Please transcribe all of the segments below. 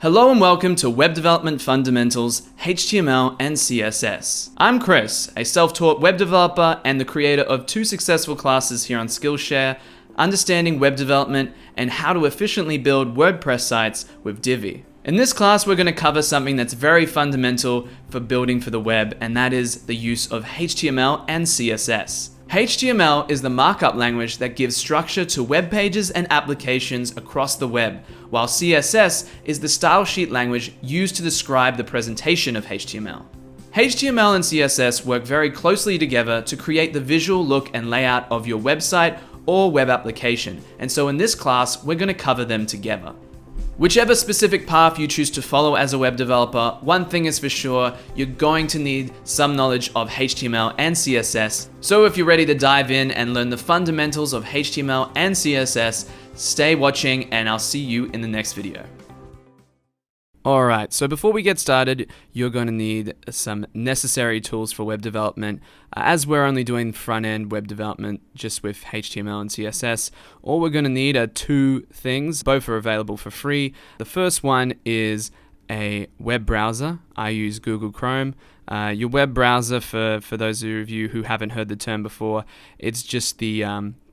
Hello and welcome to Web Development Fundamentals, HTML and CSS. I'm Chris, a self-taught web developer and the creator of two successful classes here on Skillshare, Understanding Web Development and How to Efficiently Build WordPress Sites with Divi. In this class, we're going to cover something that's very fundamental for building for the web, and that is the use of HTML and CSS. HTML is the markup language that gives structure to web pages and applications across the web, while CSS is the style sheet language used to describe the presentation of HTML. HTML and CSS work very closely together to create the visual look and layout of your website or web application, and so in this class, we're going to cover them together. Whichever specific path you choose to follow as a web developer, one thing is for sure, you're going to need some knowledge of HTML and CSS. So if you're ready to dive in and learn the fundamentals of HTML and CSS, stay watching and I'll see you in the next video. Alright, so before we get started, you're going to need some necessary tools for web development. As we're only doing front-end web development just with HTML and CSS, all we're going to need are two things. Both are available for free. The first one is a web browser. I use Google Chrome. Your web browser, for those of you who haven't heard the term before, it's just the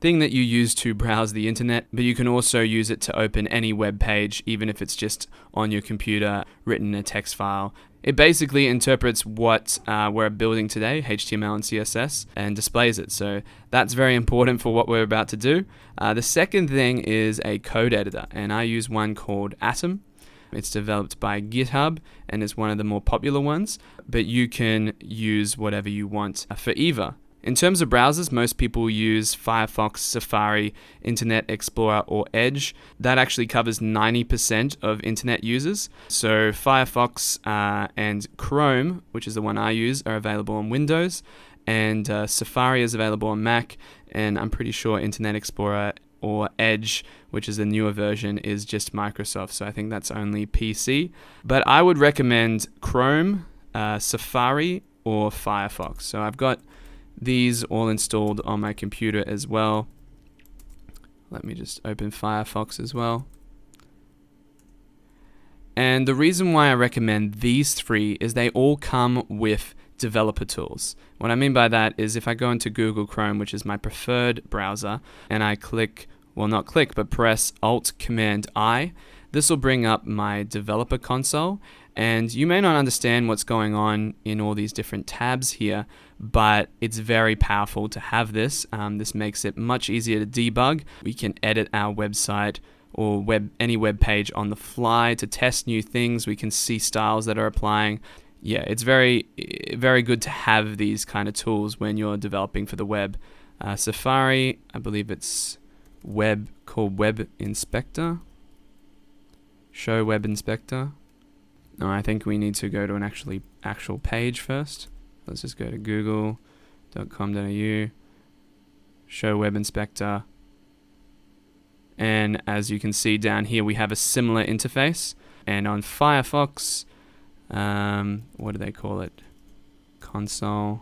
thing that you use to browse the internet, but you can also use it to open any web page, even if it's just on your computer, written in a text file. It basically interprets what we're building today, HTML and CSS, and displays it. So that's very important for what we're about to do. The second thing is a code editor, and I use one called Atom. It's developed by GitHub and is one of the more popular ones, but you can use whatever you want for either. In terms of browsers, most people use Firefox, Safari, Internet Explorer, or Edge. That actually covers 90% of internet users. So Firefox and Chrome, which is the one I use, are available on Windows, and Safari is available on Mac, and I'm pretty sure Internet Explorer or Edge, which is a newer version, is just Microsoft. So I think that's only PC. But I would recommend Chrome, Safari, or Firefox. So I've got these all installed on my computer as well. Let me just open Firefox as well. And the reason why I recommend these three is they all come with developer tools. What I mean by that is if I go into Google Chrome, which is my preferred browser, and I press Alt-Command-I, this will bring up my developer console, and you may not understand what's going on in all these different tabs here, but it's very powerful to have this. This makes it much easier to debug. We can edit our website or any web page on the fly to test new things. We can see styles that are applying. Yeah, it's very, very good to have these kind of tools when you're developing for the web. Safari, I believe it's called Web Inspector. Show Web Inspector. No, I think we need to go to an actual page first. Let's just go to google.com.au, show Web Inspector. And as you can see down here, we have a similar interface. And on Firefox, what do they call it? Console.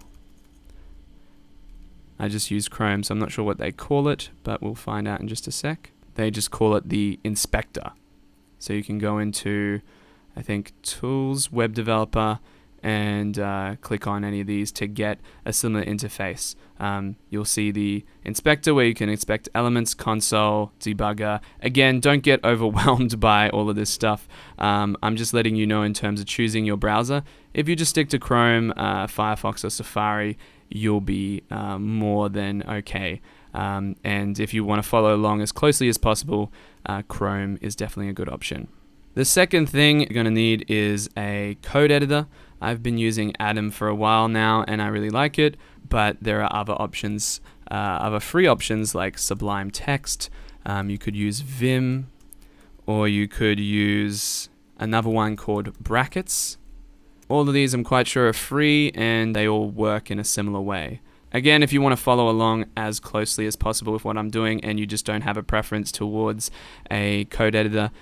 I just use Chrome, so I'm not sure what they call it, but we'll find out in just a sec. They just call it the inspector. So you can go into, I think, Tools, Web Developer, and click on any of these to get a similar interface. You'll see the inspector where you can inspect elements, console, debugger. Again, don't get overwhelmed by all of this stuff. I'm just letting you know in terms of choosing your browser. If you just stick to Chrome, Firefox, or Safari, you'll be more than okay. And if you want to follow along as closely as possible, Chrome is definitely a good option. The second thing you're going to need is a code editor. I've been using Atom for a while now and I really like it, but there are other options, other free options like Sublime Text. You could use Vim, or you could use another one called Brackets. All of these I'm quite sure are free and they all work in a similar way. Again, if you want to follow along as closely as possible with what I'm doing and you just don't have a preference towards a code editor,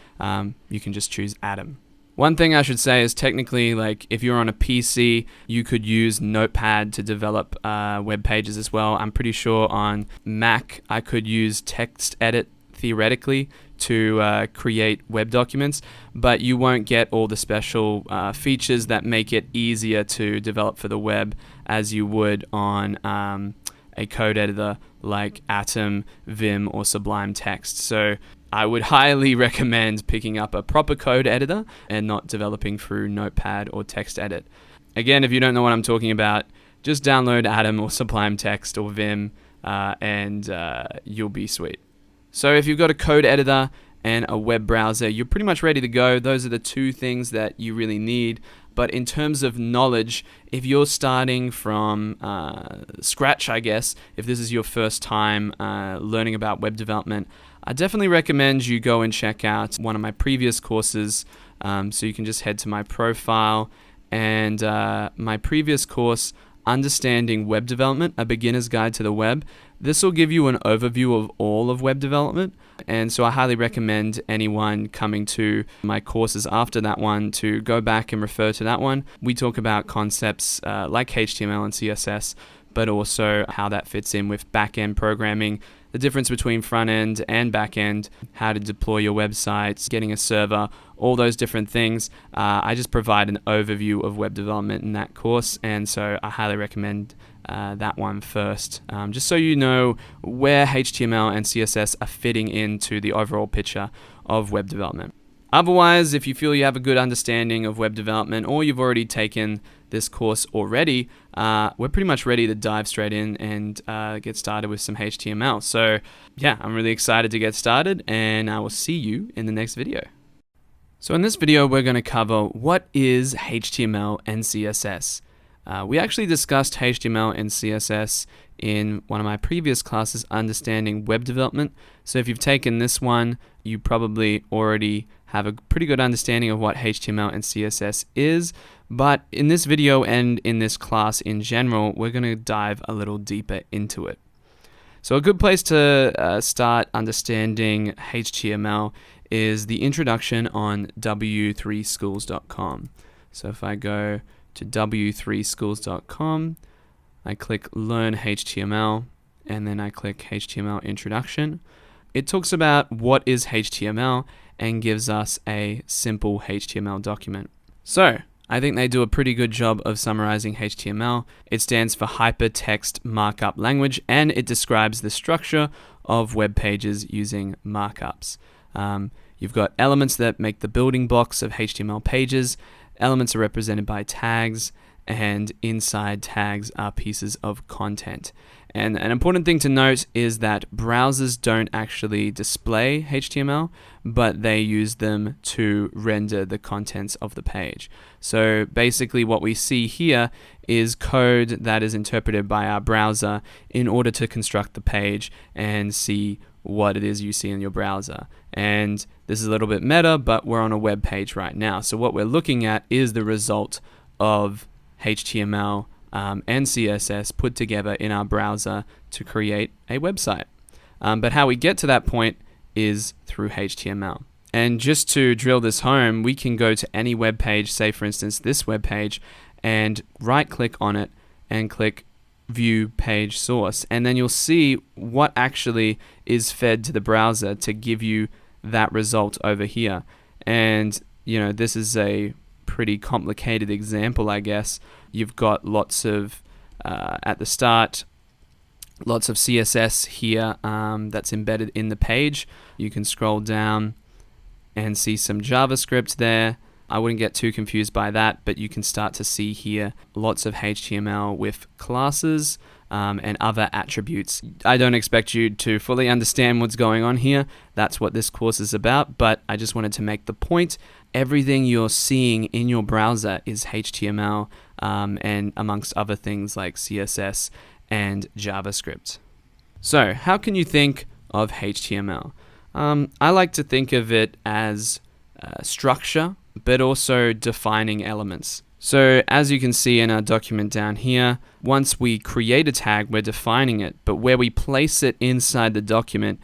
you can just choose Atom. One thing I should say is technically, like, if you're on a PC, you could use Notepad to develop web pages as well. I'm pretty sure on Mac, I could use TextEdit theoretically to create web documents, but you won't get all the special features that make it easier to develop for the web as you would on a code editor like Atom, Vim, or Sublime Text. So I would highly recommend picking up a proper code editor and not developing through Notepad or TextEdit. Again, if you don't know what I'm talking about, just download Atom or Sublime Text or Vim and you'll be sweet. So if you've got a code editor and a web browser, you're pretty much ready to go. Those are the two things that you really need. But in terms of knowledge, if you're starting from scratch, I guess, if this is your first time learning about web development, I definitely recommend you go and check out one of my previous courses. So you can just head to my profile and my previous course, Understanding Web Development, A Beginner's Guide to the Web. This will give you an overview of all of web development. And so I highly recommend anyone coming to my courses after that one to go back and refer to that one. We talk about concepts like HTML and CSS, but also how that fits in with back-end programming, the difference between front-end and back-end, how to deploy your websites, getting a server, all those different things. I just provide an overview of web development in that course, and so I highly recommend that one first, just so you know where HTML and CSS are fitting into the overall picture of web development. Otherwise, if you feel you have a good understanding of web development or you've already taken this course already, we're pretty much ready to dive straight in and get started with some HTML. So yeah, I'm really excited to get started, and I will see you in the next video. So in this video, we're going to cover what is HTML and CSS. We actually discussed HTML and CSS in one of my previous classes, Understanding Web Development. So if you've taken this one, you probably already have a pretty good understanding of what HTML and CSS is. But in this video and in this class in general, we're going to dive a little deeper into it. So a good place to start understanding HTML is the introduction on w3schools.com. So if I go to w3schools.com, I click Learn HTML, and then I click HTML Introduction. It talks about what is HTML and gives us a simple HTML document. So I think they do a pretty good job of summarizing HTML. It stands for Hypertext Markup Language, and it describes the structure of web pages using markups. You've got elements that make the building blocks of HTML pages. Elements are represented by tags, and inside tags are pieces of content. And an important thing to note is that browsers don't actually display HTML, but they use them to render the contents of the page. So basically what we see here is code that is interpreted by our browser in order to construct the page and see what it is you see in your browser. And this is a little bit meta, but we're on a web page right now. So what we're looking at is the result of HTML and CSS put together in our browser to create a website. But how we get to that point is through HTML. And just to drill this home, we can go to any web page, say for instance this web page, and right click on it and click View Page Source, and then you'll see what actually is fed to the browser to give you that result over here. And you know, this is a pretty complicated example, I guess. You've got lots of at the start, lots of CSS here that's embedded in the page. You can scroll down and see some JavaScript there. I wouldn't get too confused by that, but you can start to see here lots of HTML with classes and other attributes. I don't expect you to fully understand what's going on here. That's what this course is about, but I just wanted to make the point. Everything you're seeing in your browser is HTML and amongst other things like CSS and JavaScript. So how can you think of HTML? I like to think of it as structure, but also defining elements. So as you can see in our document down here, once we create a tag, we're defining it, but where we place it inside the document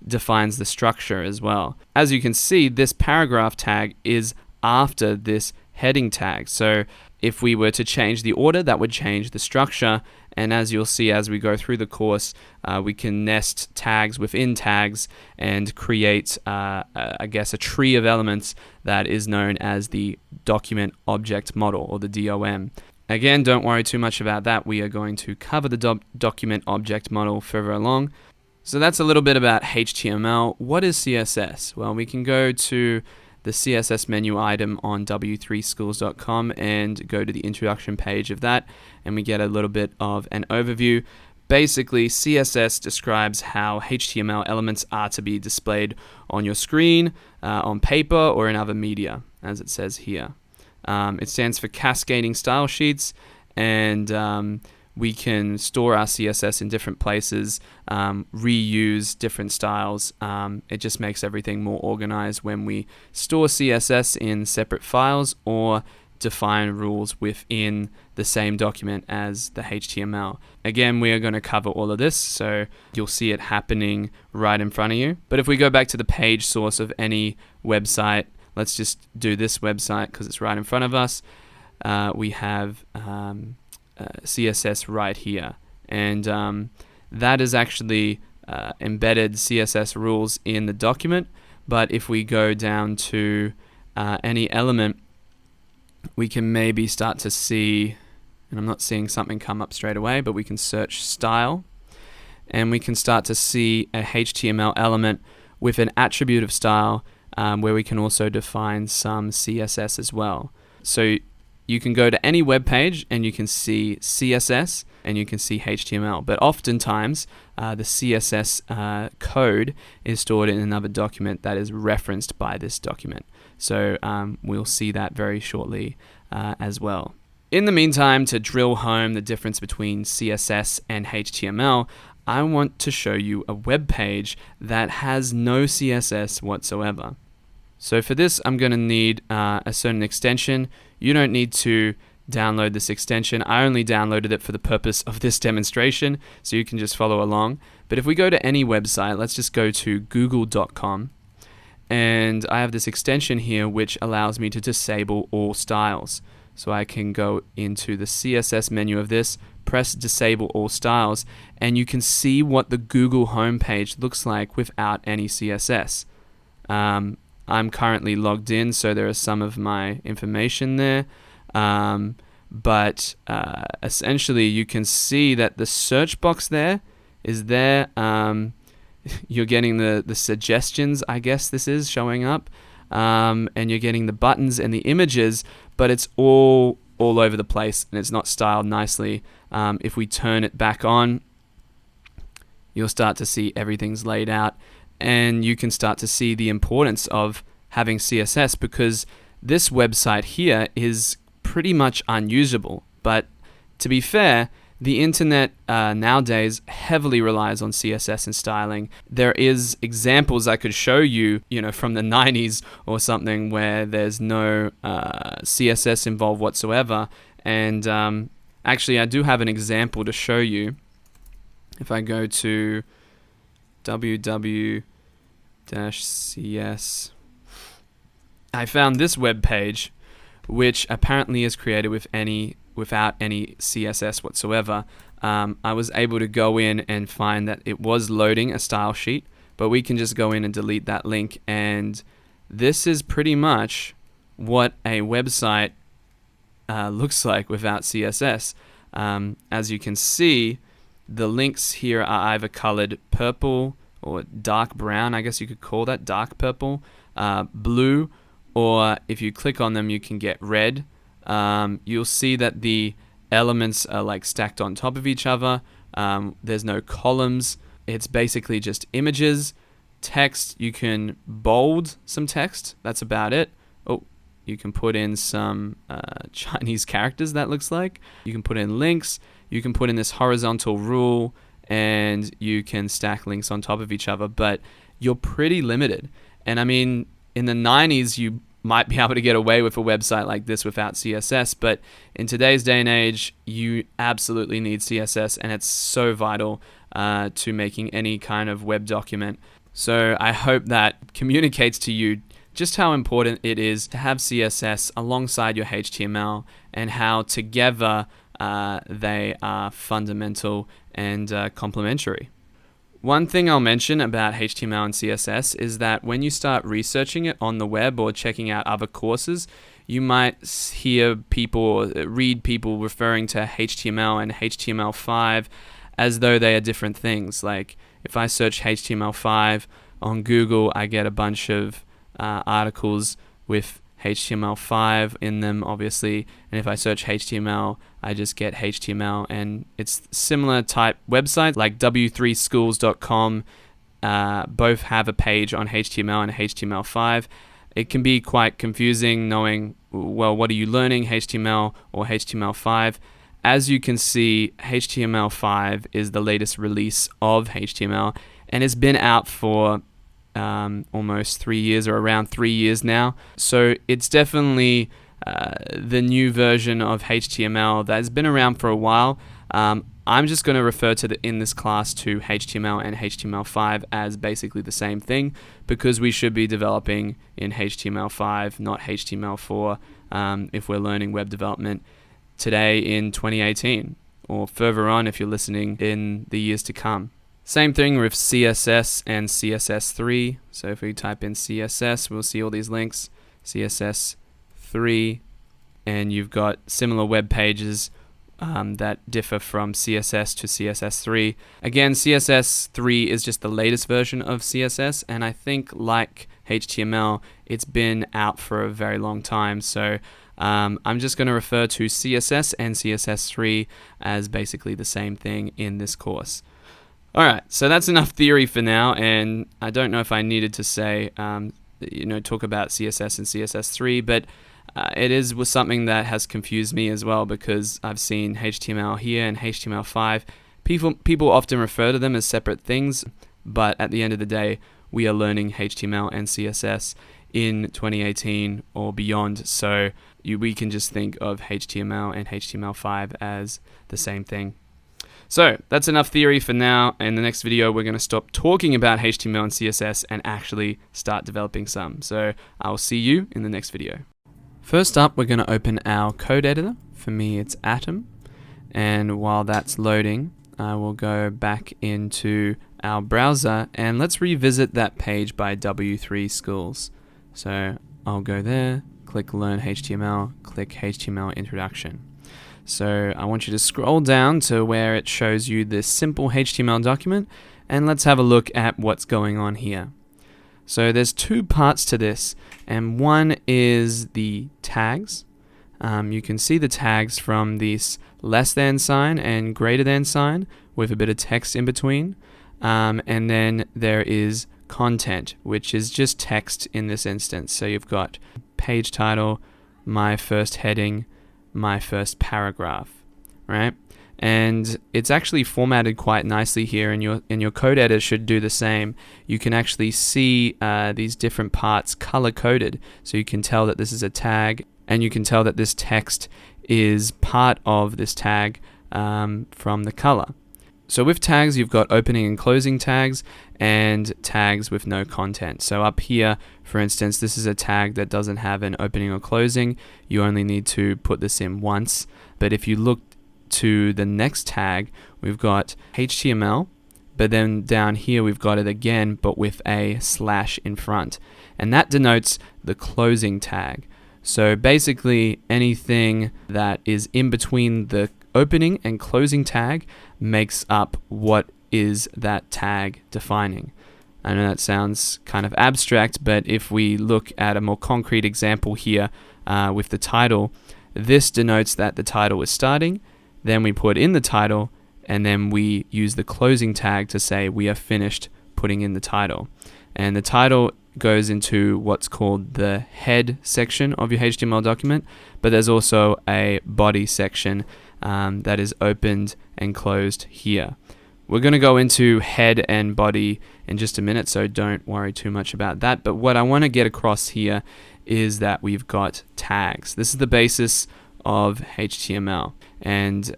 defines the structure as well. As you can see, this paragraph tag is after this heading tag. So If we were to change the order, that would change the structure. And as you'll see as we go through the course, we can nest tags within tags and create, I guess, a tree of elements that is known as the document object model, or the DOM. Again, don't worry too much about that. We are going to cover the document object model further along. So that's a little bit about HTML. What is CSS? Well, we can go to the CSS menu item on w3schools.com and go to the introduction page of that, and we get a little bit of an overview. Basically, CSS describes how HTML elements are to be displayed on your screen, on paper, or in other media, as it says here. It stands for cascading style sheets, and we can store our CSS in different places, reuse different styles. It just makes everything more organized when we store CSS in separate files or define rules within the same document as the HTML. Again, we are going to cover all of this, so you'll see it happening right in front of you. But if we go back to the page source of any website, let's just do this website because it's right in front of us. We have CSS right here, and that is actually embedded CSS rules in the document. But if we go down to any element, we can maybe start to see, and I'm not seeing something come up straight away, but we can search style, and we can start to see a HTML element with an attribute of style, where we can also define some CSS as well. So you can go to any web page and you can see CSS and you can see HTML, but oftentimes the CSS code is stored in another document that is referenced by this document. So we'll see that very shortly as well. In the meantime, to drill home the difference between CSS and HTML, I want to show you a web page that has no CSS whatsoever. So for this, I'm going to need a certain extension. You don't need to download this extension. I only downloaded it for the purpose of this demonstration, so you can just follow along. But if we go to any website, let's just go to google.com, and I have this extension here which allows me to disable all styles. So I can go into the CSS menu of this, press disable all styles, and you can see what the Google homepage looks like without any CSS. I'm currently logged in, so there is some of my information there. But essentially, you can see that the search box there is there. You're getting the suggestions, I guess this is showing up. And you're getting the buttons and the images, but it's all over the place, and it's not styled nicely. If we turn it back on, you'll start to see everything's laid out. And you can start to see the importance of having CSS, because this website here is pretty much unusable. But to be fair, the internet nowadays heavily relies on CSS and styling. There is examples I could show you, from the 90s or something, where there's no CSS involved whatsoever. And actually, I do have an example to show you. If I go to www-cs, I found this web page, which apparently is created without any CSS whatsoever. I was able to go in and find that it was loading a style sheet, but we can just go in and delete that link, and this is pretty much what a website looks like without CSS. As you can see, the links here are either colored purple or dark brown, I guess you could call that, dark purple, blue, or if you click on them, you can get red. You'll see that the elements are like stacked on top of each other. There's no columns. It's basically just images, text. You can bold some text. That's about it. Oh, you can put in some Chinese characters, that looks like. You can put in links. You can put in this horizontal rule, and you can stack links on top of each other, but you're pretty limited. And I mean, in the 90s, you might be able to get away with a website like this without CSS, but in today's day and age, you absolutely need CSS, and it's so vital to making any kind of web document. So I hope that communicates to you just how important it is to have CSS alongside your HTML and how together they are fundamental and complementary. One thing I'll mention about HTML and CSS is that when you start researching it on the web or checking out other courses, you might read people referring to HTML and HTML5 as though they are different things. Like if I search HTML5 on Google, I get a bunch of articles with HTML5 in them, obviously, and if I search HTML, I just get HTML, and it's similar type websites like w3schools.com. Both have a page on HTML and HTML5. It can be quite confusing knowing, well, what are you learning, HTML or HTML5? As you can see, HTML5 is the latest release of HTML, and it's been out for almost 3 years, or around 3 years now. So it's definitely the new version of HTML that has been around for a while. I'm just going to refer to in this class to HTML and HTML5 as basically the same thing, because we should be developing in HTML5, not HTML4, if we're learning web development today in 2018, or further on if you're listening in the years to come. Same thing with CSS and CSS3. So if we type in CSS, we'll see all these links, CSS3, and you've got similar web pages that differ from CSS to CSS3. Again, CSS3 is just the latest version of CSS, and I think like HTML, it's been out for a very long time. So I'm just going to refer to CSS and CSS3 as basically the same thing in this course. Alright, so that's enough theory for now, and I don't know if I needed to say, talk about CSS and CSS3, but it was something that has confused me as well, because I've seen HTML here and HTML5. People often refer to them as separate things, but at the end of the day, we are learning HTML and CSS in 2018 or beyond, so we can just think of HTML and HTML5 as the same thing. So that's enough theory for now. In the next video, we're going to stop talking about HTML and CSS and actually start developing some. So I'll see you in the next video. First up, we're going to open our code editor. For me, it's Atom. And while that's loading, I will go back into our browser and let's revisit that page by W3 Schools. So I'll go there, click Learn HTML, click HTML Introduction. So I want you to scroll down to where it shows you this simple HTML document, and let's have a look at what's going on here. So there's two parts to this, and one is the tags. You can see the tags from this less than sign and greater than sign with a bit of text in between. And then there is content, which is just text in this instance. So you've got page title, my first heading, my first paragraph, right? And it's actually formatted quite nicely here, and your code editor should do the same. You can actually see these different parts color coded, so you can tell that this is a tag, and you can tell that this text is part of this tag from the color. So with tags, you've got opening and closing tags and tags with no content. So up here, for instance, this is a tag that doesn't have an opening or closing. You only need to put this in once. But if you look to the next tag, we've got HTML, but then down here we've got it again, but with a slash in front. And that denotes the closing tag. So basically anything that is in between the opening and closing tag makes up what is that tag defining. I know that sounds kind of abstract, but if we look at a more concrete example here with the title, this denotes that the title is starting, then we put in the title, and then we use the closing tag to say we are finished putting in the title. And the title goes into what's called the head section of your HTML document, but there's also a body section that is opened and closed here. We're going to go into head and body in just a minute, so don't worry too much about that. But what I want to get across here is that we've got tags. This is the basis of HTML, and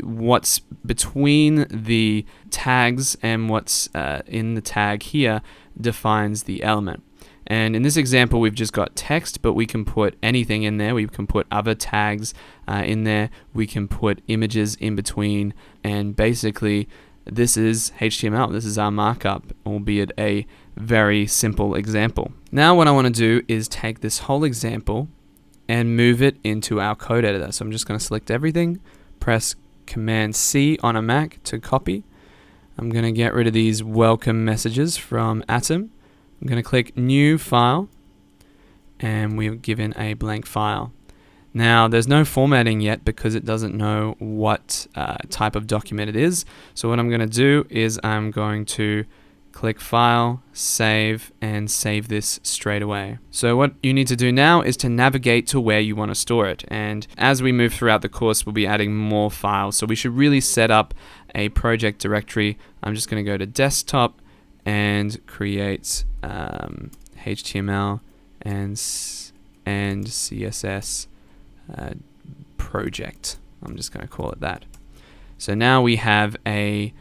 what's between the tags and what's in the tag here defines the element. And in this example, we've just got text, but we can put anything in there. We can put other tags in there. We can put images in between. And basically, this is HTML. This is our markup, albeit a very simple example. Now what I want to do is take this whole example and move it into our code editor. So I'm just going to select everything, press Command C on a Mac to copy. I'm going to get rid of these welcome messages from Atom. I'm going to click New File, and we've given a blank file. Now there's no formatting yet because it doesn't know what type of document it is. So what I'm going to do is I'm going to click File, Save, and save this straight away. So what you need to do now is to navigate to where you want to store it. And as we move throughout the course, we'll be adding more files. So we should really set up a project directory. I'm just going to go to Desktop and create HTML and CSS project. I'm just going to call it that. So now we have a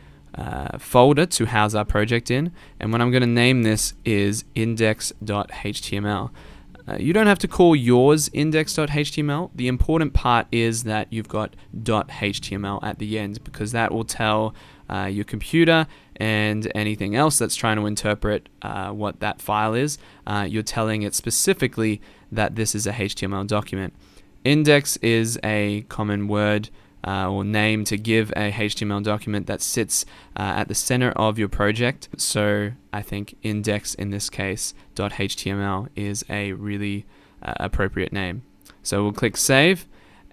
folder to house our project in, and what I'm going to name this is index.html. You don't have to call yours index.html. The important part is that you've got .html at the end, because that will tell your computer and anything else that's trying to interpret what that file is. You're telling it specifically that this is a HTML document. Index is a common word or name to give a HTML document that sits at the center of your project. So I think index in this case .html is a really appropriate name. So we'll click Save,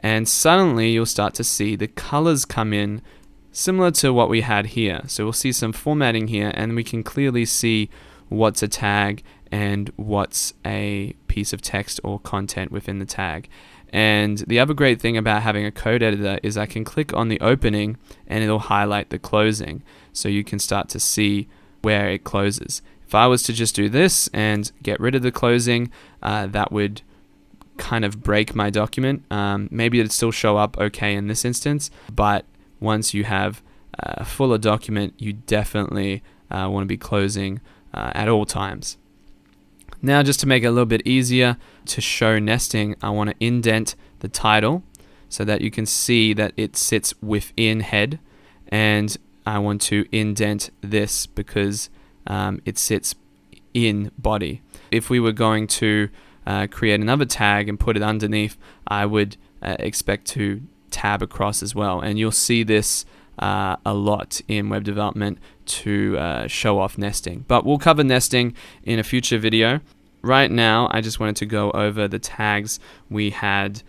and suddenly you'll start to see the colors come in similar to what we had here. So we'll see some formatting here, and we can clearly see what's a tag and what's a piece of text or content within the tag. And the other great thing about having a code editor is I can click on the opening and it'll highlight the closing, so you can start to see where it closes. If I was to just do this and get rid of the closing, that would kind of break my document. Maybe it'd still show up okay in this instance, but once you have a fuller document, you definitely want to be closing at all times. Now, just to make it a little bit easier to show nesting, I want to indent the title so that you can see that it sits within head, and I want to indent this because it sits in body. If we were going to create another tag and put it underneath, I would expect to tab across as well, and you'll see this a lot in web development to show off nesting. But we'll cover nesting in a future video. Right now, I just wanted to go over the tags we had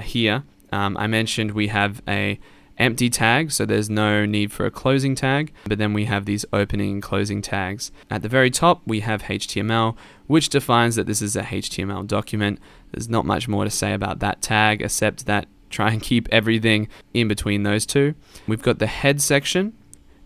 here. I mentioned we have a empty tag, so there's no need for a closing tag, but then we have these opening and closing tags. At the very top, we have HTML, which defines that this is a HTML document. There's not much more to say about that tag, except that try and keep everything in between those two. We've got the head section,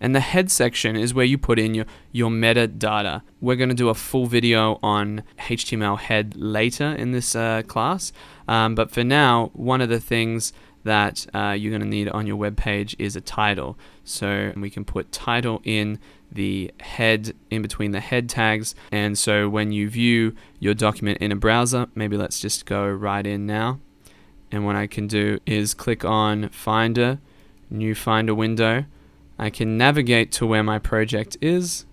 and the head section is where you put in your metadata. We're going to do a full video on HTML head later in this class, but for now, one of the things that you're going to need on your web page is a title. So we can put title in the head, in between the head tags, and so when you view your document in a browser, maybe let's just go right in now, and what I can do is click on Finder, new Finder window. I can navigate to where my project is,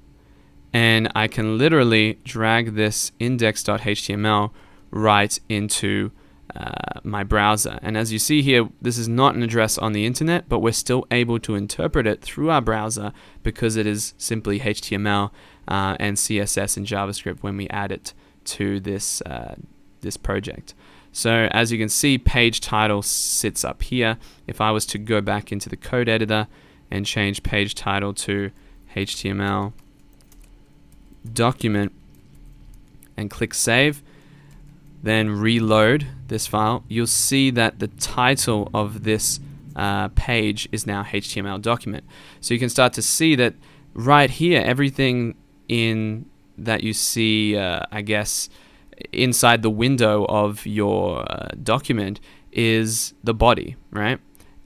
and I can literally drag this index.html right into my browser. And as you see here, this is not an address on the internet, but we're still able to interpret it through our browser because it is simply HTML and CSS and JavaScript when we add it to this project. So as you can see, page title sits up here. If I was to go back into the code editor and change page title to HTML document and click Save, then reload this file, you'll see that the title of this page is now HTML document. So you can start to see that right here, everything in that you see, I guess, inside the window of your document is the body, right?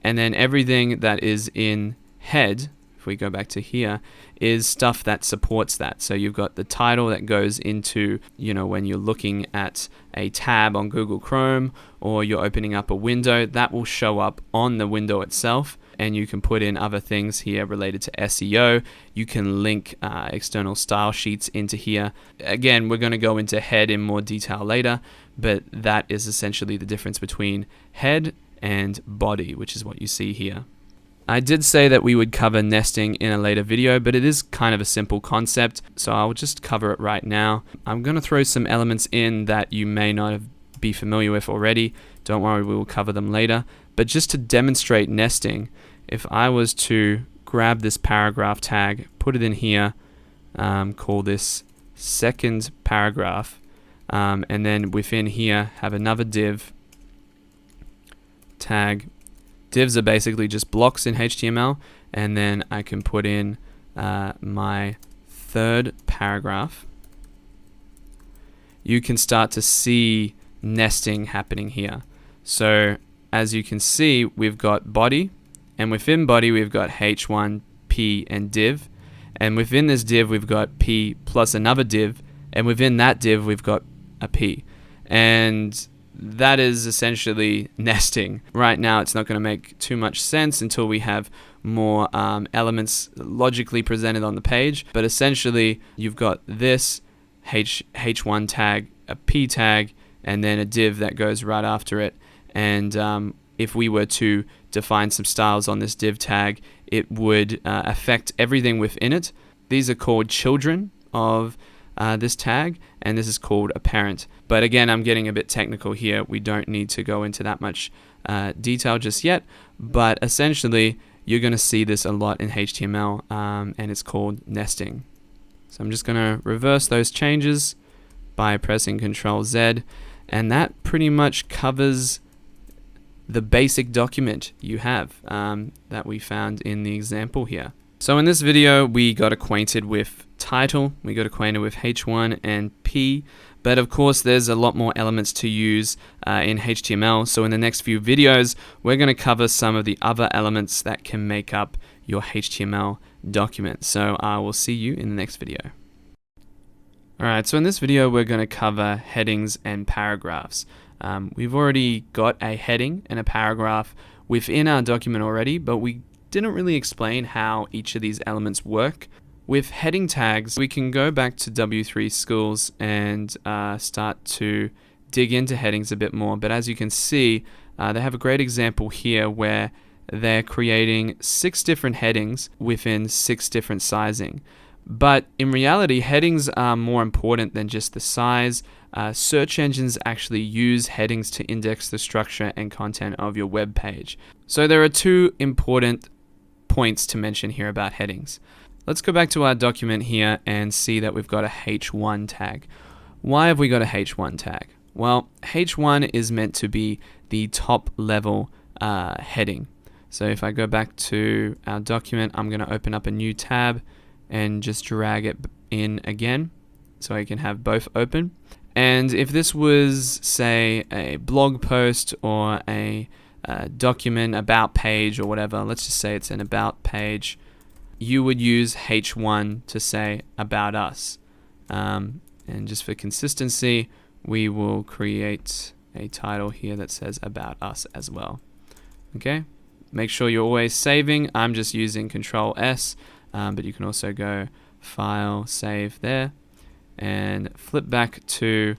And then everything that is in head, if we go back to here, is stuff that supports that. So you've got the title that goes into, when you're looking at a tab on Google Chrome or you're opening up a window, that will show up on the window itself. And you can put in other things here related to SEO. You can link external style sheets into here. Again, we're going to go into head in more detail later, but that is essentially the difference between head and body, which is what you see here. I did say that we would cover nesting in a later video, but it is kind of a simple concept, so I'll just cover it right now. I'm going to throw some elements in that you may not be familiar with already. Don't worry, we will cover them later. But just to demonstrate nesting, if I was to grab this paragraph tag, put it in here, call this second paragraph, and then within here have another div tag. Divs are basically just blocks in HTML, and then I can put in my third paragraph. You can start to see nesting happening here. So as you can see, we've got body, and within body we've got h1, p, and div, and within this div we've got p plus another div, and within that div we've got a p, and that is essentially nesting. Right now it's not going to make too much sense until we have more elements logically presented on the page, but essentially you've got this h1 tag, a p tag, and then a div that goes right after it. And if we were to define some styles on this div tag, it would affect everything within it. These are called children of this tag, and this is called a parent. But again, I'm getting a bit technical here. We don't need to go into that much detail just yet, but essentially you're going to see this a lot in HTML, and it's called nesting. So I'm just going to reverse those changes by pressing Ctrl Z, and that pretty much covers the basic document you have that we found in the example here. So in this video, we got acquainted with title, we got acquainted with H1 and P, but of course there's a lot more elements to use in HTML. So in the next few videos, we're going to cover some of the other elements that can make up your HTML document. So I will see you in the next video. Alright, so in this video, we're going to cover headings and paragraphs. We've already got a heading and a paragraph within our document already, but we didn't really explain how each of these elements work. With heading tags, we can go back to W3 Schools and start to dig into headings a bit more. But as you can see, they have a great example here where they're creating 6 different headings within 6 different sizing. But in reality, headings are more important than just the size. Search engines actually use headings to index the structure and content of your web page. So there are 2 important points to mention here about headings. Let's go back to our document here and see that we've got a H1 tag. Why have we got a H1 tag? Well, H1 is meant to be the top level heading. So if I go back to our document, I'm going to open up a new tab and just drag it in again so I can have both open. And if this was, say, a blog post or a document, about page or whatever, let's just say it's an about page, you would use H1 to say about us. And just for consistency, we will create a title here that says about us as well. Okay, make sure you're always saving. I'm just using Control S, but you can also go File, Save there, and flip back to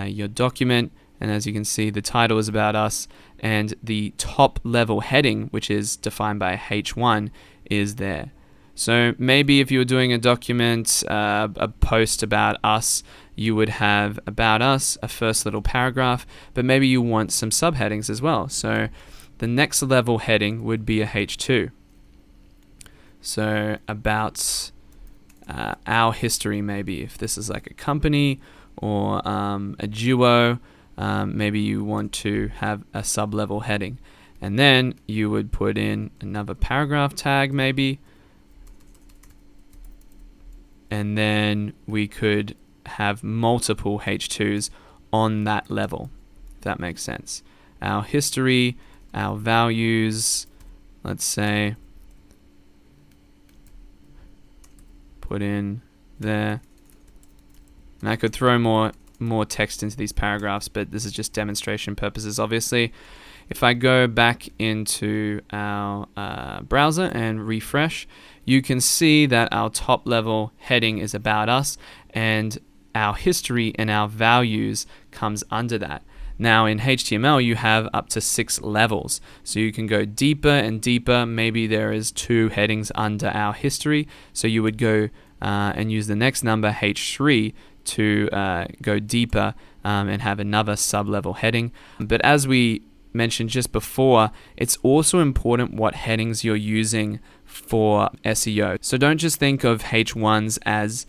your document. And as you can see, the title is about us, and the top level heading, which is defined by H1, is there. So maybe if you were doing a document, a post about us, you would have about us, a first little paragraph, but maybe you want some subheadings as well. So the next level heading would be a H2. So about our history, maybe if this is like a company or a duo, maybe you want to have a sub-level heading. And then you would put in another paragraph tag maybe, and then we could have multiple H2s on that level, if that makes sense. Our history, our values, let's say, put in there. And I could throw more text into these paragraphs, but this is just demonstration purposes, obviously. If I go back into our browser and refresh, you can see that our top level heading is about us, and our history and our values comes under that. Now in HTML, you have up to 6 levels, so you can go deeper and deeper. Maybe there is 2 headings under our history, so you would go and use the next number, H3, to go deeper and have another sub-level heading. But as we mentioned just before, it's also important what headings you're using for SEO. So don't just think of H1s as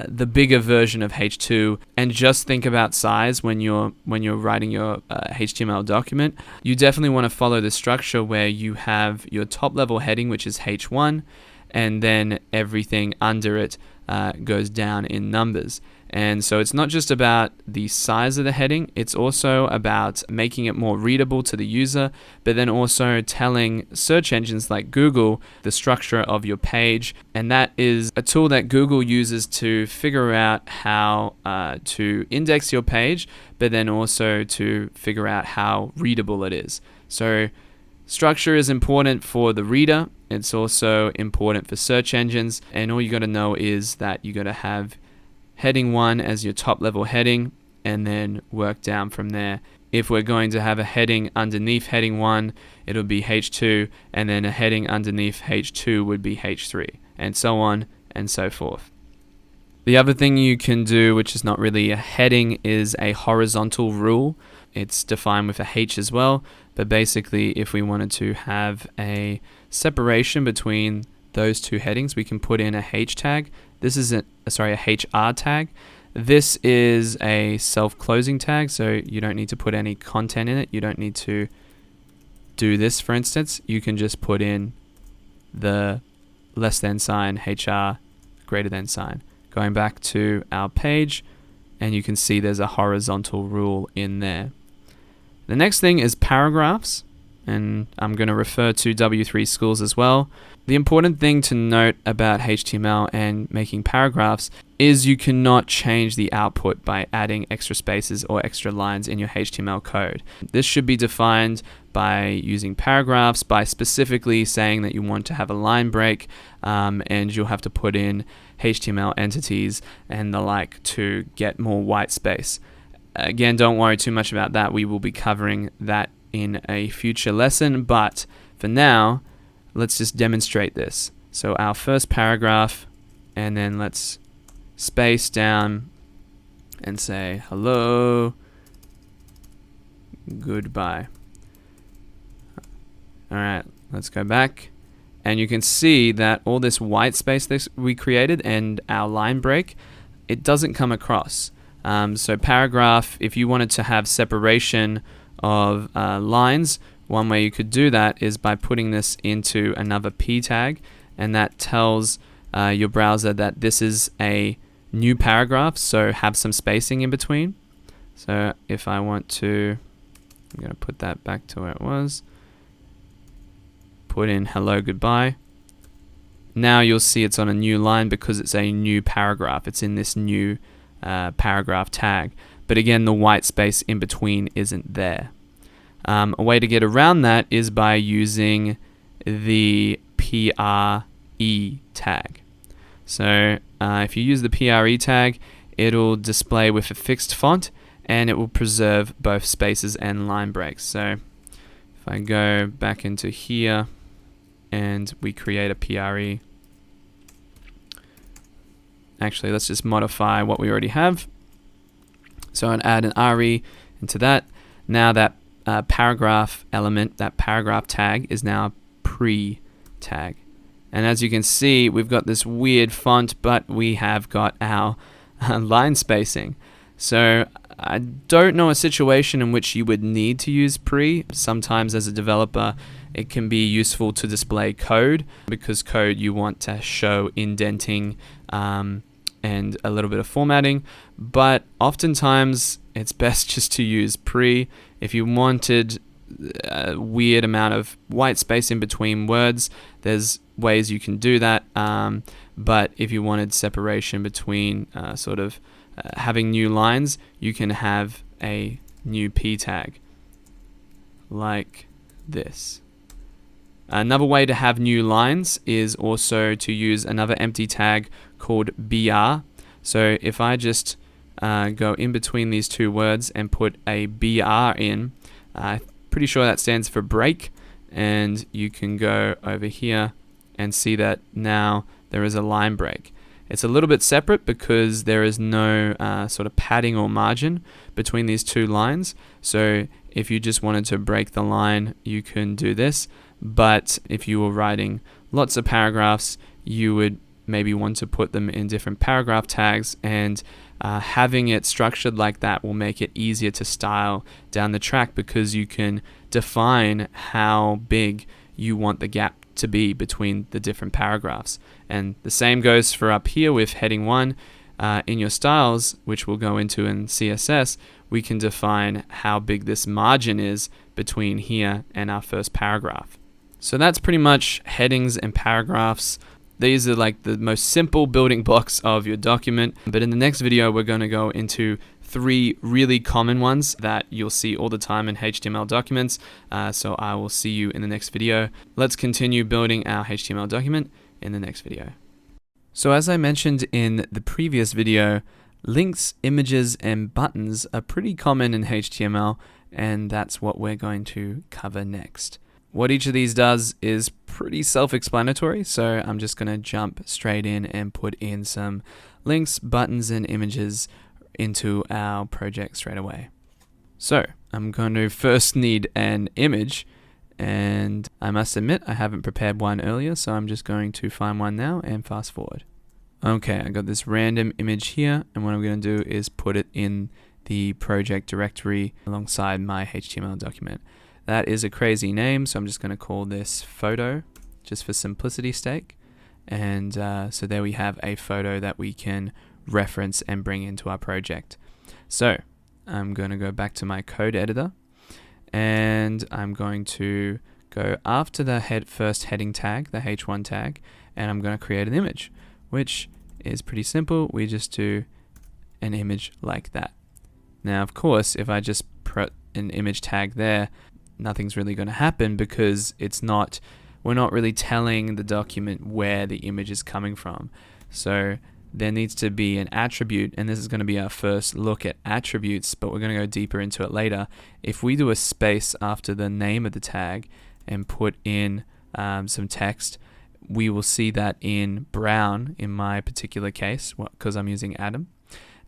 the bigger version of H2 and just think about size when you're writing your HTML document. You definitely want to follow the structure where you have your top level heading, which is H1, and then everything under it goes down in numbers. And so it's not just about the size of the heading, it's also about making it more readable to the user, but then also telling search engines like Google the structure of your page. And that is a tool that Google uses to figure out how to index your page, but then also to figure out how readable it is. So structure is important for the reader. It's also important for search engines. And all you got to know is that you got to have heading 1 as your top level heading, and then work down from there. If we're going to have a heading underneath heading 1, it'll be H2, and then a heading underneath H2 would be H3, and so on and so forth. The other thing you can do, which is not really a heading, is a horizontal rule. It's defined with a H as well, but basically if we wanted to have a separation between those 2 headings, we can put in a H tag. This is a HR tag. This is a self-closing tag, so you don't need to put any content in it. You don't need to do this, for instance. You can just put in the less than sign, HR greater than sign. Going back to our page, and you can see there's a horizontal rule in there. The next thing is paragraphs, and I'm going to refer to W3 Schools as well. The important thing to note about HTML and making paragraphs is you cannot change the output by adding extra spaces or extra lines in your HTML code. This should be defined by using paragraphs, by specifically saying that you want to have a line break, and you'll have to put in HTML entities and the like to get more white space. Again, don't worry too much about that. We will be covering that in a future lesson, but for now, let's just demonstrate this. So our first paragraph, and then let's space down and say hello, goodbye. All right, let's go back. And you can see that all this white space that we created and our line break, it doesn't come across. So paragraph, if you wanted to have separation of lines, one way you could do that is by putting this into another P tag, and that tells your browser that this is a new paragraph, so have some spacing in between. So if I want to, I'm going to put that back to where it was, put in hello, goodbye. Now you'll see it's on a new line because it's a new paragraph. It's in this new paragraph tag. But again, the white space in between isn't there. A way to get around that is by using the PRE tag. So if you use the PRE tag, it'll display with a fixed font, and it will preserve both spaces and line breaks. So if I go back into here and we create a PRE, actually let's just modify what we already have. So I'd add an RE into that. Now that paragraph element, that paragraph tag, is now a pre tag. And as you can see, we've got this weird font, but we have got our line spacing. So I don't know a situation in which you would need to use pre. Sometimes as a developer, it can be useful to display code, because code you want to show indenting and a little bit of formatting, but oftentimes it's best just to use pre. If you wanted a weird amount of white space in between words, there's ways you can do that. But if you wanted separation between having new lines, you can have a new p tag like this. Another way to have new lines is also to use another empty tag called BR. So if I just go in between these two words and put a BR in, I'm pretty sure that stands for break, and you can go over here and see that now there is a line break. It's a little bit separate because there is no sort of padding or margin between these two lines. So if you just wanted to break the line, you can do this. But if you were writing lots of paragraphs, you would maybe want to put them in different paragraph tags, and having it structured like that will make it easier to style down the track, because you can define how big you want the gap to be between the different paragraphs. And the same goes for up here with heading 1. In your styles, which we'll go into in CSS, we can define how big this margin is between here and our first paragraph. So that's pretty much headings and paragraphs. These are like the most simple building blocks of your document. But in the next video, we're going to go into 3 really common ones that you'll see all the time in HTML documents. So I will see you in the next video. Let's continue building our HTML document in the next video. So as I mentioned in the previous video, links, images, and buttons are pretty common in HTML, and that's what we're going to cover next. What each of these does is pretty self-explanatory, so I'm just going to jump straight in and put in some links, buttons, and images into our project straight away. So I'm going to first need an image, and I must admit I haven't prepared one earlier, so I'm just going to find one now and fast forward. Okay, I got this random image here, and what I'm going to do is put it in the project directory alongside my HTML document. That is a crazy name, so I'm just going to call this photo, just for simplicity's sake. And so there we have a photo that we can reference and bring into our project. So I'm going to go back to my code editor, and I'm going to go after the first heading tag, the H1 tag, and I'm going to create an image, which is pretty simple. We just do an image like that. Now, of course, if I just put an image tag there, nothing's really going to happen, because we're not really telling the document where the image is coming from. So there needs to be an attribute, and this is going to be our first look at attributes, but we're going to go deeper into it later. If we do a space after the name of the tag and put in some text, we will see that in brown in my particular case, because I'm using Adam.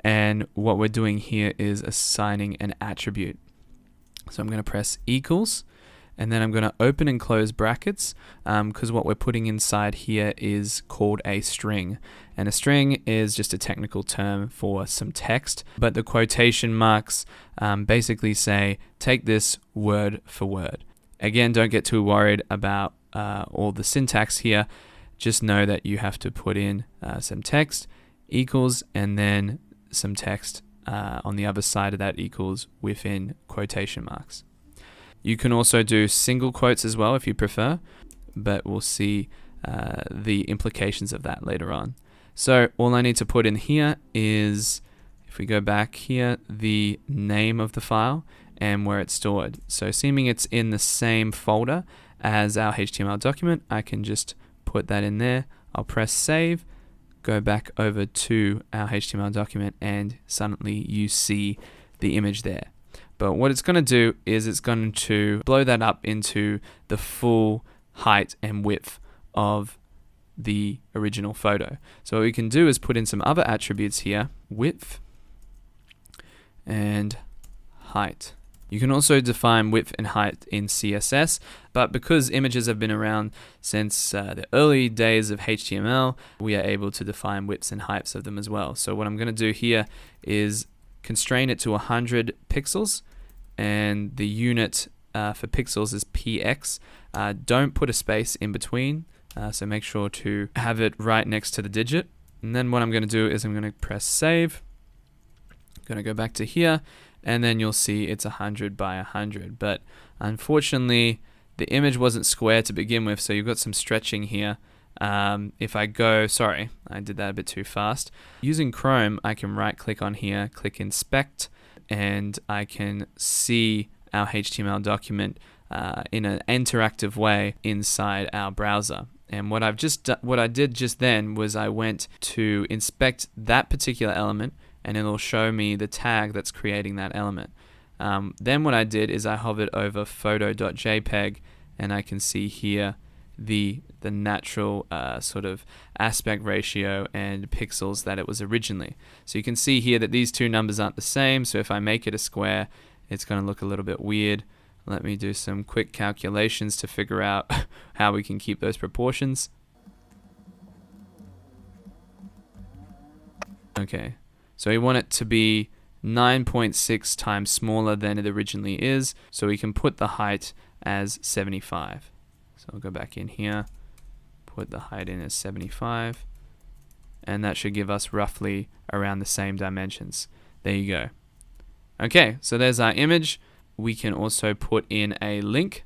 And what we're doing here is assigning an attribute. So I'm going to press equals, and then I'm going to open and close brackets, because what we're putting inside here is called a string. And a string is just a technical term for some text, but the quotation marks basically say, take this word for word. Again, don't get too worried about all the syntax here. Just know that you have to put in some text, equals, and then some text on the other side of that equals within quotation marks. You can also do single quotes as well if you prefer, but we'll see the implications of that later on. So all I need to put in here is, if we go back here, the name of the file and where it's stored. So assuming it's in the same folder as our HTML document, I can just put that in there. I'll press save, go back over to our HTML document, and suddenly you see the image there. But what it's going to do is it's going to blow that up into the full height and width of the original photo. So what we can do is put in some other attributes here, width and height. You can also define width and height in CSS, but because images have been around since the early days of HTML, we are able to define widths and heights of them as well. So what I'm going to do here is constrain it to 100 pixels, and the unit for pixels is px. Don't put a space in between, so make sure to have it right next to the digit. And then what I'm going to do is I'm going to press save. I'm going to go back to here, and then you'll see it's 100 by 100. But unfortunately, the image wasn't square to begin with, so you've got some stretching here. If I go, sorry, I did that a bit too fast. Using Chrome, I can right click on here, click inspect, and I can see our HTML document in an interactive way inside our browser. And what I did just then was I went to inspect that particular element, and it'll show me the tag that's creating that element. Then what I did is I hovered over photo.jpg, and I can see here the natural sort of aspect ratio and pixels that it was originally. So you can see here that these two numbers aren't the same, so if I make it a square, it's going to look a little bit weird. Let me do some quick calculations to figure out how we can keep those proportions. Okay, so we want it to be 9.6 times smaller than it originally is, so we can put the height as 75. So I'll go back in here, put the height in as 75, and that should give us roughly around the same dimensions. There you go. Okay, so there's our image. We can also put in a link,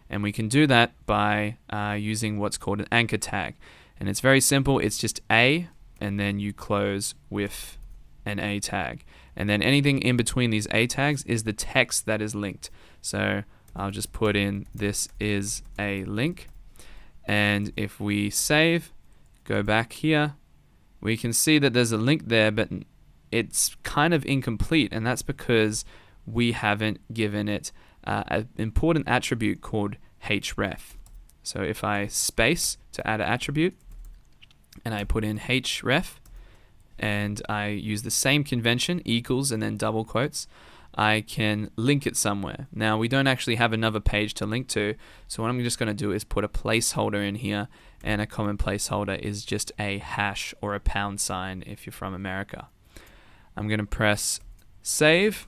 and we can do that by using what's called an anchor tag. And it's very simple. It's just A, and then you close with an A tag. And then anything in between these A tags is the text that is linked. So I'll just put in this is a link. And if we save, go back here, we can see that there's a link there, but it's kind of incomplete, and that's because we haven't given it an important attribute called href. So if I space to add an attribute, and I put in href, and I use the same convention, equals and then double quotes, I can link it somewhere. Now we don't actually have another page to link to, so what I'm just going to do is put a placeholder in here, and a common placeholder is just a hash or a pound sign if you're from America. I'm going to press save,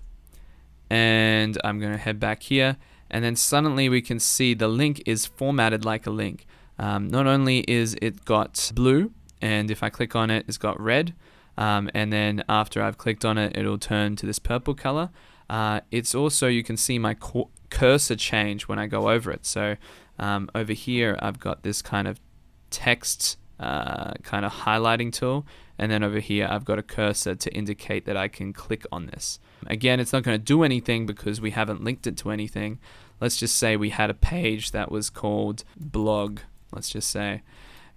and I'm going to head back here, and then suddenly we can see the link is formatted like a link. Not only is it got blue, and if I click on it, it's got red, and then after I've clicked on it, it'll turn to this purple color. It's also, you can see my cursor change when I go over it. So over here, I've got this kind of text kind of highlighting tool, and then over here I've got a cursor to indicate that I can click on this. Again, it's not going to do anything because we haven't linked it to anything. Let's just say we had a page that was called blog, let's just say,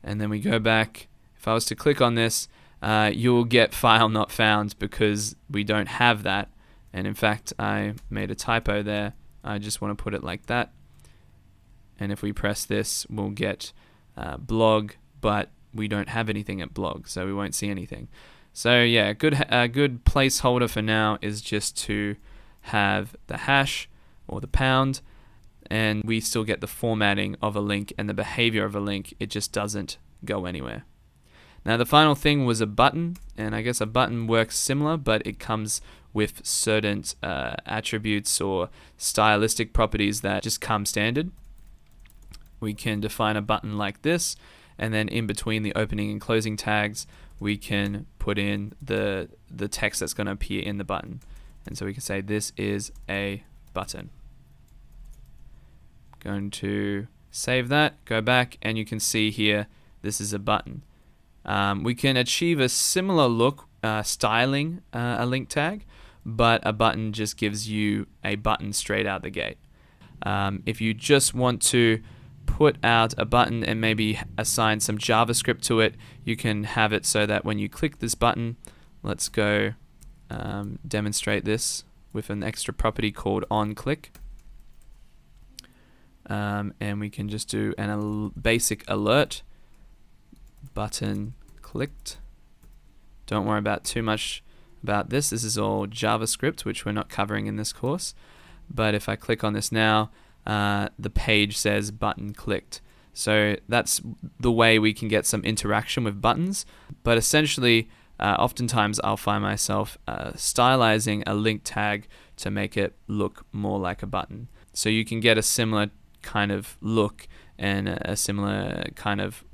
and then we go back. If I was to click on this, you'll get file not found because we don't have that. And in fact, I made a typo there. I just want to put it like that. And if we press this, we'll get blog, but we don't have anything at blog, so we won't see anything. So yeah, a good placeholder for now is just to have the hash or the pound, and we still get the formatting of a link and the behavior of a link. It just doesn't go anywhere. Now the final thing was a button, and I guess a button works similar, but it comes with certain attributes or stylistic properties that just come standard. We can define a button like this, and then in between the opening and closing tags, we can put in the text that's going to appear in the button. And so we can say this is a button. Going to save that, go back, and you can see here this is a button. We can achieve a similar look styling a link tag, but a button just gives you a button straight out the gate. If you just want to put out a button and maybe assign some JavaScript to it, you can have it so that when you click this button, let's go demonstrate this with an extra property called onClick. And we can just do a basic alert, button clicked. Don't worry about too much about this. This is all JavaScript, which we're not covering in this course. But if I click on this now, the page says button clicked. So that's the way we can get some interaction with buttons. But essentially, oftentimes I'll find myself stylizing a link tag to make it look more like a button. So you can get a similar kind of look and a similar kind of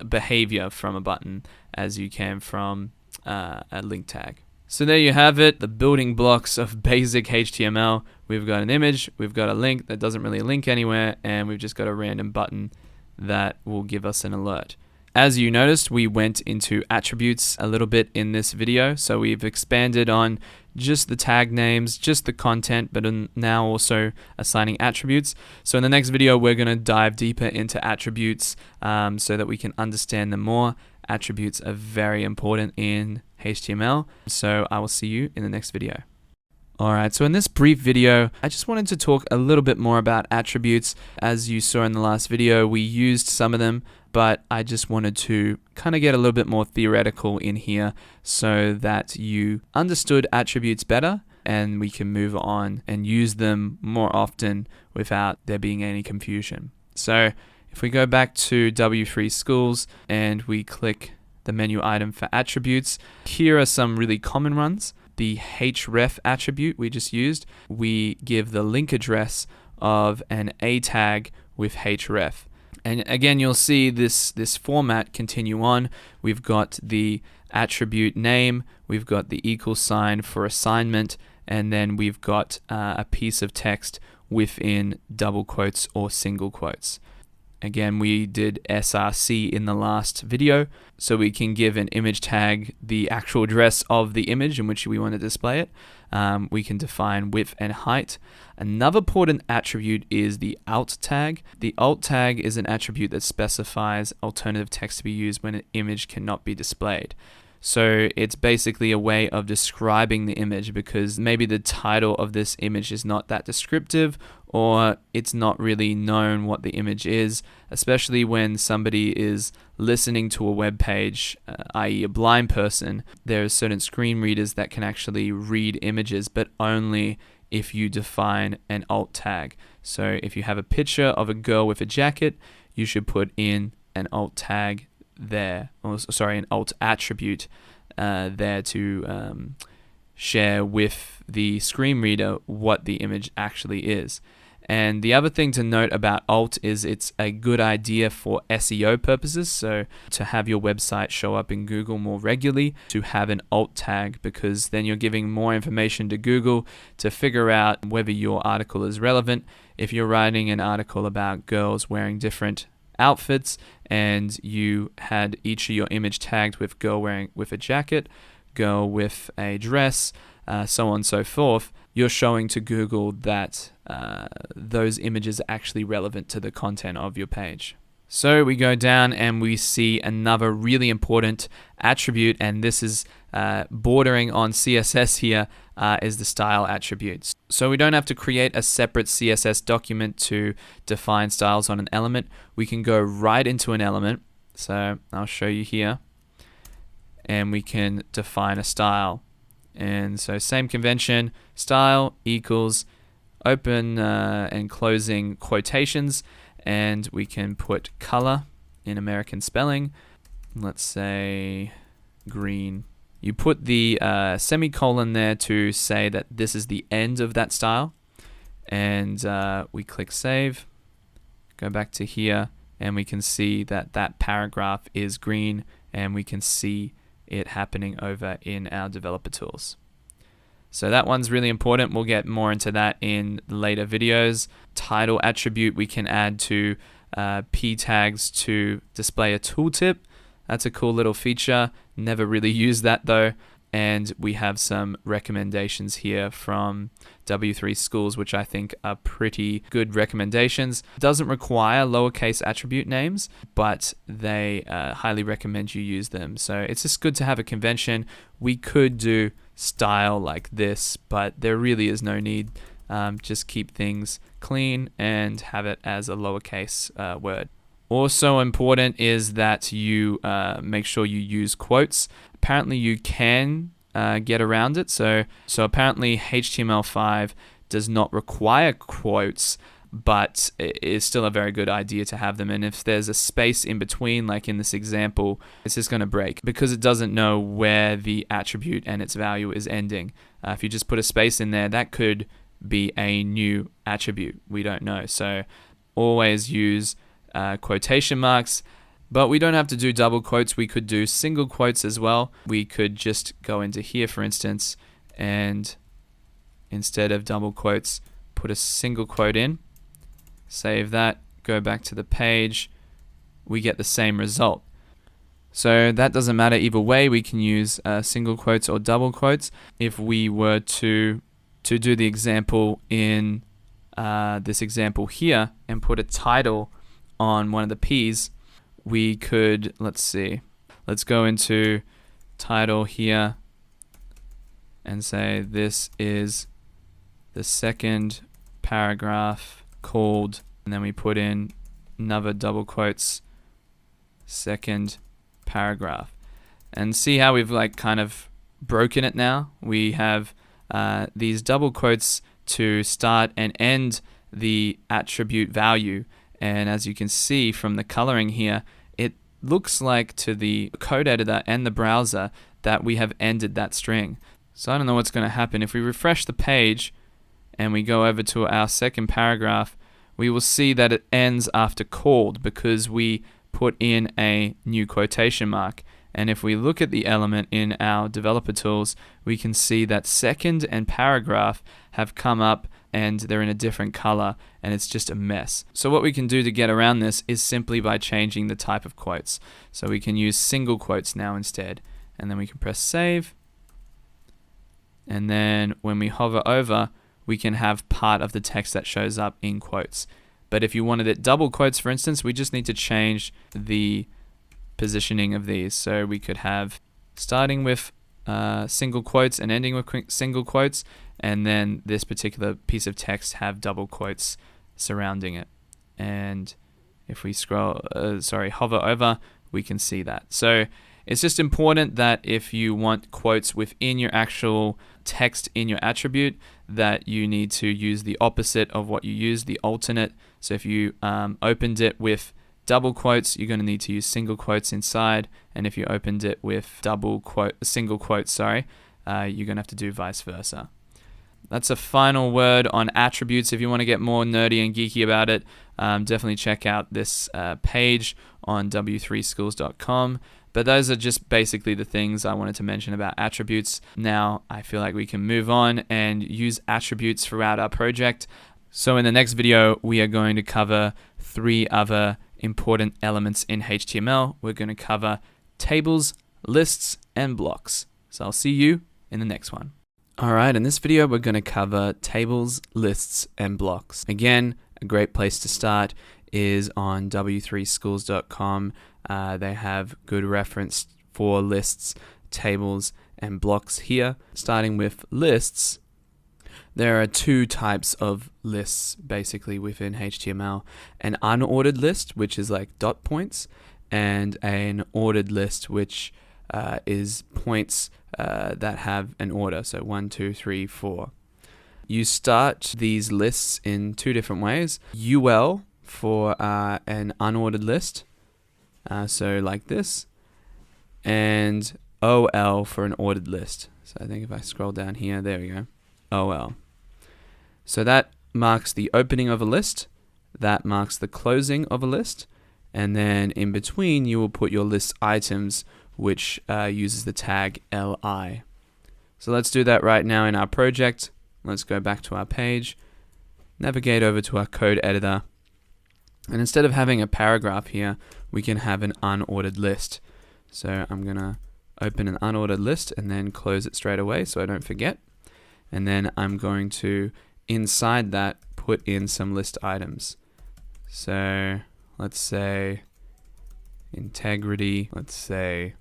behavior from a button as you can from a link tag. So there you have it, the building blocks of basic HTML. We've got an image, we've got a link that doesn't really link anywhere, and we've just got a random button that will give us an alert. As you noticed, we went into attributes a little bit in this video, so we've expanded on just the tag names, just the content, but now also assigning attributes. So in the next video, we're going to dive deeper into attributes so that we can understand them more. Attributes are very important in HTML, so I will see you in the next video. Alright, so in this brief video, I just wanted to talk a little bit more about attributes. As you saw in the last video, we used some of them, but I just wanted to kind of get a little bit more theoretical in here so that you understood attributes better and we can move on and use them more often without there being any confusion. So if we go back to W3 Schools and we click the menu item for attributes, here are some really common ones. The href attribute we just used, we give the link address of an A tag with href. And again, you'll see this format continue on. We've got the attribute name, we've got the equal sign for assignment, and then we've got a piece of text within double quotes or single quotes. Again, we did src in the last video, so we can give an image tag the actual address of the image in which we want to display it. We can define width and height. Another important attribute is the alt tag. The alt tag is an attribute that specifies alternative text to be used when an image cannot be displayed. So it's basically a way of describing the image because maybe the title of this image is not that descriptive or it's not really known what the image is, especially when somebody is listening to a web page, i.e. a blind person. There are certain screen readers that can actually read images, but only if you define an alt tag. So if you have a picture of a girl with a jacket, you should put in an alt tag there, or sorry, an alt attribute there to share with the screen reader what the image actually is. And the other thing to note about alt is it's a good idea for SEO purposes, so to have your website show up in Google more regularly, to have an alt tag, because then you're giving more information to Google to figure out whether your article is relevant. If you're writing an article about girls wearing different outfits and you had each of your image tagged with girl wearing with a jacket, girl with a dress, so on and so forth, you're showing to Google that those images are actually relevant to the content of your page. So we go down and we see another really important attribute, and this is bordering on CSS here, is the style attributes. So we don't have to create a separate CSS document to define styles on an element. We can go right into an element. So I'll show you here. And we can define a style. And so same convention, style equals open and closing quotations. And we can put color in American spelling. Let's say green. You put the semicolon there to say that this is the end of that style. And we click save. Go back to here and we can see that that paragraph is green and we can see it happening over in our developer tools. So that one's really important. We'll get more into that in later videos. Title attribute we can add to p tags to display a tooltip. That's a cool little feature. Never really used that though. And we have some recommendations here from W3 Schools, which I think are pretty good recommendations. Doesn't require lowercase attribute names, but they highly recommend you use them. So it's just good to have a convention. We could do style like this, but there really is no need. Just keep things clean and have it as a lowercase word. Also important is that you make sure you use quotes. Apparently you can get around it. So apparently HTML5 does not require quotes, but it is still a very good idea to have them. And if there's a space in between, like in this example, it's just going to break because it doesn't know where the attribute and its value is ending. If you just put a space in there, that could be a new attribute. We don't know. So always use quotation marks. But we don't have to do double quotes. We could do single quotes as well. We could just go into here, for instance, and instead of double quotes, put a single quote in, save that, go back to the page, we get the same result. So that doesn't matter either way. We can use single quotes or double quotes. If we were to do the example in this example here and put a title on one of the P's, we could, let's go into title here and say this is the second paragraph called, and then we put in another double quotes, second paragraph, and see how we've like kind of broken it now. We have these double quotes to start and end the attribute value, and as you can see from the coloring here, it looks like to the code editor and the browser that we have ended that string. So I don't know what's going to happen. If we refresh the page and we go over to our second paragraph, we will see that it ends after called because we put in a new quotation mark. And if we look at the element in our developer tools, we can see that second and paragraph have come up and they're in a different color, and it's just a mess. So what we can do to get around this is simply by changing the type of quotes. So we can use single quotes now instead, and then we can press save. And then when we hover over, we can have part of the text that shows up in quotes. But if you wanted it double quotes, for instance, we just need to change the positioning of these. So we could have starting with single quotes and ending with single quotes, and then this particular piece of text have double quotes surrounding it. And if we hover over, we can see that. So it's just important that if you want quotes within your actual text in your attribute, that you need to use the opposite of what you use, the alternate. So if you opened it with double quotes, you're going to need to use single quotes inside, and if you opened it with single quotes, you're going to have to do vice versa. That's a final word on attributes. If you want to get more nerdy and geeky about it, definitely check out this page on w3schools.com. But those are just basically the things I wanted to mention about attributes. Now I feel like we can move on and use attributes throughout our project. So in the next video, we are going to cover 3 other important elements in HTML. We're going to cover tables, lists, and blocks. So I'll see you in the next one. Alright, in this video, we're going to cover tables, lists, and blocks. Again, a great place to start is on w3schools.com. They have good reference for lists, tables, and blocks here. Starting with lists, there are 2 types of lists basically within HTML. An unordered list, which is like dot points, and an ordered list, which is points that have an order. So 1, 2, 3, 4. You start these lists in 2 different ways. UL for an unordered list, so like this, and OL for an ordered list. So I think if I scroll down here, there we go, OL. So that marks the opening of a list, that marks the closing of a list, and then in between you will put your list items, which uses the tag LI. So let's do that right now in our project. Let's go back to our page, navigate over to our code editor, and instead of having a paragraph here, we can have an unordered list. So I'm going to open an unordered list and then close it straight away so I don't forget. And then I'm going to, inside that, put in some list items. So let's say integrity, let's say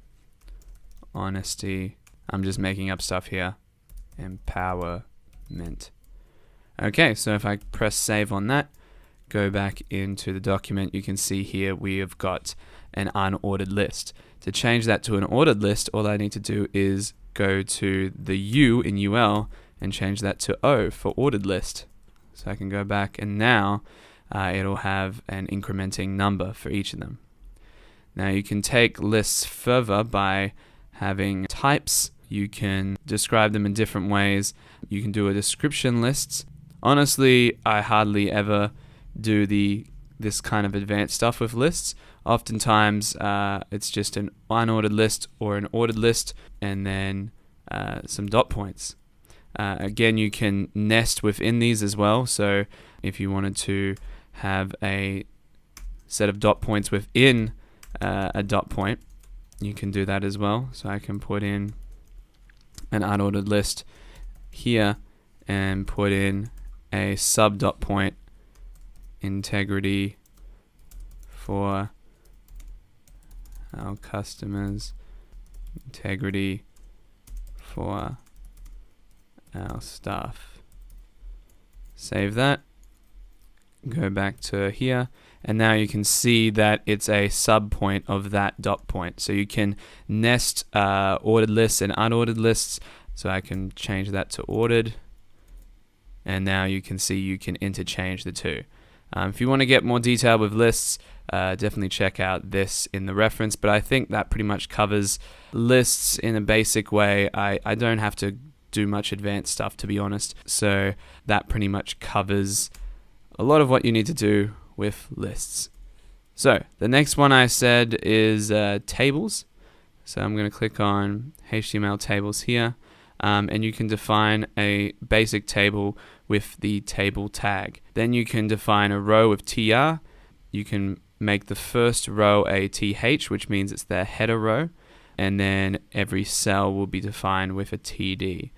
honesty. I'm just making up stuff here. Empowerment. Okay, so if I press save on that, go back into the document, you can see here we have got an unordered list. To change that to an ordered list, all I need to do is go to the U in UL and change that to O for ordered list. So I can go back and now it'll have an incrementing number for each of them. Now you can take lists further by having types. You can describe them in different ways. You can do a description list. Honestly, I hardly ever do the this kind of advanced stuff with lists. Oftentimes it's just an unordered list or an ordered list, and then some dot points. Again, you can nest within these as well. So if you wanted to have a set of dot points within a dot point, you can do that as well. So I can put in an unordered list here and put in a sub dot point integrity for our customers, integrity for our staff. Save that, go back to here, and now you can see that it's a sub point of that dot point. So you can nest ordered lists and unordered lists. So I can change that to ordered, and now you can see you can interchange the two. If you want to get more detail with lists, definitely check out this in the reference, but I think that pretty much covers lists in a basic way. I don't have to do much advanced stuff, to be honest, so that pretty much covers a lot of what you need to do with lists. So the next one I said is tables. So I'm going to click on HTML tables here, and you can define a basic table with the table tag. Then you can define a row with tr. You can make the first row a th, which means it's their header row, and then every cell will be defined with a td.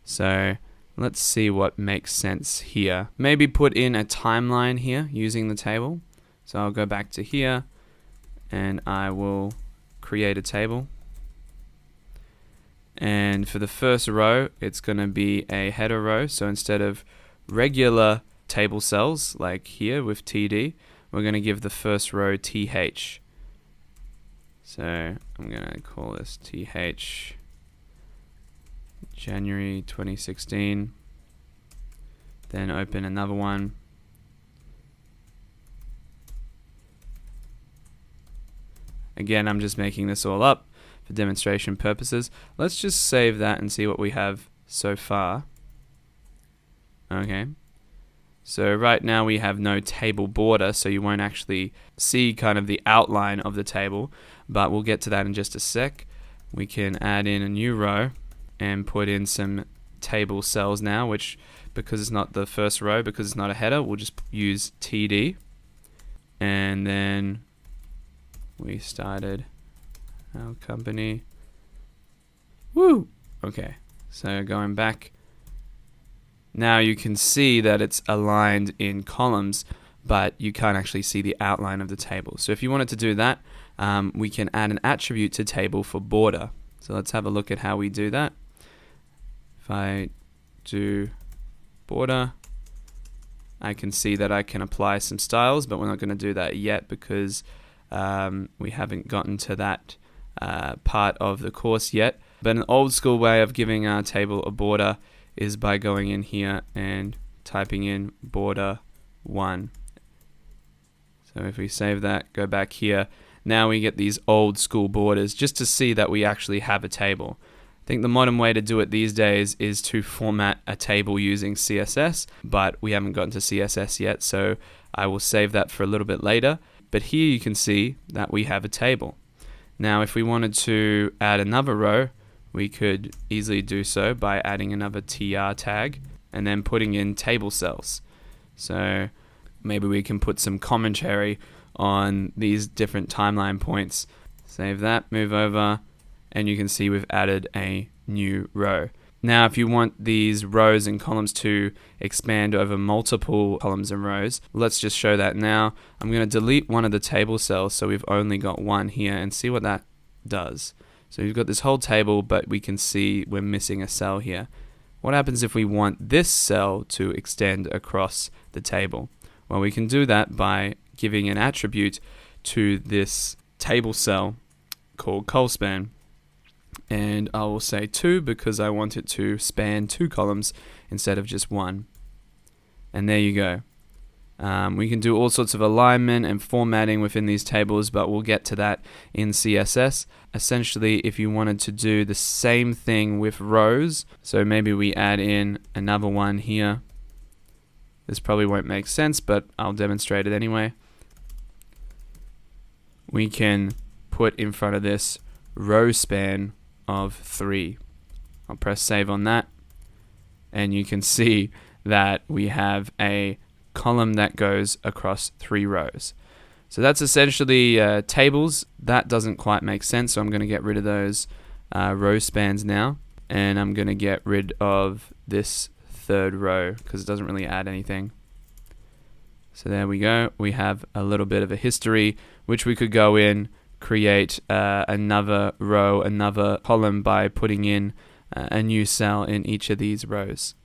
So let's see what makes sense here. Maybe put in a timeline here using the table. So I'll go back to here and I will create a table. And for the first row, it's going to be a header row. So instead of regular table cells like here with TD, we're going to give the first row TH. So I'm going to call this TH January 2016. Then open another one. Again, I'm just making this all up for demonstration purposes. Let's just save that and see what we have so far. Okay. So right now we have no table border, so you won't actually see kind of the outline of the table, but we'll get to that in just a sec. We can add in a new row and put in some table cells now, which, because it's not the first row, because it's not a header, we'll just use TD. And then we started our company. Woo! Okay, so going back, now you can see that it's aligned in columns, but you can't actually see the outline of the table. So if you wanted to do that, we can add an attribute to table for border. So let's have a look at how we do that. If I do border, I can see that I can apply some styles, but we're not going to do that yet because we haven't gotten to that part of the course yet. But an old school way of giving our table a border is by going in here and typing in border 1. So if we save that, go back here, now we get these old school borders just to see that we actually have a table. I think the modern way to do it these days is to format a table using CSS, but we haven't gotten to CSS yet, so I will save that for a little bit later. But here you can see that we have a table. Now if we wanted to add another row, we could easily do so by adding another tr tag and then putting in table cells. So maybe we can put some commentary on these different timeline points. Save that, move over, and you can see we've added a new row. Now if you want these rows and columns to expand over multiple columns and rows, let's just show that now. I'm going to delete one of the table cells so we've only got one here and see what that does. So we've got this whole table, but we can see we're missing a cell here. What happens if we want this cell to extend across the table? Well, we can do that by giving an attribute to this table cell called colspan. And I will say 2 because I want it to span 2 columns instead of just 1. And there you go. We can do all sorts of alignment and formatting within these tables, but we'll get to that in CSS. Essentially, if you wanted to do the same thing with rows, so maybe we add in another one here. This probably won't make sense, but I'll demonstrate it anyway. we can put in front of this row span of 3. I'll press save on that, and you can see that we have a column that goes across 3 rows. So that's essentially tables. That doesn't quite make sense, so I'm going to get rid of those row spans now, and I'm going to get rid of this 3rd row because it doesn't really add anything. So there we go. We have a little bit of a history, which we could go in, create another row, another column by putting in a new cell in each of these rows.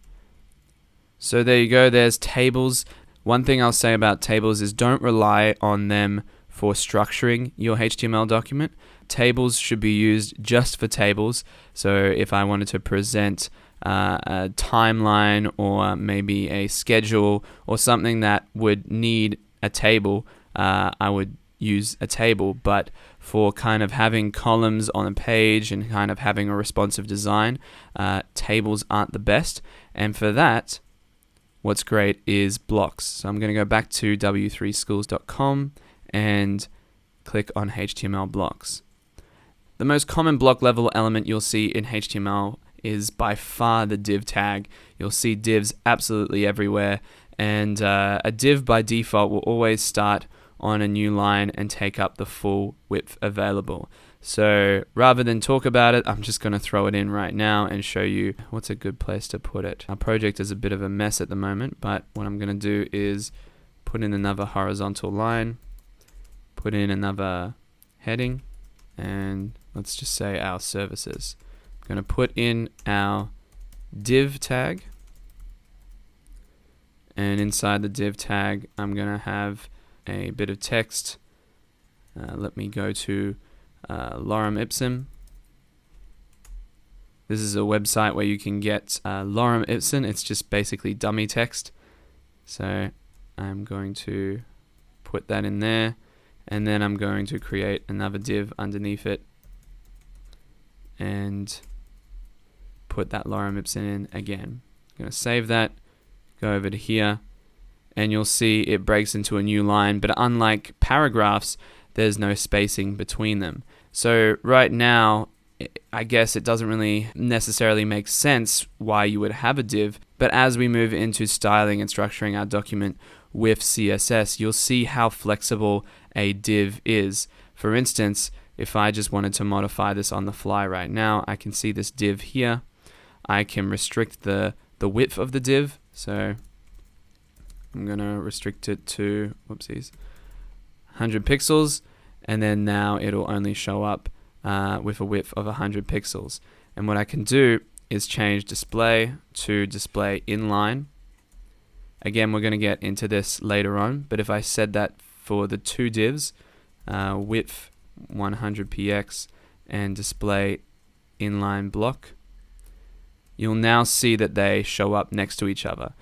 So there you go, there's tables. One thing I'll say about tables is don't rely on them for structuring your HTML document. Tables should be used just for tables. So if I wanted to present a timeline or maybe a schedule or something that would need a table, I would use a table. But for kind of having columns on a page and kind of having a responsive design, tables aren't the best. And for that, what's great is blocks. So I'm going to go back to w3schools.com and click on HTML blocks. The most common block level element you'll see in HTML is by far the div tag. You'll see divs absolutely everywhere, and a div by default will always start on a new line and take up the full width available. So rather than talk about it, I'm just going to throw it in right now and show you what's a good place to put it. Our project is a bit of a mess at the moment, but what I'm going to do is put in another horizontal line, put in another heading, and let's just say our services. I'm going to put in our div tag, and inside the div tag I'm going to have a bit of text. Let me go to Lorem Ipsum. This is a website where you can get Lorem Ipsum. It's just basically dummy text. So I'm going to put that in there, and then I'm going to create another div underneath it and put that Lorem Ipsum in again. I'm going to save that, go over to here, and you'll see it breaks into a new line, but unlike paragraphs, there's no spacing between them. So right now, I guess it doesn't really necessarily make sense why you would have a div, but as we move into styling and structuring our document with CSS, you'll see how flexible a div is. For instance, if I just wanted to modify this on the fly right now, I can see this div here. I can restrict the width of the div, so I'm going to restrict it to, whoopsies, 100 pixels, and then now it'll only show up with a width of 100 pixels. And what I can do is change display to display inline. Again, we're going to get into this later on, but if I said that for the 2 divs, width 100px and display inline block, you'll now see that they show up next to each other.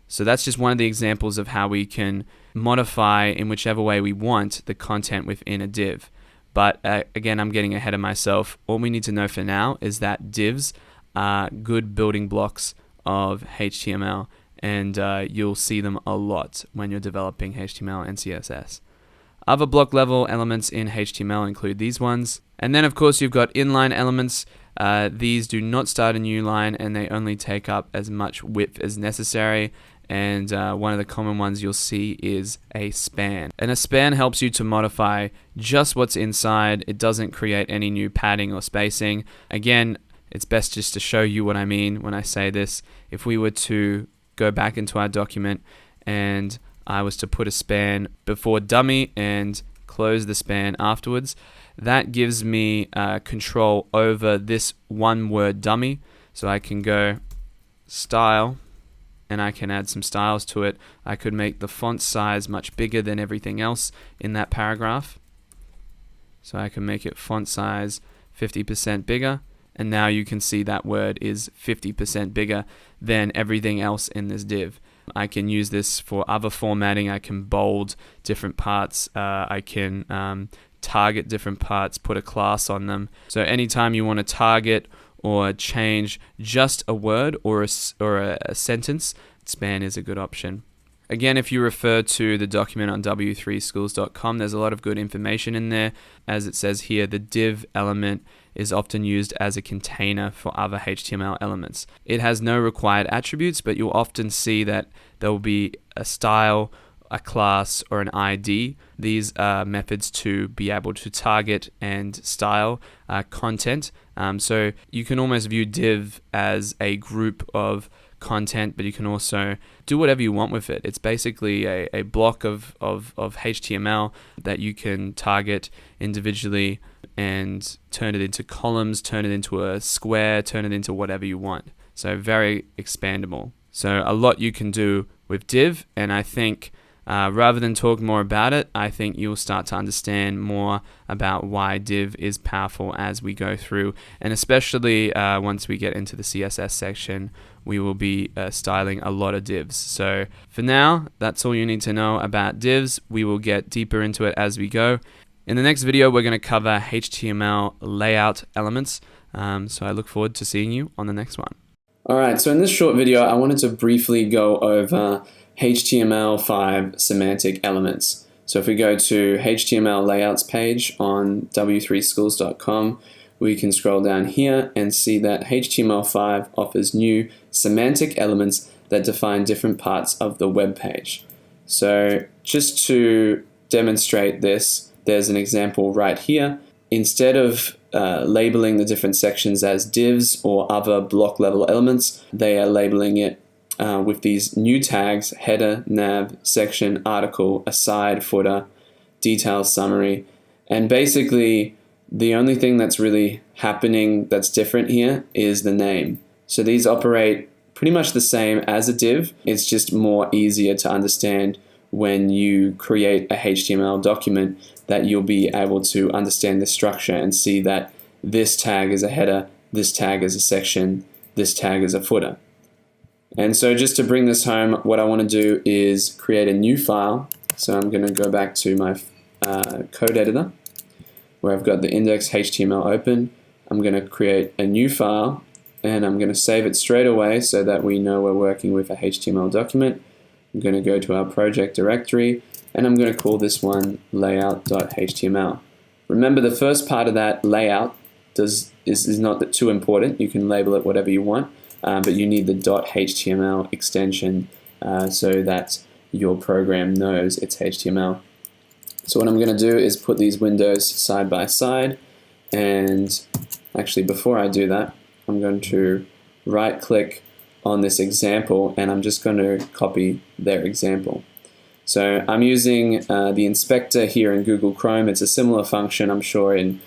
So that's just one of the examples of how we can modify in whichever way we want the content within a div. But again, I'm getting ahead of myself. All we need to know for now is that divs are good building blocks of HTML, and you'll see them a lot when you're developing HTML and CSS. Other block level elements in HTML include these ones. And then of course you've got inline elements. These do not start a new line, and they only take up as much width as necessary. And one of the common ones you'll see is a span. And a span helps you to modify just what's inside. It doesn't create any new padding or spacing. Again, it's best just to show you what I mean when I say this. If we were to go back into our document and I was to put a span before dummy and close the span afterwards, that gives me control over this one word dummy. So I can go style, and I can add some styles to it. I could make the font size much bigger than everything else in that paragraph. So I can make it font size 50% bigger, and now you can see that word is 50% bigger than everything else in this div. I can use this for other formatting. I can bold different parts. I can target different parts, put a class on them. So anytime you want to target or change just a word or a sentence, span is a good option. Again, if you refer to the document on w3schools.com, there's a lot of good information in there. As it says here, the div element is often used as a container for other HTML elements. It has no required attributes, but you'll often see that there will be a style, a class, or an ID. These are methods to be able to target and style content. So you can almost view div as a group of content, but you can also do whatever you want with it. It's basically a block of HTML that you can target individually and turn it into columns, turn it into a square, turn it into whatever you want. So very expandable. So a lot you can do with div, and I think rather than talk more about it, I think you'll start to understand more about why div is powerful as we go through, and especially once we get into the CSS section, we will be styling a lot of divs. So for now, that's all you need to know about divs. We will get deeper into it as we go. In the next video, we're going to cover HTML layout elements. So I look forward to seeing you on the next one. Alright, so in this short video, I wanted to briefly go over HTML5 semantic elements. So if we go to HTML layouts page on w3schools.com, we can scroll down here and see that HTML5 offers new semantic elements that define different parts of the web page. So just to demonstrate this, there's an example right here. Instead of labeling the different sections as divs or other block level elements, they are labeling it with these new tags: header, nav, section, article, aside, footer, details, summary. And basically the only thing that's really happening that's different here is the name. So these operate pretty much the same as a div. It's just more easier to understand when you create a HTML document, that you'll be able to understand the structure and see that this tag is a header, this tag is a section, this tag is a footer. And so just to bring this home, what I want to do is create a new file. So I'm going to go back to my code editor where I've got the index.html open. I'm going to create a new file and I'm going to save it straight away so that we know we're working with a HTML document. I'm going to go to our project directory and I'm going to call this one layout.html. Remember, the first part of that layout is not too important. You can label it whatever you want, but you need the .html extension so that your program knows it's HTML. So what I'm going to do is put these windows side by side, and actually before I do that, I'm going to right click on this example and I'm just going to copy their example. So I'm using the inspector here in Google Chrome. It's a similar function, I'm sure, in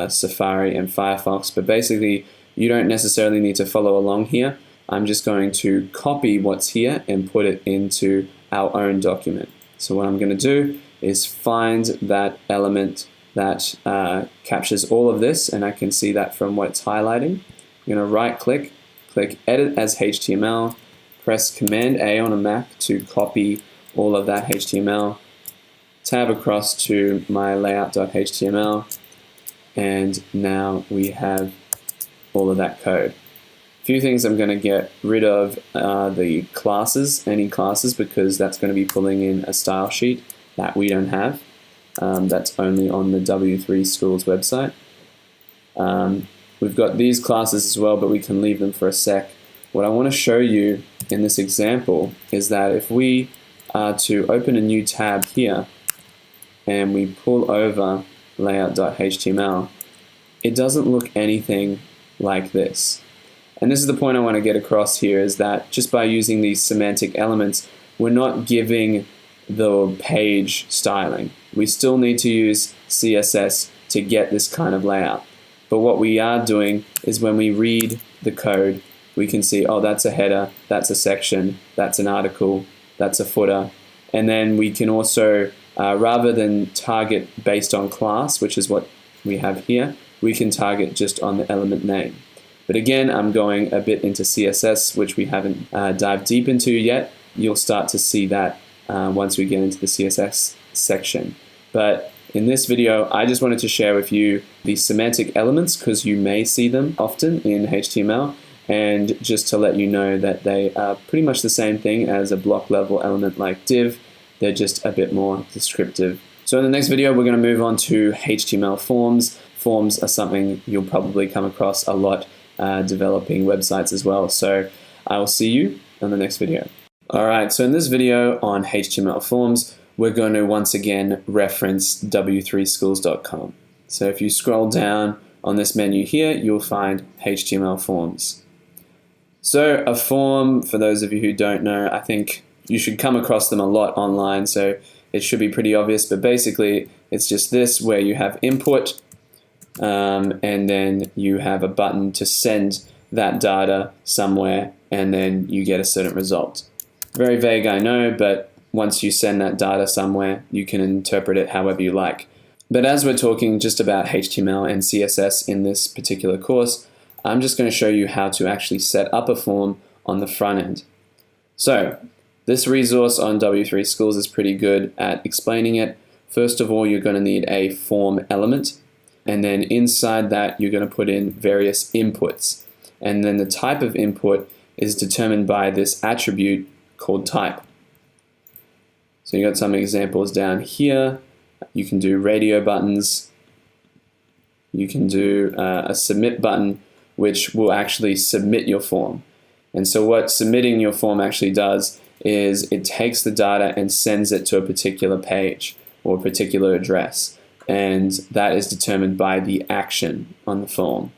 Safari and Firefox, but basically you don't necessarily need to follow along here. I'm just going to copy what's here and put it into our own document. So what I'm going to do is find that element that captures all of this, and I can see that from what it's highlighting. I'm going to right click, click Edit as HTML, press Command A on a Mac to copy all of that HTML, tab across to my layout.html, and now we have all of that code. A few things I'm going to get rid of the classes, any classes, because that's going to be pulling in a style sheet that we don't have. That's only on the W3 Schools website. We've got these classes as well, but we can leave them for a sec. What I want to show you in this example is that if we are to open a new tab here and we pull over layout.html, it doesn't look anything like this. And this is the point I want to get across here, is that just by using these semantic elements, we're not giving the page styling. We still need to use CSS to get this kind of layout. But what we are doing is when we read the code, we can see, oh, that's a header, that's a section, that's an article, that's a footer. And then we can also, rather than target based on class, which is what we have here, we can target just on the element name. But again, I'm going a bit into CSS, which we haven't dived deep into yet. You'll start to see that once we get into the CSS section. But in this video, I just wanted to share with you the semantic elements because you may see them often in HTML, And just to let you know that they are pretty much the same thing as a block level element like div. They're just a bit more descriptive. So in the next video, we're going to move on to HTML forms. Forms are something you'll probably come across a lot developing websites as well. So I will see you on the next video. Alright, so in this video on HTML forms, we're going to once again reference w3schools.com. So if you scroll down on this menu here, you'll find HTML forms. So a form, for those of you who don't know, I think you should come across them a lot online, so it should be pretty obvious, but basically it's just this where you have input and then you have a button to send that data somewhere and then you get a certain result. Very vague, I know, but once you send that data somewhere, you can interpret it however you like. But as we're talking just about HTML and CSS in this particular course, I'm just going to show you how to actually set up a form on the front end. So this resource on W3 Schools is pretty good at explaining it. First of all, you're going to need a form element, and then inside that you're going to put in various inputs. And then the type of input is determined by this attribute called type. So you got some examples down here. You can do radio buttons. You can do a submit button, which will actually submit your form. And so what submitting your form actually does is it takes the data and sends it to a particular page or a particular address. And that is determined by the action on the form.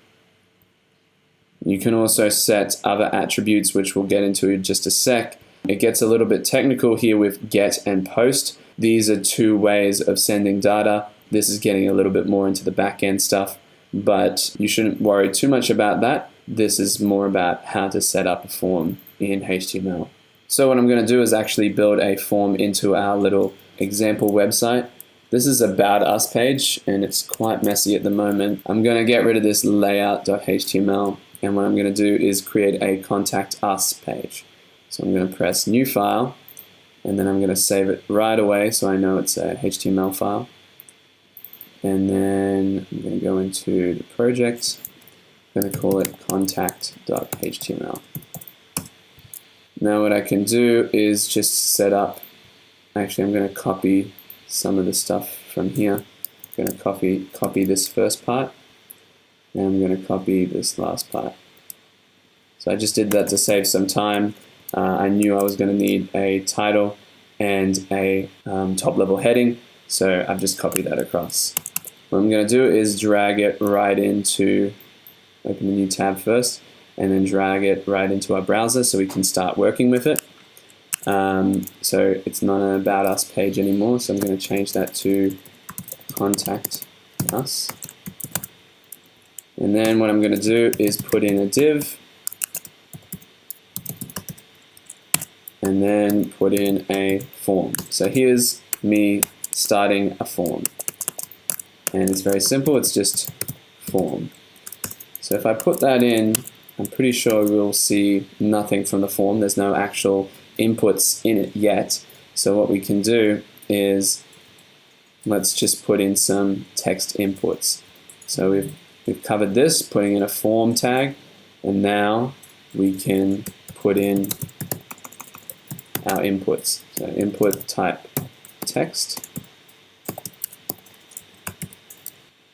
You can also set other attributes, which we'll get into in just a sec. It gets a little bit technical here with get and post. These are two ways of sending data. This is getting a little bit more into the back-end stuff, but you shouldn't worry too much about that. This is more about how to set up a form in HTML. So what I'm going to do is actually build a form into our little example website. This is About Us page, and it's quite messy at the moment. I'm going to get rid of this layout.html, and what I'm going to do is create a Contact Us page. So I'm going to press New File, and then I'm going to save it right away so I know it's a HTML file. And then I'm going to go into the project. I'm going to call it contact.html. Now what I can do is just set up, actually I'm going to copy some of the stuff from here. I'm going to copy this first part, and I'm going to copy this last part. So I just did that to save some time. I knew I was going to need a title and a top level heading, so I've just copied that across. What I'm going to do is drag it right into, open a new tab first, and then drag it right into our browser so we can start working with it. So it's not an About Us page anymore, so I'm going to change that to Contact Us. And then what I'm going to do is put in a div, and then put in a form. So here's me starting a form. And it's very simple, it's just form. So if I put that in, I'm pretty sure we'll see nothing from the form. There's no actual inputs in it yet. So what we can do is, let's just put in some text inputs. So we've covered this, putting in a form tag, and now we can put in our inputs. So input type text.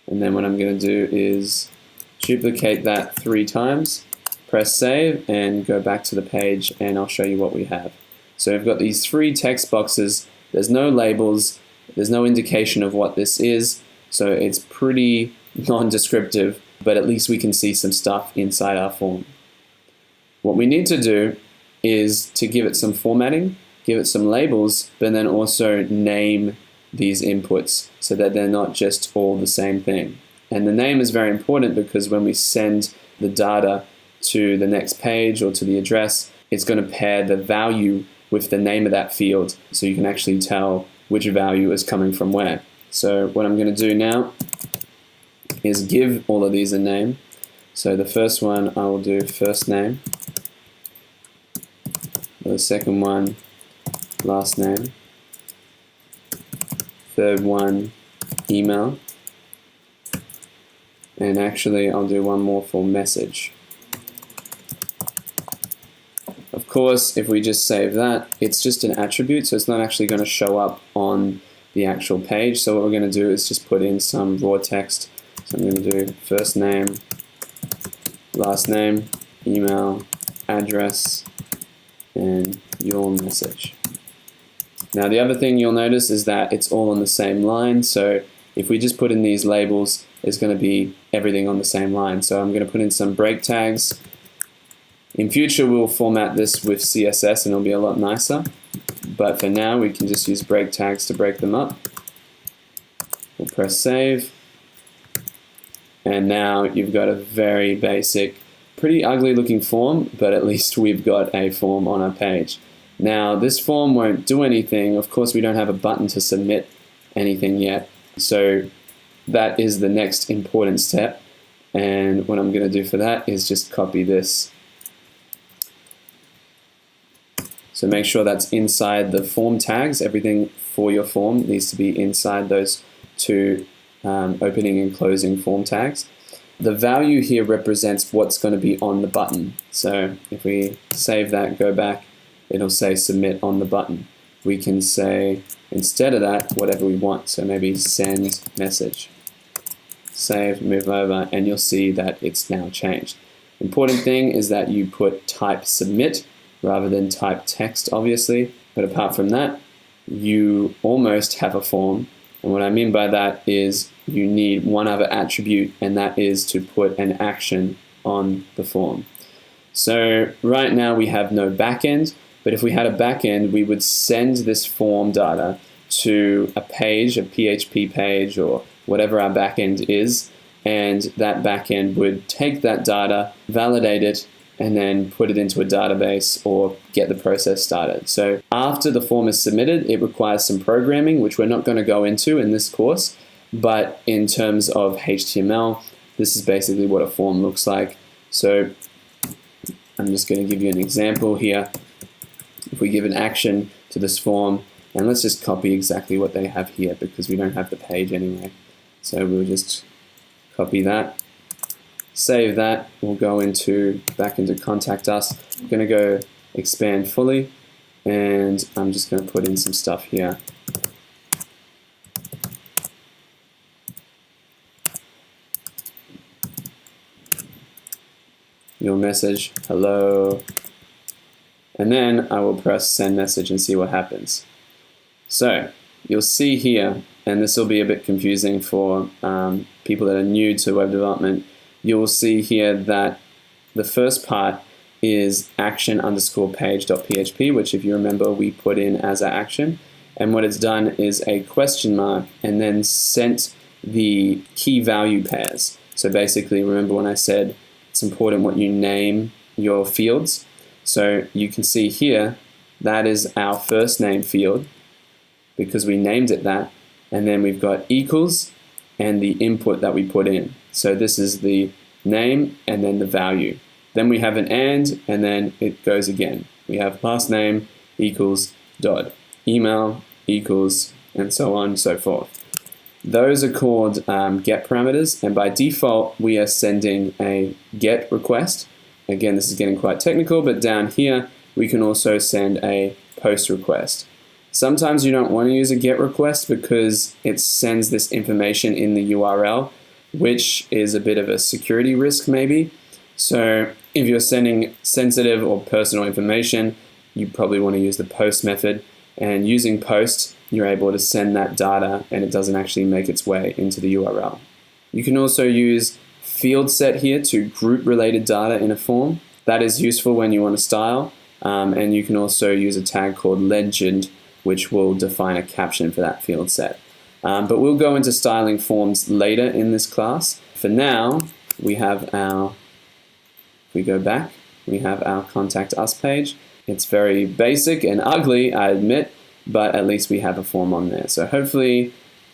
And then what I'm going to do is duplicate that 3 times, press save, and go back to the page, and I'll show you what we have. So we've got these 3 text boxes. There's no labels, there's no indication of what this is, so it's pretty non-descriptive, but at least we can see some stuff inside our form. What we need to do is to give it some formatting, give it some labels, but then also name these inputs so that they're not just all the same thing. And the name is very important because when we send the data to the next page or to the address, it's going to pair the value with the name of that field so you can actually tell which value is coming from where. So what I'm going to do now is give all of these a name. So the first one I will do first name. The second one, last name. Third one, email. And actually I'll do one more for message. course, if we just save that, it's just an attribute, so it's not actually going to show up on the actual page. So what we're going to do is just put in some raw text. So I'm going to do first name, last name, email, address, and your message. Now the other thing you'll notice is that it's all on the same line, so if we just put in these labels, it's going to be everything on the same line. So I'm going to put in some break tags. In future we'll format this with CSS and it'll be a lot nicer, but for now we can just use break tags to break them up. We'll press save, and now you've got a very basic, pretty ugly looking form, but at least we've got a form on our page. Now this form won't do anything. Of course we don't have a button to submit anything yet, so that is the next important step, and what I'm going to do for that is just copy this. So make sure that's inside the form tags. Everything for your form needs to be inside those two opening and closing form tags. The value here represents what's going to be on the button. So if we save that, go back, it'll say submit on the button. We can say, instead of that, whatever we want. So maybe send message. Save, move over, and you'll see that it's now changed. Important thing is that you put type submit rather than type text, obviously. But apart from that, you almost have a form. And what I mean by that is you need one other attribute, and that is to put an action on the form. So right now we have no backend, but if we had a backend, we would send this form data to a page, a PHP page, or whatever our backend is, and that backend would take that data, validate it, and then put it into a database or get the process started. So after the form is submitted, it requires some programming, which we're not going to go into in this course, but in terms of HTML, this is basically what a form looks like. So I'm just going to give you an example here. If we give an action to this form, and let's just copy exactly what they have here because we don't have the page anyway. So we'll just copy that, save that, we'll go back into contact us. I'm going to go expand fully, and I'm just going to put in some stuff here. Your message, hello, and then I will press send message and see what happens. So you'll see here, and this will be a bit confusing for people that are new to web development, you'll see here that the first part is action underscore page.php, which if you remember we put in as our action, and what it's done is a question mark and then sent the key value pairs. So basically, remember when I said it's important what you name your fields. So you can see here that is our first name field because we named it that, and then we've got equals and the input that we put in. So this is the name and then the value. Then we have an and then it goes again. We have last name equals dot, email equals, and so on and so forth. Those are called get parameters, and by default we are sending a get request. Again, this is getting quite technical, but down here we can also send a post request. Sometimes you don't want to use a get request because it sends this information in the URL, which is a bit of a security risk maybe. So if you're sending sensitive or personal information, you probably want to use the post method, and using post you're able to send that data and it doesn't actually make its way into the URL. You can also use field set here to group related data in a form. That is useful when you want to style, and you can also use a tag called legend, which will define a caption for that field set. But we'll go into styling forms later in this class. For now, we have our, if we go back, we have our contact us page. It's very basic and ugly, I admit, but at least we have a form on there. So hopefully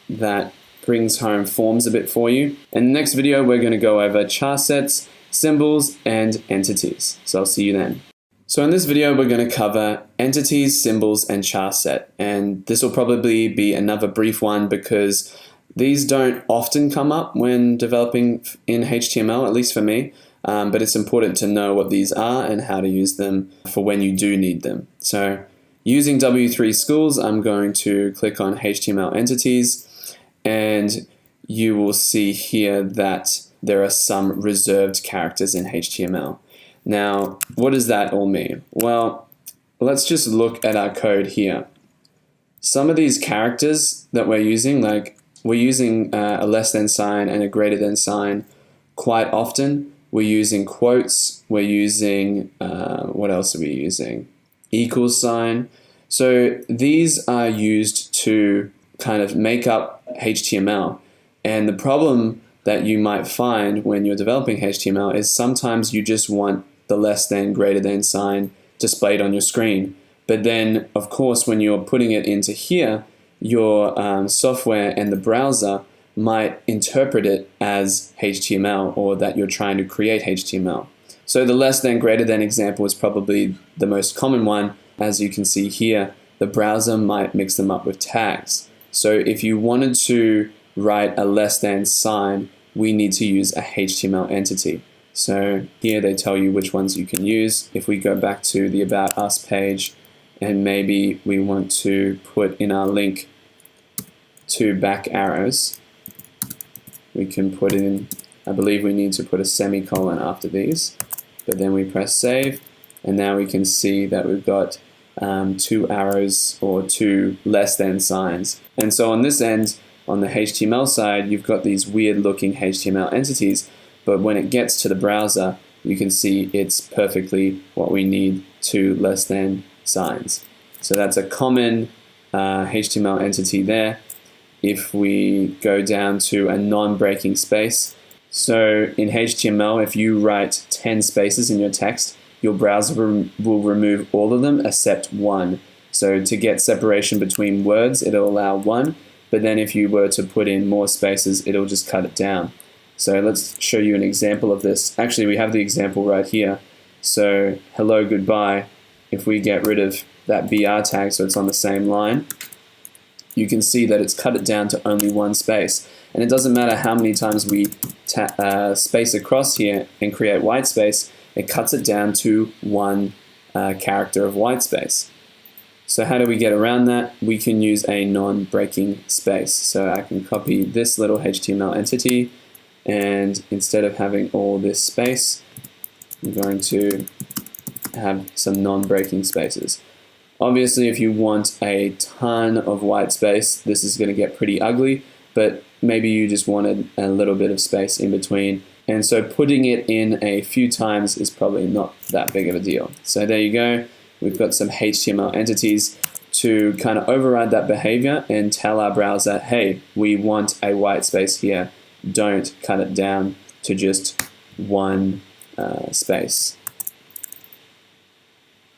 that brings home forms a bit for you. In the next video, we're going to go over char sets, symbols, and entities. So I'll see you then. So in this video, we're going to cover entities, symbols, and char set. And this will probably be another brief one because these don't often come up when developing in HTML, at least for me. but it's important to know what these are and how to use them for when you do need them. So using W3 Schools, I'm going to click on HTML entities, and you will see here that there are some reserved characters in HTML. Now, what does that all mean? Well, let's just look at our code here. Some of these characters that we're using, like we're using a less than sign and a greater than sign quite often. We're using quotes, we're using, what else are we using? Equals sign. So these are used to kind of make up HTML. And the problem that you might find when you're developing HTML is sometimes you just want the less than, greater than sign displayed on your screen. But then, of course, when you're putting it into here, your software and the browser might interpret it as HTML, or that you're trying to create HTML. So the less than, greater than example is probably the most common one. As you can see here, the browser might mix them up with tags. So if you wanted to write a less than sign, we need to use a HTML entity. So here they tell you which ones you can use. If we go back to the About Us page, and maybe we want to put in our link 2 back arrows, we can put in, I believe we need to put a semicolon after these, but then we press save, and now we can see that we've got 2 arrows or 2 less than signs. And so on this end, on the HTML side, you've got these weird looking HTML entities, but when it gets to the browser, you can see it's perfectly what we need, 2 less than signs. So that's a common HTML entity there. If we go down to a non-breaking space, so in HTML, if you write 10 spaces in your text, your browser will remove all of them except 1. So to get separation between words, it'll allow 1, but then if you were to put in more spaces, it'll just cut it down. So let's show you an example of this. Actually, we have the example right here. So hello, goodbye. If we get rid of that BR tag so it's on the same line, you can see that it's cut it down to only 1 space. And it doesn't matter how many times we space across here and create white space, it cuts it down to 1 character of white space. So how do we get around that? We can use a non-breaking space. So I can copy this little HTML entity, and instead of having all this space, I'm going to have some non-breaking spaces. Obviously, if you want a ton of white space, this is going to get pretty ugly, but maybe you just wanted a little bit of space in between. And so putting it in a few times is probably not that big of a deal. So there you go. We've got some HTML entities to kind of override that behavior and tell our browser, hey, we want a white space here. Don't cut it down to just 1 space.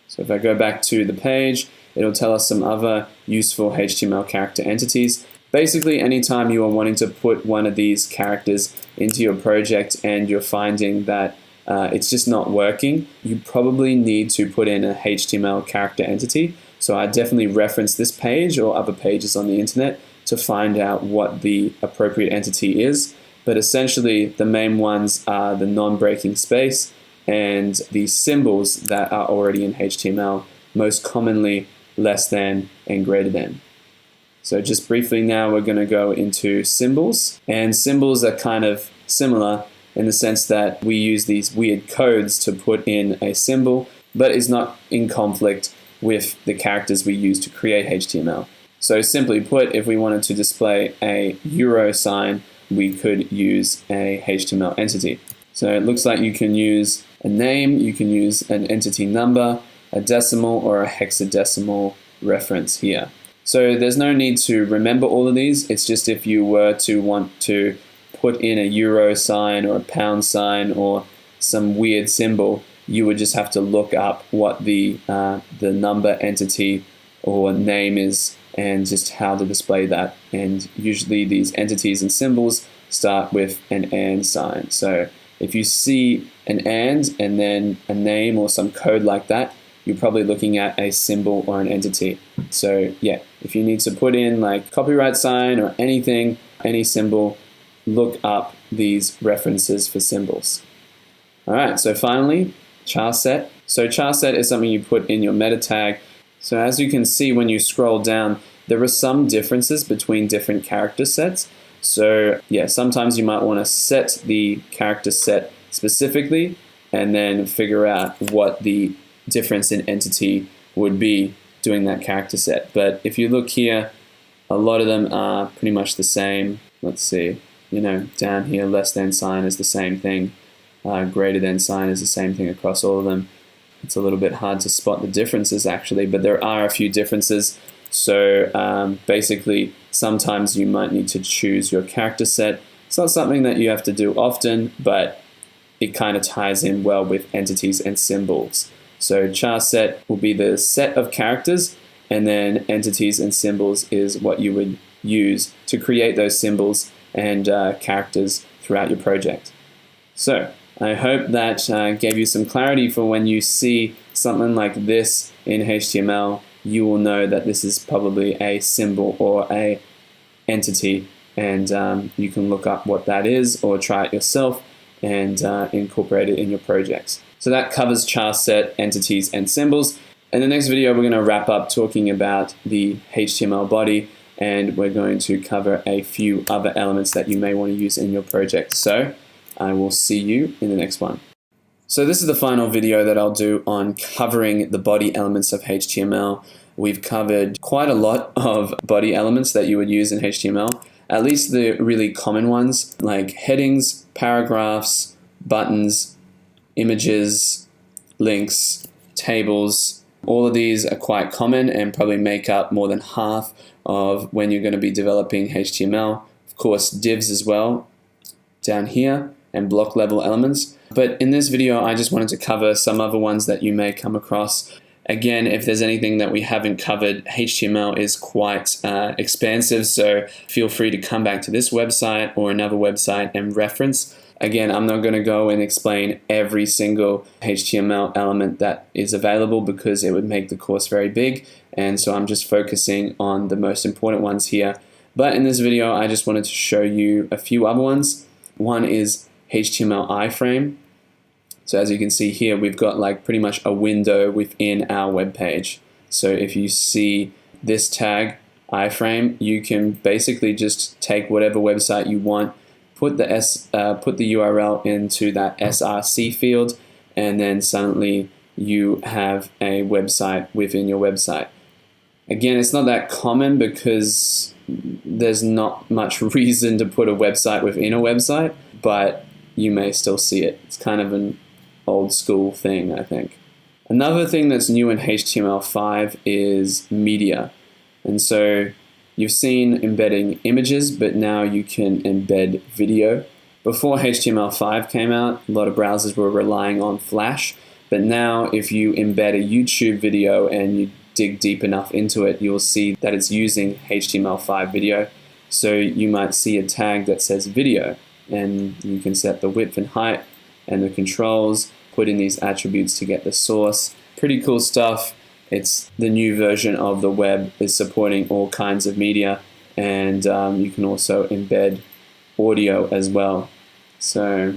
So if I go back to the page, it'll tell us some other useful HTML character entities. Basically, anytime you are wanting to put one of these characters into your project and you're finding that it's just not working, you probably need to put in a HTML character entity. So I definitely reference this page or other pages on the internet to find out what the appropriate entity is. But essentially, the main ones are the non-breaking space and the symbols that are already in HTML, most commonly less than and greater than. So just briefly now, we're going to go into symbols. And symbols are kind of similar in the sense that we use these weird codes to put in a symbol, but is not in conflict with the characters we use to create HTML. So simply put, if we wanted to display a euro sign, we could use a HTML entity. So it looks like you can use a name, you can use an entity number, a decimal, or a hexadecimal reference here. So there's no need to remember all of these. It's just if you were to want to put in a euro sign or a pound sign or some weird symbol, you would just have to look up what the number, entity, or name is and just how to display that. And usually these entities and symbols start with an and sign. So if you see an and then a name or some code like that, you're probably looking at a symbol or an entity. So yeah, if you need to put in like copyright sign or anything, any symbol, look up these references for symbols. All right, so finally, char set. So char set is something you put in your meta tag. So as you can see when you scroll down, there are some differences between different character sets. So yeah, sometimes you might want to set the character set specifically and then figure out what the difference in entity would be doing that character set. But if you look here, a lot of them are pretty much the same. Let's see, down here, less than sign is the same thing. Greater than sign is the same thing across all of them. It's a little bit hard to spot the differences actually, but there are a few differences. So basically, sometimes you might need to choose your character set. It's not something that you have to do often, but it kind of ties in well with entities and symbols. So char set will be the set of characters, and then entities and symbols is what you would use to create those symbols and characters throughout your project. So I hope that gave you some clarity for when you see something like this in HTML, you will know that this is probably a symbol or a entity, and you can look up what that is or try it yourself and incorporate it in your projects. So that covers char set, entities, and symbols. In the next video, we're going to wrap up talking about the HTML body, and we're going to cover a few other elements that you may want to use in your project. So I will see you in the next one. So this is the final video that I'll do on covering the body elements of HTML. We've covered quite a lot of body elements that you would use in HTML, at least the really common ones like headings, paragraphs, buttons, images, links, tables. All of these are quite common and probably make up more than half of when you're going to be developing HTML. Of course, divs as well down here, and block level elements. But in this video, I just wanted to cover some other ones that you may come across. Again, if there's anything that we haven't covered, HTML is quite expansive, so feel free to come back to this website or another website and reference. Again, I'm not going to go and explain every single HTML element that is available because it would make the course very big, and so I'm just focusing on the most important ones here. But in this video, I just wanted to show you a few other ones. One is HTML iframe. So as you can see here, we've got like pretty much a window within our web page. So if you see this tag iframe, you can basically just take whatever website you want, put the URL into that src field, and then suddenly you have a website within your website. Again, it's not that common because there's not much reason to put a website within a website, but you may still see it. It's kind of an old school thing, I think. Another thing that's new in HTML5 is media. And so you've seen embedding images, but now you can embed video. Before HTML5 came out, a lot of browsers were relying on Flash, but now if you embed a YouTube video and you dig deep enough into it, you'll see that it's using HTML5 video. So you might see a tag that says video, and you can set the width and height and the controls, put in these attributes to get the source. Pretty cool stuff. It's the new version of the web, is supporting all kinds of media, and you can also embed audio as well. So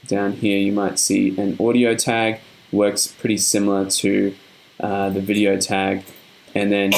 down here you might see an audio tag, works pretty similar to the video tag. And then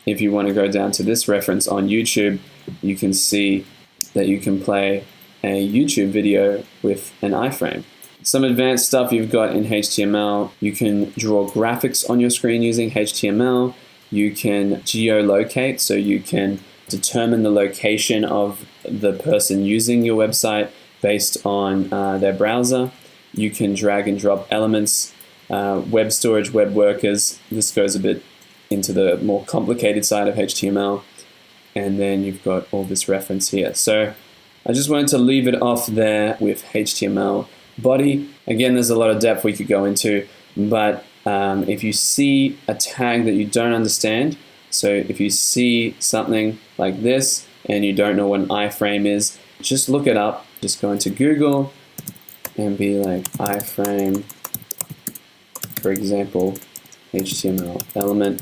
if you want to go down to this reference on YouTube, you can see that you can play a YouTube video with an iframe. Some advanced stuff you've got in HTML. You can draw graphics on your screen using HTML. You can geolocate, so you can determine the location of the person using your website based on their browser. You can drag and drop elements, web storage, web workers. This goes a bit into the more complicated side of HTML. And then you've got all this reference here. So I just wanted to leave it off there with HTML body. Again, there's a lot of depth we could go into, but if you see a tag that you don't understand, so if you see something like this and you don't know what an iframe is, just look it up. Just go into Google and be like iframe, for example, HTML element,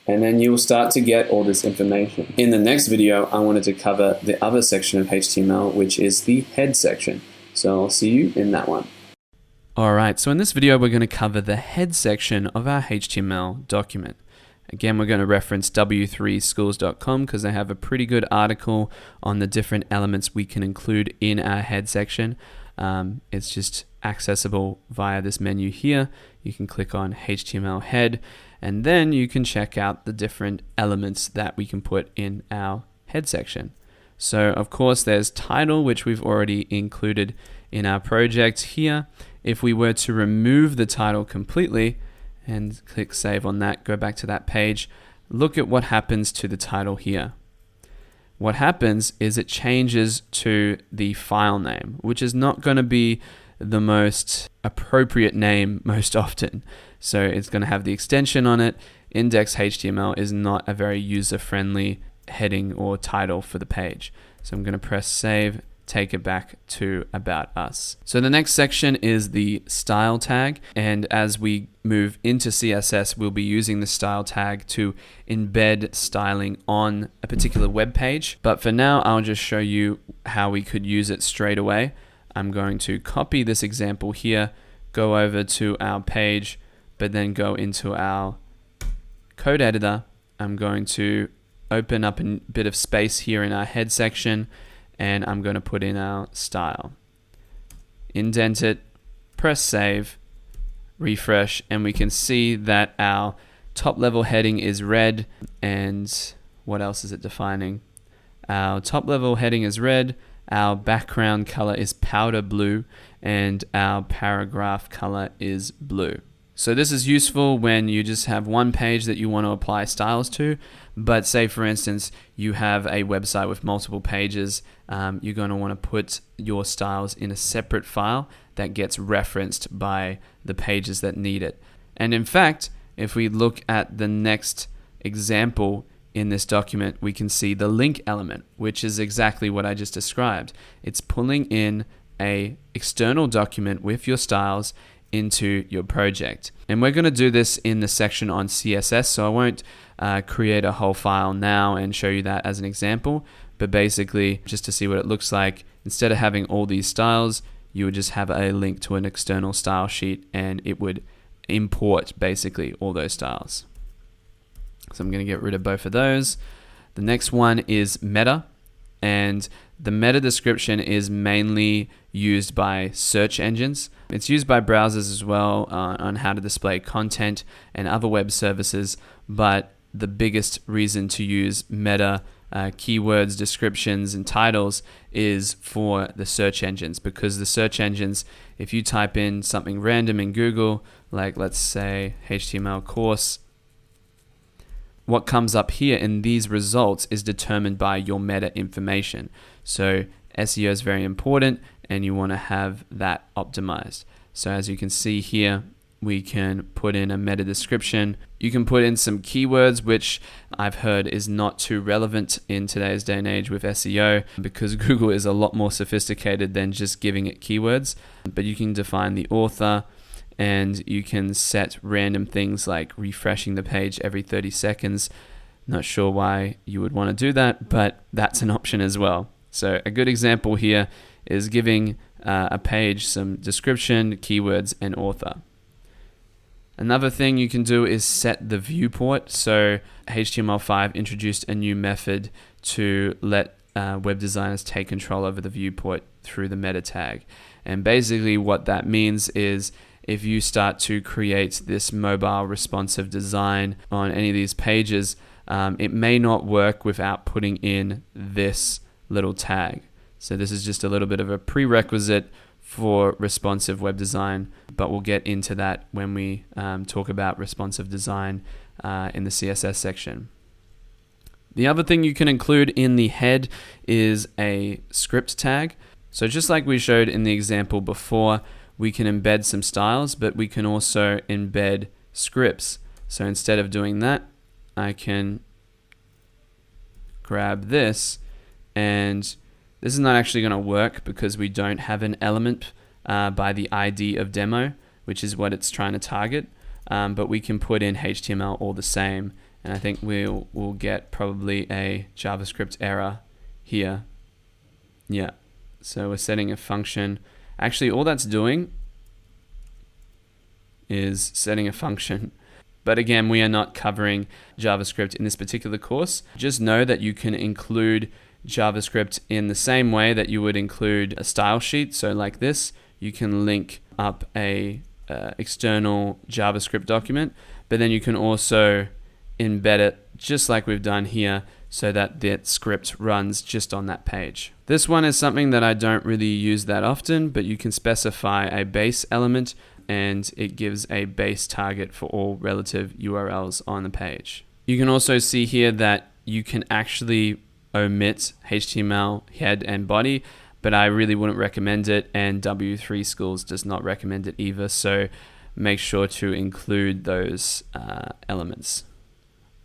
and then you'll start to get all this information. In the next video, I wanted to cover the other section of HTML, which is the head section. So I'll see you in that one. Alright, so in this video we're going to cover the head section of our HTML document. Again, we're going to reference w3schools.com because they have a pretty good article on the different elements we can include in our head section. It's just accessible via this menu here. You can click on HTML head, and then you can check out the different elements that we can put in our head section. So of course there's title, which we've already included in our project here. If we were to remove the title completely and click save on that, go back to that page, look at what happens to the title here. What happens is it changes to the file name, which is not going to be the most appropriate name most often. So it's going to have the extension on it. Index.html is not a very user-friendly heading or title for the page. So I'm going to press save, take it back to About Us. So the next section is the style tag, and as we move into CSS, we'll be using the style tag to embed styling on a particular web page. But for now, I'll just show you how we could use it straight away. I'm going to copy this example here, go over to our page, but then go into our code editor. I'm going to open up a bit of space here in our head section, and I'm going to put in our style. Indent it, press save, refresh, and we can see that our top level heading is red. And what else is it defining? Our top level heading is red, our background color is powder blue, and our paragraph color is blue. So this is useful when you just have one page that you want to apply styles to, but say for instance you have a website with multiple pages, you're going to want to put your styles in a separate file that gets referenced by the pages that need it. And in fact, if we look at the next example in this document, we can see the link element, which is exactly what I just described. It's pulling in an external document with your styles into your project. And we're going to do this in the section on CSS, so I won't create a whole file now and show you that as an example, but basically just to see what it looks like, instead of having all these styles, you would just have a link to an external style sheet and it would import basically all those styles. So I'm going to get rid of both of those. The next one is meta, and the meta description is mainly used by search engines. It's used by browsers as well on how to display content and other web services, but the biggest reason to use meta keywords, descriptions, and titles is for the search engines, because the search engines, if you type in something random in Google, like let's say HTML course, what comes up here in these results is determined by your meta information. So SEO is very important and you want to have that optimized. So as you can see here, we can put in a meta description. You can put in some keywords, which I've heard is not too relevant in today's day and age with SEO, because Google is a lot more sophisticated than just giving it keywords. But you can define the author, and you can set random things like refreshing the page every 30 seconds. Not sure why you would want to do that, but that's an option as well. So a good example here is giving a page some description, keywords, and author. Another thing you can do is set the viewport. So HTML5 introduced a new method to let web designers take control over the viewport through the meta tag. And basically what that means is if you start to create this mobile responsive design on any of these pages, it may not work without putting in this little tag. So this is just a little bit of a prerequisite for responsive web design, but we'll get into that when we talk about responsive design in the CSS section. The other thing you can include in the head is a script tag. So just like we showed in the example before, we can embed some styles, but we can also embed scripts. So instead of doing that, I can grab this, and this is not actually going to work because we don't have an element by the ID of demo, which is what it's trying to target. But we can put in HTML all the same, and I think we'll get probably a JavaScript error here. Yeah, so we're setting a function Actually, all that's doing is setting a function. But again, we are not covering JavaScript in this particular course. Just know that you can include JavaScript in the same way that you would include a style sheet. So like this, you can link up a external JavaScript document, but then you can also embed it just like we've done here so that that script runs just on that page. This one is something that I don't really use that often, but you can specify a base element and it gives a base target for all relative URLs on the page. You can also see here that you can actually omit HTML head and body, but I really wouldn't recommend it, and W3 Schools does not recommend it either, so make sure to include those elements.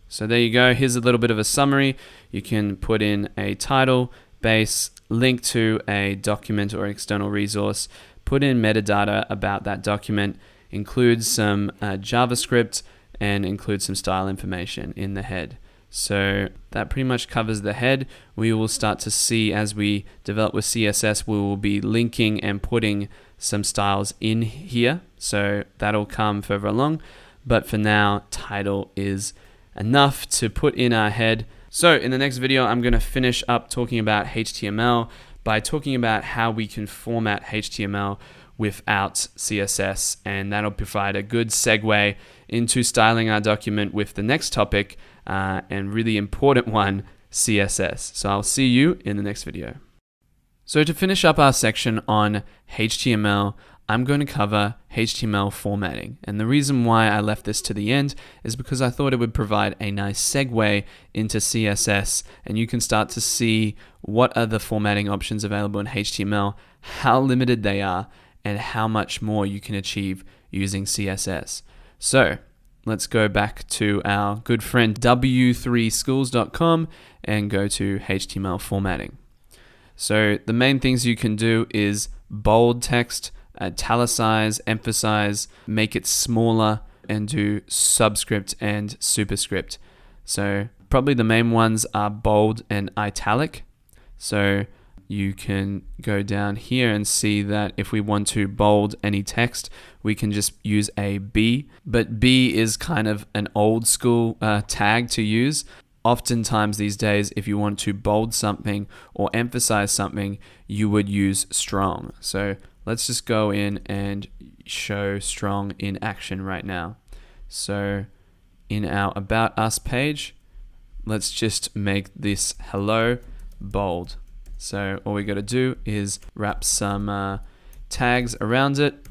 So there you go. Here's a little bit of a summary. You can put in a title, base, link to a document or external resource, put in metadata about that document, include some JavaScript, and include some style information in the head. So that pretty much covers the head. We will start to see as we develop with CSS, we will be linking and putting some styles in here. So that'll come further along. But for now, title is enough to put in our head. So in the next video, I'm going to finish up talking about HTML by talking about how we can format HTML without CSS, and that'll provide a good segue into styling our document with the next topic, and really important one, CSS. So I'll see you in the next video. So to finish up our section on HTML, I'm going to cover HTML formatting. And the reason why I left this to the end is because I thought it would provide a nice segue into CSS, and you can start to see what are the formatting options available in HTML, how limited they are, and how much more you can achieve using CSS. So let's go back to our good friend w3schools.com and go to HTML formatting. So the main things you can do is bold text, italicize, emphasize, make it smaller, and do subscript and superscript. So probably the main ones are bold and italic. So you can go down here and see that if we want to bold any text, we can just use a B. But B is kind of an old school tag to use. Oftentimes these days, if you want to bold something or emphasize something, you would use strong. So let's just go in and show strong in action right now. So in our About Us page, let's just make this hello bold. So all we got to do is wrap some tags around it,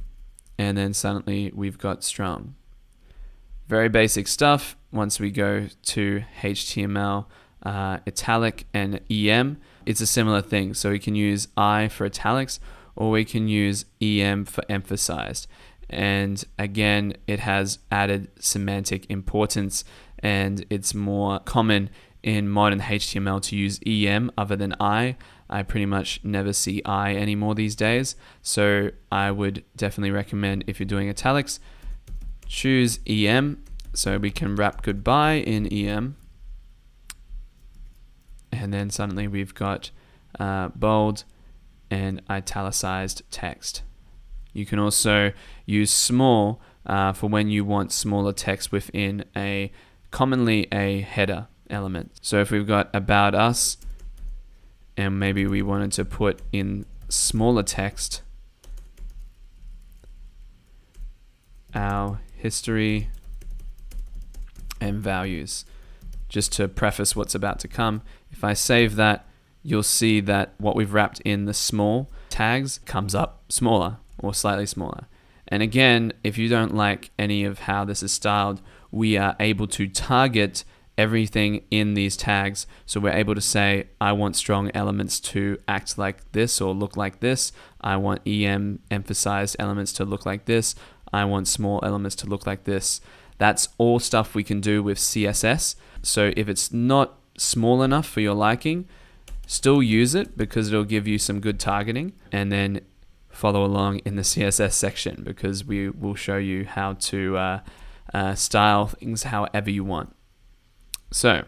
and then suddenly we've got strong. Very basic stuff. Once we go to HTML italic and EM, it's a similar thing. So we can use I for italics, or we can use EM for emphasized. And again, it has added semantic importance, and it's more common in modern HTML to use EM other than I. I pretty much never see I anymore these days. So I would definitely recommend, if you're doing italics, choose EM. So we can wrap goodbye in EM. And then suddenly we've got bold and italicized text. You can also use small for when you want smaller text within commonly a header element. So if we've got About Us, and maybe we wanted to put in smaller text, our history and values, just to preface what's about to come. If I save that, you'll see that what we've wrapped in the small tags comes up smaller or slightly smaller. And again, if you don't like any of how this is styled, we are able to target everything in these tags. So we're able to say, I want strong elements to act like this or look like this. I want EM emphasized elements to look like this. I want small elements to look like this. That's all stuff we can do with CSS. So if it's not small enough for your liking, still use it because it'll give you some good targeting, and then follow along in the CSS section because we will show you how to style things however you want. So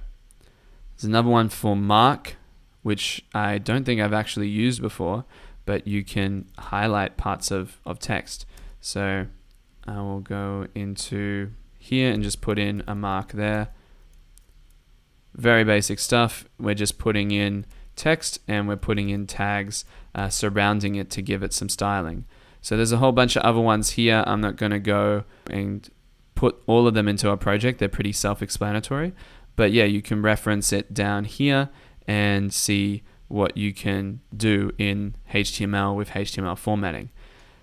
there's another one for mark, which I don't think I've actually used before, but you can highlight parts of text. So I will go into here and just put in a mark there. Very basic stuff. We're just putting in text and we're putting in tags surrounding it to give it some styling. So there's a whole bunch of other ones here. I'm not going to go and put all of them into our project. They're pretty self-explanatory. But yeah, you can reference it down here and see what you can do in HTML with HTML formatting.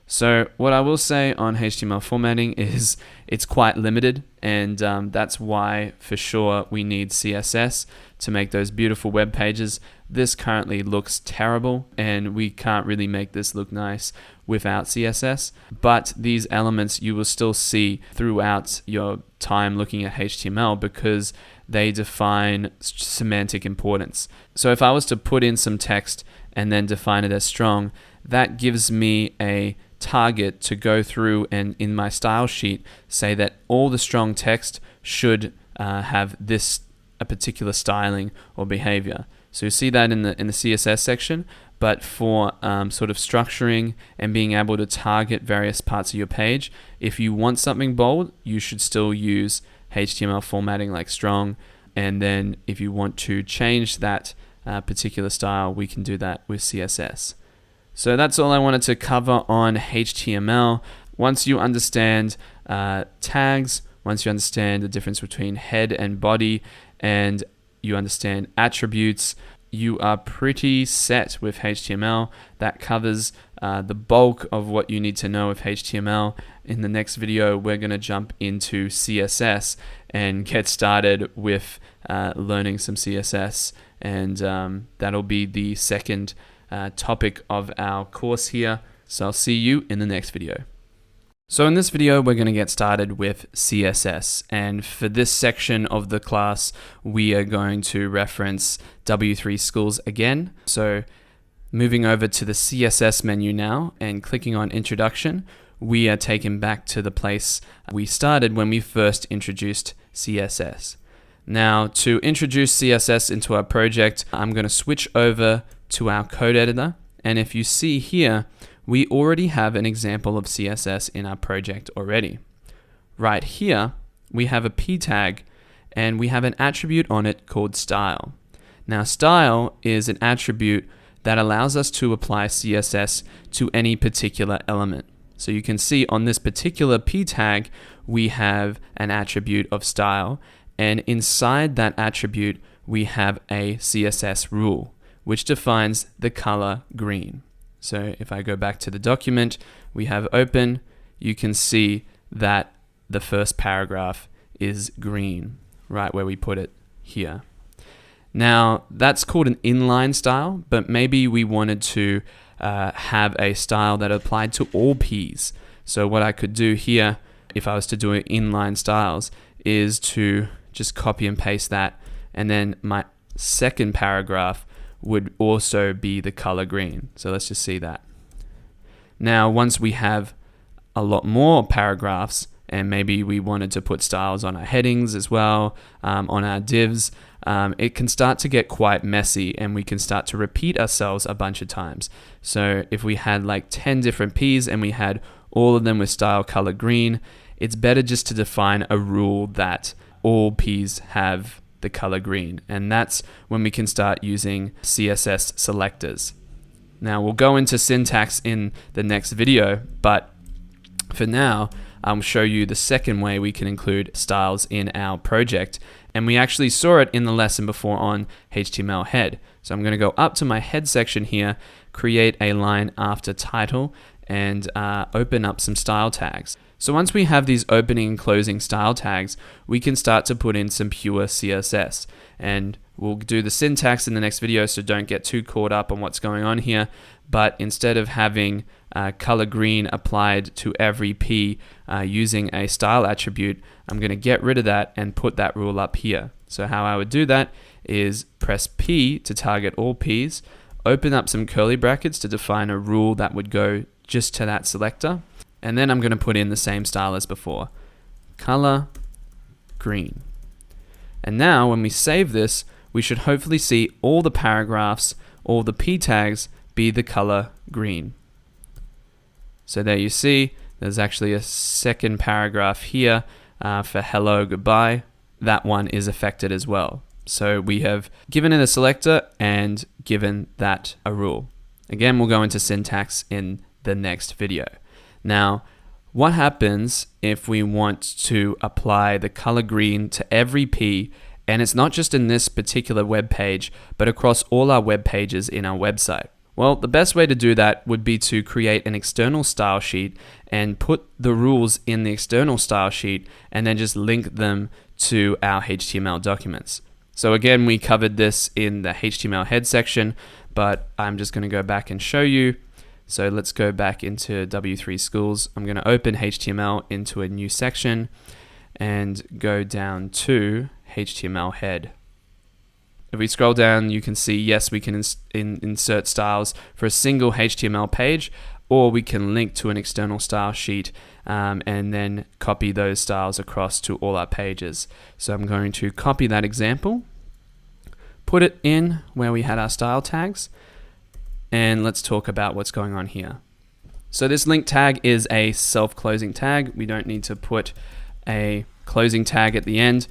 So what I will say on HTML formatting is it's quite limited, and that's why for sure we need CSS to make those beautiful web pages. This currently looks terrible and we can't really make this look nice without CSS, but these elements you will still see throughout your time looking at HTML because they define semantic importance. So if I was to put in some text and then define it as strong, that gives me a target to go through and in my style sheet say that all the strong text should have a particular styling or behavior. So you see that in the CSS section, but for sort of structuring and being able to target various parts of your page, if you want something bold, you should still use HTML formatting like strong, and then if you want to change that particular style, we can do that with CSS. So that's all I wanted to cover on HTML. Once you understand tags, once you understand the difference between head and body, and you understand attributes, you are pretty set with HTML. That covers the bulk of what you need to know with HTML. In the next video, we're going to jump into CSS and get started with learning some CSS, and that'll be the second topic of our course here. So I'll see you in the next video. So in this video, we're going to get started with CSS, and for this section of the class, we are going to reference W3 Schools again. So moving over to the CSS menu now and clicking on Introduction, we are taken back to the place we started when we first introduced CSS. Now, to introduce CSS into our project, I'm going to switch over to our code editor, and if you see here, we already have an example of CSS in our project already. Right here, we have a p tag and we have an attribute on it called style. Now, style is an attribute that allows us to apply CSS to any particular element. So you can see on this particular p tag, we have an attribute of style, and inside that attribute, we have a CSS rule, which defines the color green. So if I go back to the document we have open, you can see that the first paragraph is green, right where we put it here. Now, that's called an inline style, but maybe we wanted to have a style that applied to all Ps. So what I could do here, if I was to do inline styles, is to just copy and paste that, and then my second paragraph would also be the color green. So let's just see that. Now, once we have a lot more paragraphs, and maybe we wanted to put styles on our headings as well, on our divs, it can start to get quite messy, and we can start to repeat ourselves a bunch of times. So if we had like 10 different Ps and we had all of them with style color green, it's better just to define a rule that all Ps have the color green, and that's when we can start using CSS selectors. Now, we'll go into syntax in the next video, but for now, I'll show you the second way we can include styles in our project, and we actually saw it in the lesson before on HTML head. So I'm going to go up to my head section here, create a line after title, and open up some style tags. So once we have these opening and closing style tags, we can start to put in some pure CSS. And we'll do the syntax in the next video, so don't get too caught up on what's going on here. But instead of having color green applied to every P using a style attribute, I'm going to get rid of that and put that rule up here. So how I would do that is press P to target all Ps, open up some curly brackets to define a rule that would go just to that selector. And then I'm going to put in the same style as before, color green. And now when we save this, we should hopefully see all the paragraphs, all the p tags be the color green. So there you see, there's actually a second paragraph here for hello, goodbye. That one is affected as well. So we have given it a selector and given that a rule. Again, we'll go into syntax in the next video. Now, what happens if we want to apply the color green to every P, and it's not just in this particular web page, but across all our web pages in our website? Well, the best way to do that would be to create an external style sheet and put the rules in the external style sheet and then just link them to our HTML documents. So again, we covered this in the HTML head section, but I'm just going to go back and show you. So let's go back into W3 Schools. I'm going to open HTML into a new section and go down to HTML head. If we scroll down, you can see, yes, we can insert styles for a single HTML page, or we can link to an external style sheet and then copy those styles across to all our pages. So I'm going to copy that example, put it in where we had our style tags, and let's talk about what's going on here. So this link tag is a self-closing tag. We don't need to put a closing tag at the end,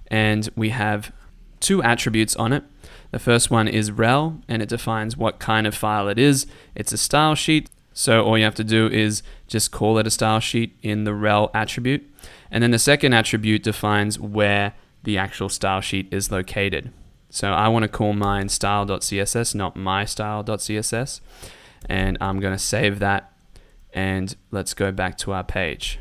and we have two attributes on it. The first one is rel, and it defines what kind of file it is. It's a style sheet, so all you have to do is just call it a style sheet in the rel attribute. And then the second attribute defines where the actual style sheet is located. So I want to call mine style.css, not my style.css, and I'm going to save that, and let's go back to our page.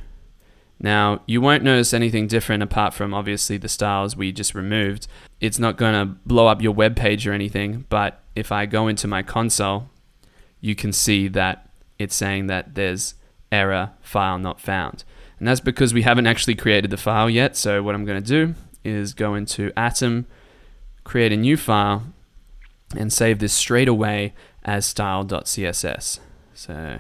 Now, you won't notice anything different apart from obviously the styles we just removed. It's not going to blow up your web page or anything, but if I go into my console, you can see that it's saying that there's error, file not found. And that's because we haven't actually created the file yet. So what I'm going to do is go into Atom, create a new file, and save this straight away as style.css. So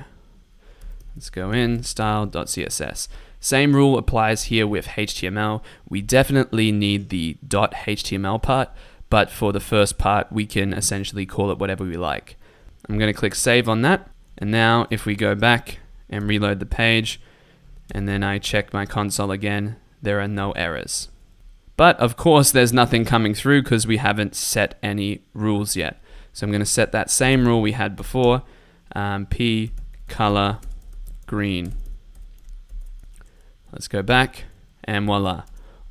let's go in, style.css. Same rule applies here with HTML. We definitely need the .html part, but for the first part, we can essentially call it whatever we like. I'm going to click save on that. And now if we go back and reload the page, and then I check my console again, there are no errors. But of course, there's nothing coming through because we haven't set any rules yet. So I'm going to set that same rule we had before, P color green. Let's go back, and voila.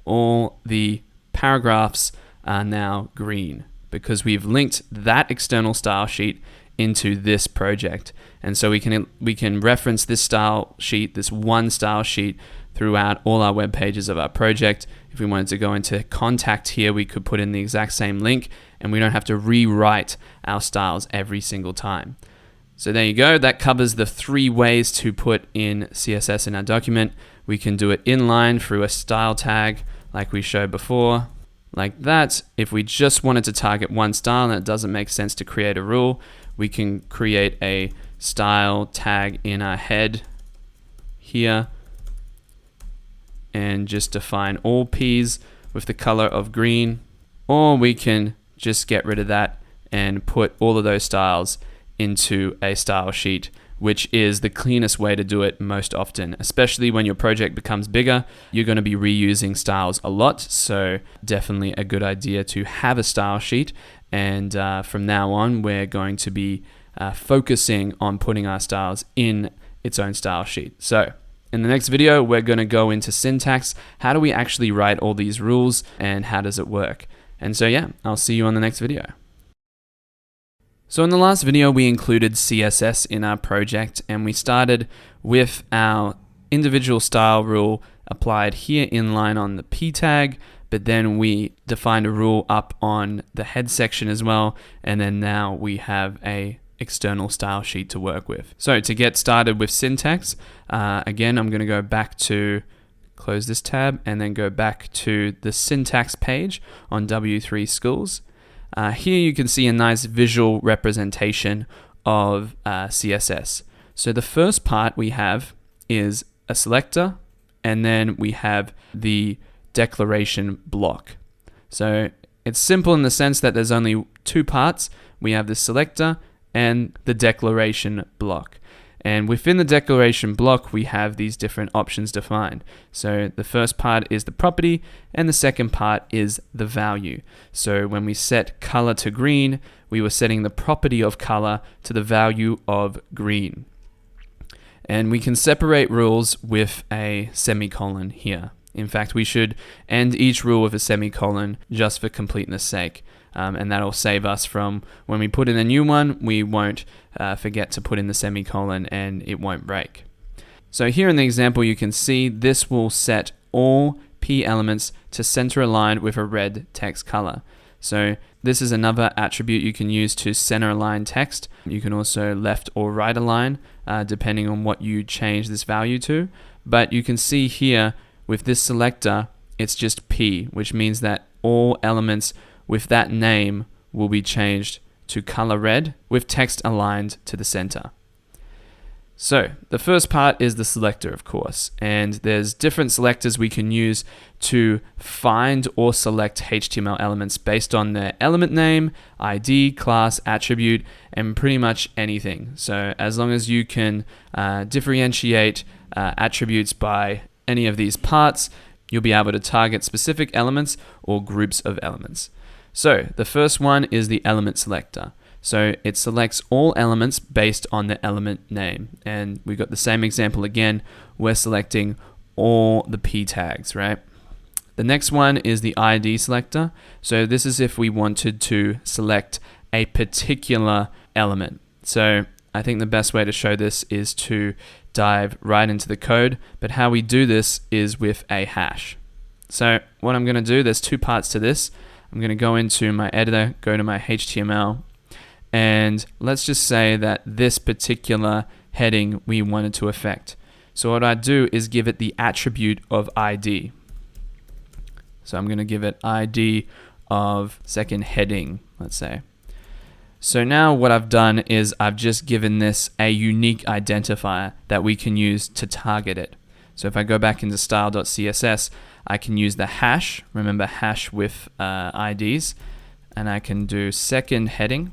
All the paragraphs are now green because we've linked that external style sheet into this project. And so we can reference this style sheet, this one style sheet, throughout all our web pages of our project. If we wanted to go into contact here, we could put in the exact same link, and we don't have to rewrite our styles every single time. So there you go. That covers the 3 ways to put in CSS in our document. We can do it inline through a style tag like we showed before, like that. If we just wanted to target one style and it doesn't make sense to create a rule, we can create a style tag in our head here and just define all P's with the color of green, or we can just get rid of that and put all of those styles into a style sheet, which is the cleanest way to do it most often, especially when your project becomes bigger. You're going to be reusing styles a lot, so definitely a good idea to have a style sheet. And from now on, we're going to be focusing on putting our styles in its own style sheet. So in the next video, we're going to go into syntax. How do we actually write all these rules, and how does it work? And so yeah, I'll see you on the next video. So in the last video, we included CSS in our project, and we started with our individual style rule applied here inline on the P tag, but then we defined a rule up on the head section as well, and then now we have a external style sheet to work with. So to get started with syntax, again, I'm going to go back to close this tab and then go back to the syntax page on W3 Schools. Here you can see a nice visual representation of CSS. So the first part we have is a selector, and then we have the declaration block. So it's simple in the sense that there's only 2 parts. We have the selector and the declaration block. And within the declaration block, we have these different options defined. So the first part is the property, and the second part is the value. So when we set color to green, we were setting the property of color to the value of green. And we can separate rules with a semicolon here. In fact, we should end each rule with a semicolon just for completeness sake. And that'll save us from, when we put in a new one, we won't forget to put in the semicolon and it won't break. So here in the example, you can see this will set all P elements to center aligned with a red text color. So this is another attribute you can use to center align text. You can also left or right align, depending on what you change this value to. But you can see here with this selector, it's just P, which means that all elements with that name will be changed to color red with text aligned to the center. So the first part is the selector, of course, and there's different selectors we can use to find or select HTML elements based on their element name, ID, class, attribute, and pretty much anything. So as long as you can differentiate attributes by any of these parts, you'll be able to target specific elements or groups of elements. So the first one is the element selector. So it selects all elements based on the element name. And we've got the same example again. We're selecting all the P tags, right? The next one is the ID selector. So this is if we wanted to select a particular element. So I think the best way to show this is to dive right into the code. But how we do this is with a hash. So what I'm going to do, there's two parts to this. I'm going to go into my editor, go to my HTML, and let's just say that this particular heading we wanted to affect. So what I do is give it the attribute of ID. So I'm going to give it ID of second heading, let's say. So now what I've done is I've just given this a unique identifier that we can use to target it. So if I go back into style.css, I can use the hash, remember hash with IDs, and I can do second heading,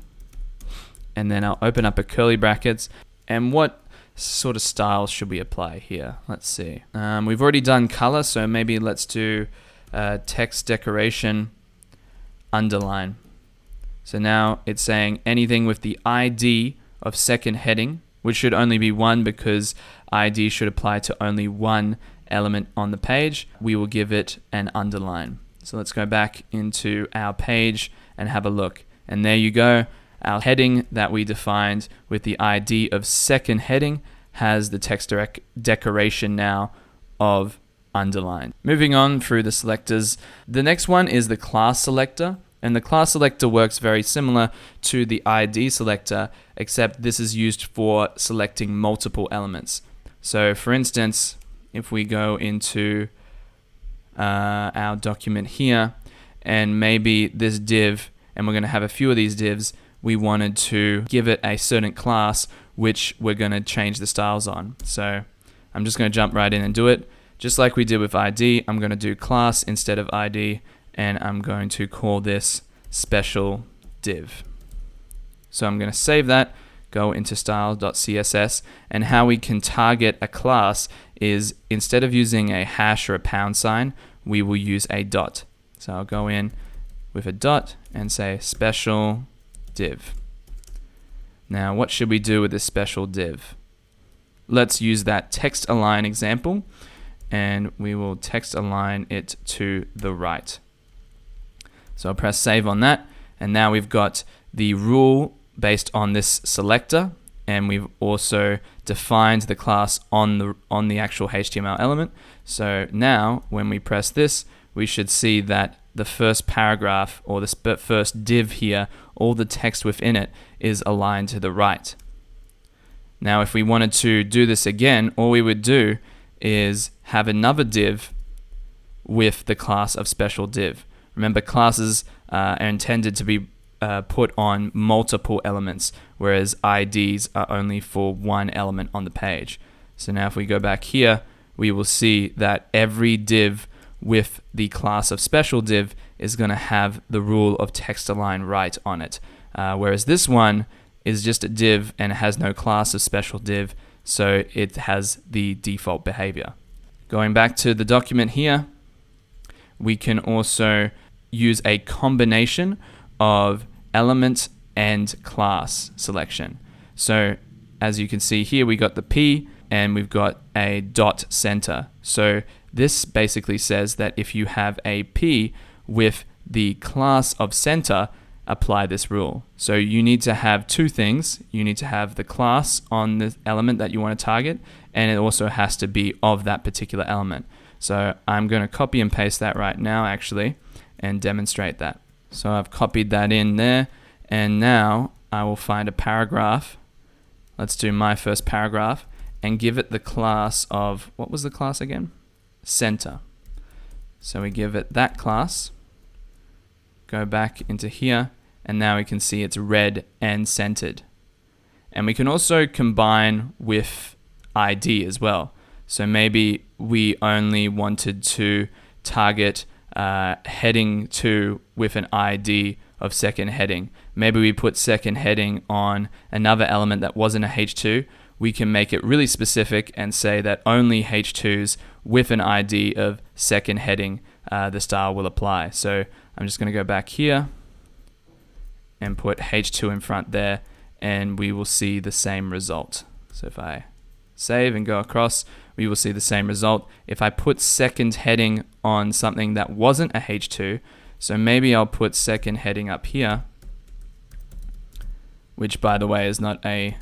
and then I'll open up a curly brackets. And what sort of styles should we apply here? Let's see. We've already done color, so maybe let's do text decoration underline. So now it's saying anything with the ID of second heading, which should only be one because ID should apply to only one element on the page, we will give it an underline. So let's go back into our page and have a look. And there you go. Our heading that we defined with the ID of second heading has the text decoration now of underline. Moving on through the selectors, the next one is the class selector. And the class selector works very similar to the ID selector, except this is used for selecting multiple elements. So for instance, if we go into our document here, and maybe this div, and we're going to have a few of these divs, we wanted to give it a certain class which we're going to change the styles on. So I'm just going to jump right in and do it. Just like we did with ID, I'm going to do class instead of ID, and I'm going to call this special div. So I'm going to save that, go into style.css, and how we can target a class is instead of using a hash or a pound sign, we will use a dot. So I'll go in with a dot and say special div. Now what should we do with this special div? Let's use that text align example, and we will text align it to the right. So I'll press save on that, and now we've got the rule based on this selector, and we've also defined the class on the actual HTML element. So now when we press this, we should see that the first paragraph or the first div here, all the text within it is aligned to the right. Now if we wanted to do this again, all we would do is have another div with the class of special div. Remember, classes are intended to be put on multiple elements, whereas IDs are only for one element on the page. So now if we go back here, we will see that every div with the class of special div is going to have the rule of text align right on it. Whereas this one, is just a div and it has no class of special div, so it has the default behavior. Going back to the document here, we can also use a combination of element and class selection. So as you can see here, we got the P and we've got a dot center. So this basically says that if you have a P with the class of center, apply this rule. So you need to have two things. You need to have the class on the element that you want to target, and it also has to be of that particular element. So I'm going to copy and paste that right now actually and demonstrate that. So I've copied that in there, and now I will find a paragraph. Let's do my first paragraph and give it the class of, what was the class again? Center. So we give it that class, go back into here, and now we can see it's red and centered. And we can also combine with ID as well. So maybe we only wanted to target heading 2 with an ID of second heading. Maybe we put second heading on another element that wasn't a H2. We can make it really specific and say that only H2s with an ID of second heading the style will apply. So I'm just going to go back here and put H2 in front there, and we will see the same result. So if I save and go across, we will see the same result. If I put second heading on something that wasn't a H2, so maybe I'll put second heading up here, which by the way is not a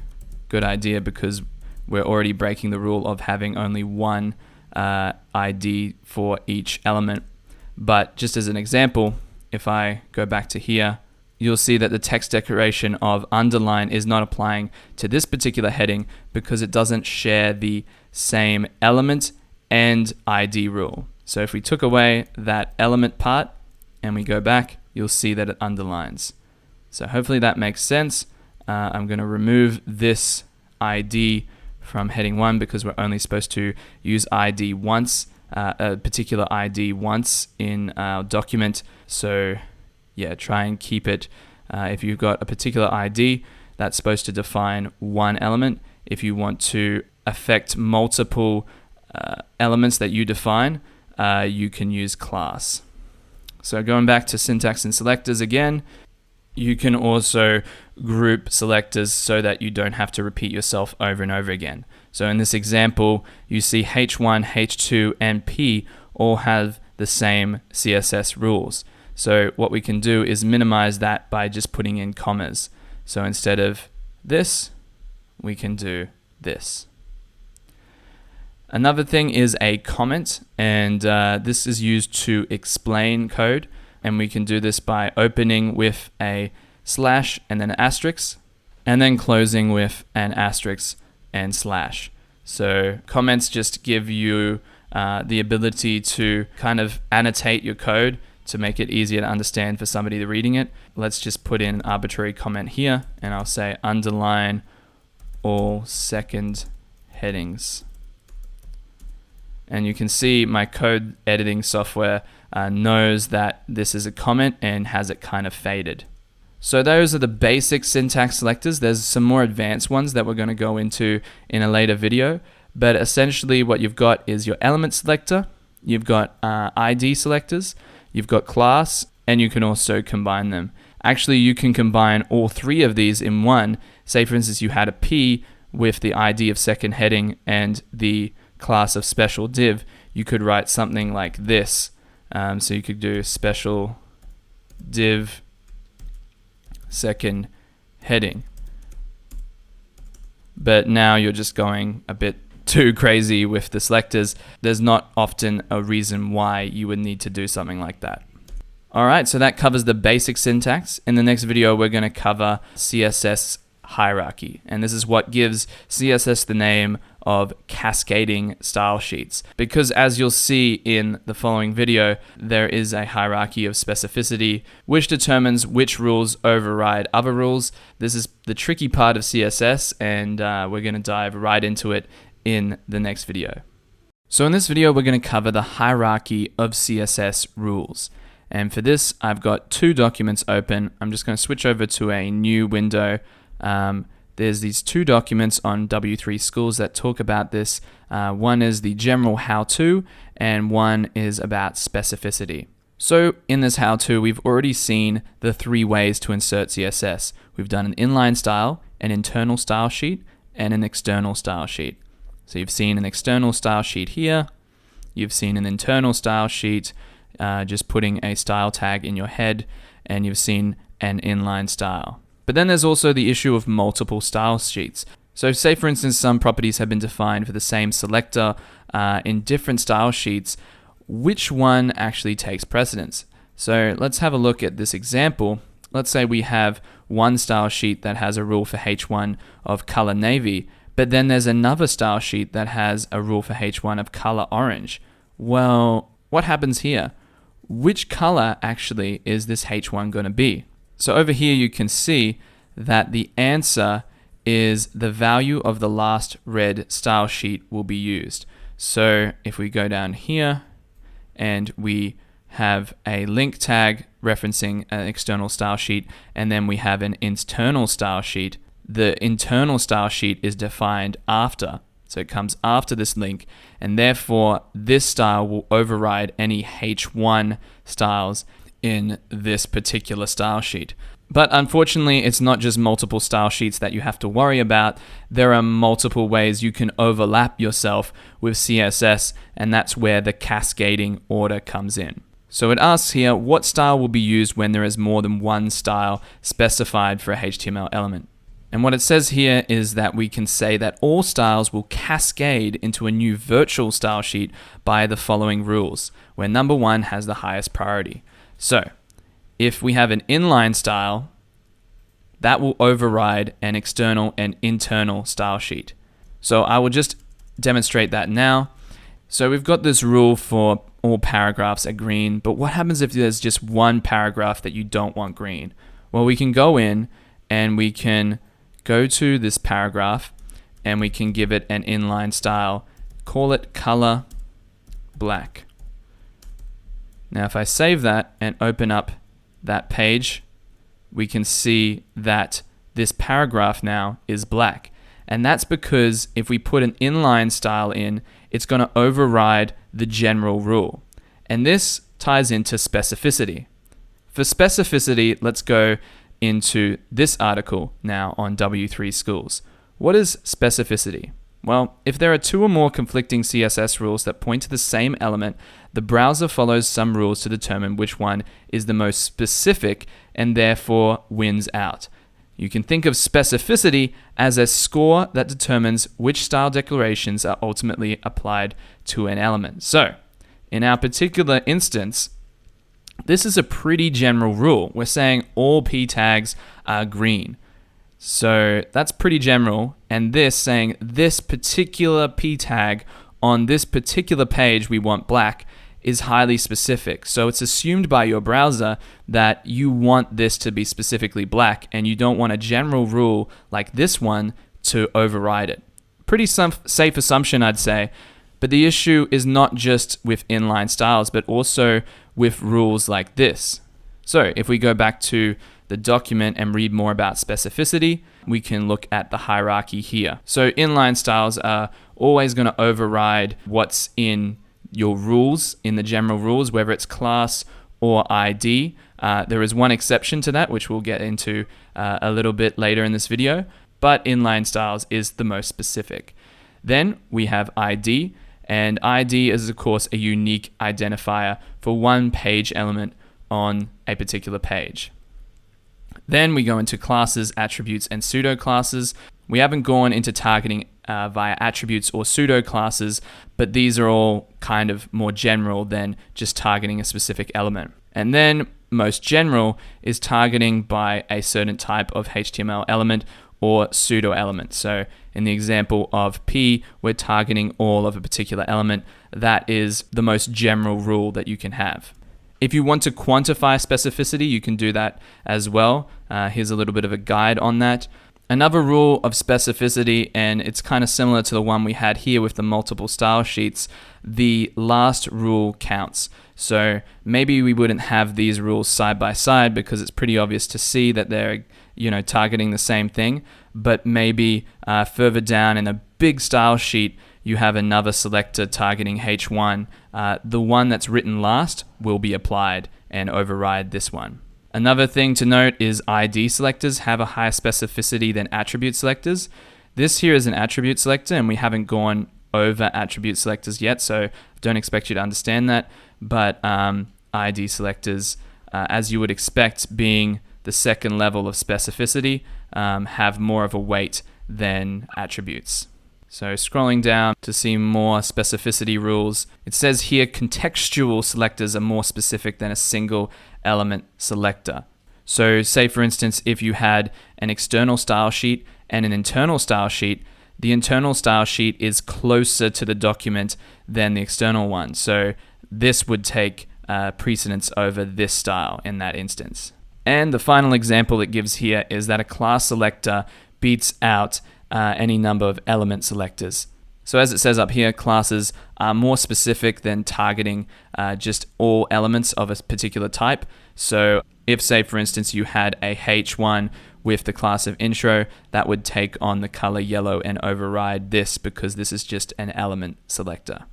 good idea because we're already breaking the rule of having only one ID for each element. But just as an example, if I go back to here, you'll see that the text decoration of underline is not applying to this particular heading because it doesn't share the same element and ID rule. So if we took away that element part and we go back, you'll see that it underlines. So hopefully that makes sense. I'm going to remove this ID from heading 1 because we're only supposed to use ID once, a particular ID once in our document. So yeah, try and keep it, if you've got a particular ID, that's supposed to define one element. If you want to affect multiple elements that you define, you can use class. So going back to syntax and selectors again, you can also group selectors so that you don't have to repeat yourself over and over again. So in this example, you see H1, H2, and P all have the same CSS rules. So what we can do is minimize that by just putting in commas. So instead of this, we can do this. Another thing is a comment, and this is used to explain code. And we can do this by opening with a slash and then an asterisk, and then closing with an asterisk and slash. So comments just give you the ability to kind of annotate your code to make it easier to understand for somebody reading it. Let's just put in an arbitrary comment here, and I'll say underline all second headings. And you can see my code editing software knows that this is a comment and has it kind of faded. So those are the basic syntax selectors. There's some more advanced ones that we're going to go into in a later video. But essentially what you've got is your element selector, you've got ID selectors, you've got class, and you can also combine them. Actually, you can combine all three of these in one. Say for instance you had a P with the ID of second heading and the class of special div. You could write something like this. So you could do special div second heading. But now you're just going a bit too crazy with the selectors. There's not often a reason why you would need to do something like that. Alright, so that covers the basic syntax. In the next video, we're going to cover CSS hierarchy. And this is what gives CSS the name of cascading style sheets. Because as you'll see in the following video, there is a hierarchy of specificity which determines which rules override other rules. This is the tricky part of CSS, and we're going to dive right into it in the next video. So in this video, we're going to cover the hierarchy of CSS rules. And for this, I've got two documents open. I'm just going to switch over to a new window. there's these two documents on W3 Schools that talk about this. One is the general how-to, and one is about specificity. So in this how-to, we've already seen the 3 ways to insert CSS. We've done an inline style, an internal style sheet, and an external style sheet. So you've seen an external style sheet here. You've seen an internal style sheet, just putting a style tag in your head, and you've seen an inline style. But then there's also the issue of multiple style sheets. So say for instance some properties have been defined for the same selector in different style sheets, which one actually takes precedence? So let's have a look at this example. Let's say we have one style sheet that has a rule for H1 of color navy, but then there's another style sheet that has a rule for H1 of color orange. Well, what happens here? Which color actually is this H1 going to be? So over here you can see that the answer is the value of the last red style sheet will be used. So if we go down here and we have a link tag referencing an external style sheet, and then we have an internal style sheet, the internal style sheet is defined after. So it comes after this link, and therefore this style will override any H1 styles in this particular style sheet. But unfortunately, it's not just multiple style sheets that you have to worry about. There are multiple ways you can overlap yourself with CSS, and that's where the cascading order comes in. So it asks here, what style will be used when there is more than one style specified for a HTML element? And what it says here is that we can say that all styles will cascade into a new virtual style sheet by the following rules, where number 1 has the highest priority. So if we have an inline style, that will override an external and internal style sheet. So I will just demonstrate that now. So we've got this rule for all paragraphs are green, but what happens if there's just one paragraph that you don't want green? Well, we can go in and we can go to this paragraph and we can give it an inline style, call it color black. Now if I save that and open up that page, we can see that this paragraph now is black. And that's because if we put an inline style in, it's going to override the general rule. And this ties into specificity. For specificity, let's go into this article now on W3 Schools. What is specificity? Well, if there are 2 or more conflicting CSS rules that point to the same element, the browser follows some rules to determine which one is the most specific and therefore wins out. You can think of specificity as a score that determines which style declarations are ultimately applied to an element. So, in our particular instance, this is a pretty general rule. We're saying all p tags are green. So that's pretty general, and this saying this particular p tag on this particular page we want black is highly specific. So it's assumed by your browser that you want this to be specifically black, and you don't want a general rule like this one to override it. Pretty safe assumption, I'd say. But the issue is not just with inline styles, but also with rules like this. So if we go back to the document and read more about specificity, we can look at the hierarchy here. So inline styles are always going to override what's in your rules, in the general rules, whether it's class or ID. There is one exception to that, which we'll get into a little bit later in this video, but inline styles is the most specific. Then we have ID, and ID is of course a unique identifier for one page element on a particular page. Then we go into classes, attributes, and pseudo classes. We haven't gone into targeting via attributes or pseudo classes, but these are all kind of more general than just targeting a specific element. And then most general is targeting by a certain type of HTML element or pseudo element. So in the example of P, we're targeting all of a particular element. That is the most general rule that you can have. If you want to quantify specificity, you can do that as well. Here's a little bit of a guide on that. Another rule of specificity, and it's kind of similar to the one we had here with the multiple style sheets, the last rule counts. So maybe we wouldn't have these rules side by side because it's pretty obvious to see that they're targeting the same thing, but maybe further down in a big style sheet, you have another selector targeting H1. The one that's written last will be applied and override this one. Another thing to note is ID selectors have a higher specificity than attribute selectors. This here is an attribute selector, and we haven't gone over attribute selectors yet, so don't expect you to understand that. But ID selectors, as you would expect, being the second level of specificity, have more of a weight than attributes. So scrolling down to see more specificity rules, it says here contextual selectors are more specific than a single element selector. So say for instance, if you had an external style sheet and an internal style sheet, the internal style sheet is closer to the document than the external one. So this would take precedence over this style in that instance. And the final example it gives here is that a class selector beats out any number of element selectors. So as it says up here, classes are more specific than targeting just all elements of a particular type. So if, say, for instance, you had a H1 with the class of intro, that would take on the color yellow and override this because this is just an element selector.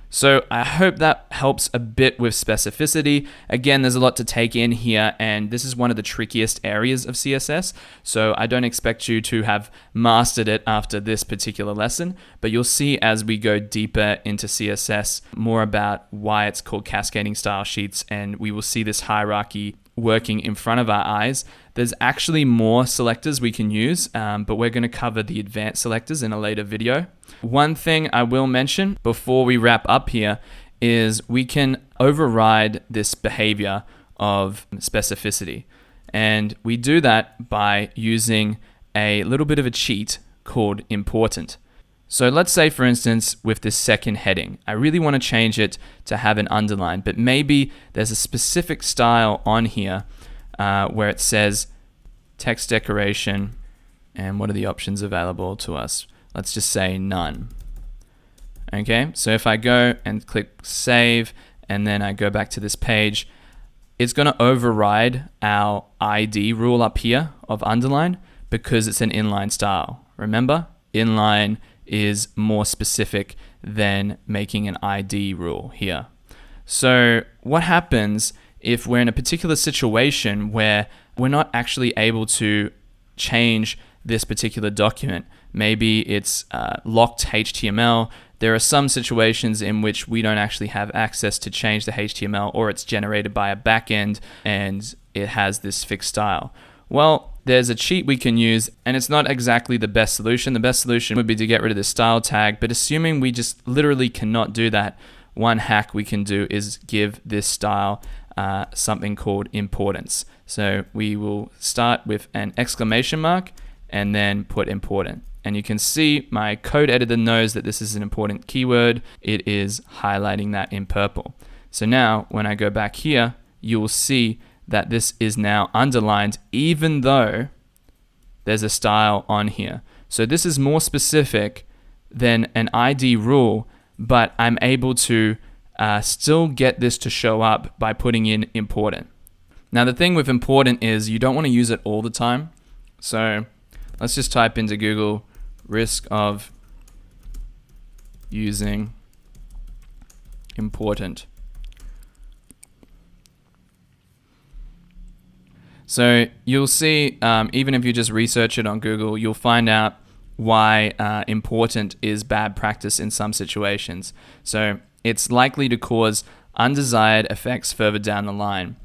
So I hope that helps a bit with specificity. Again, there's a lot to take in here, and this is one of the trickiest areas of CSS. So I don't expect you to have mastered it after this particular lesson, but you'll see as we go deeper into CSS more about why it's called cascading style sheets, and we will see this hierarchy working in front of our eyes. There's actually more selectors we can use, but we're going to cover the advanced selectors in a later video. One thing I will mention before we wrap up here is we can override this behavior of specificity. And we do that by using a little bit of a cheat called important. So let's say, for instance, with this second heading, I really want to change it to have an underline, but maybe there's a specific style on here where it says text decoration, and what are the options available to us? Let's just say none. Okay, so if I go and click save, and then I go back to this page, it's going to override our ID rule up here of underline because it's an inline style. Remember, inline is more specific than making an ID rule here. So what happens if we're in a particular situation where we're not actually able to change this particular document? Maybe it's locked HTML. There are some situations in which we don't actually have access to change the HTML, or it's generated by a backend and it has this fixed style. Well, there's a cheat we can use, and it's not exactly the best solution. The best solution would be to get rid of the style tag, but assuming we just literally cannot do that, one hack we can do is give this style something called importance. So we will start with an exclamation mark and then put important. And you can see my code editor knows that this is an important keyword. It is highlighting that in purple. So now when I go back here, you will see that this is now underlined even though there's a style on here. So this is more specific than an ID rule, but I'm able to still get this to show up by putting in important. Now the thing with important is you don't want to use it all the time. So let's just type into Google risk of using important. So you'll see, even if you just research it on Google, you'll find out why important is bad practice in some situations. So it's likely to cause undesired effects further down the line.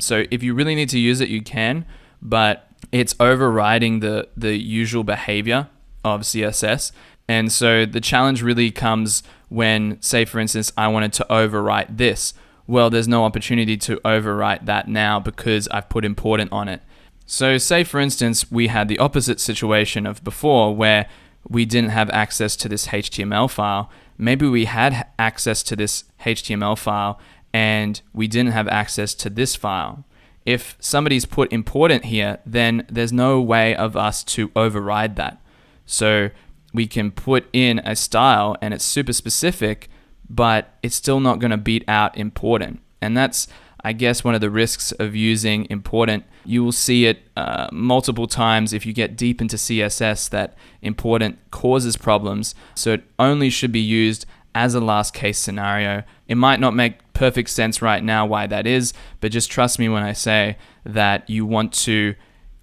So if you really need to use it, you can, but it's overriding the usual behavior of CSS. And so the challenge really comes when, say for instance, I wanted to overwrite this. Well, there's no opportunity to overwrite that now because I've put important on it. So say for instance, we had the opposite situation of before where we didn't have access to this HTML file. Maybe we had access to this HTML file and we didn't have access to this file. If somebody's put important here, then there's no way of us to override that. So we can put in a style and it's super specific, but it's still not going to beat out important. And that's I guess one of the risks of using important, you will see it multiple times if you get deep into CSS that important causes problems. So it only should be used as a last case scenario. It might not make perfect sense right now why that is, but just trust me when I say that you want to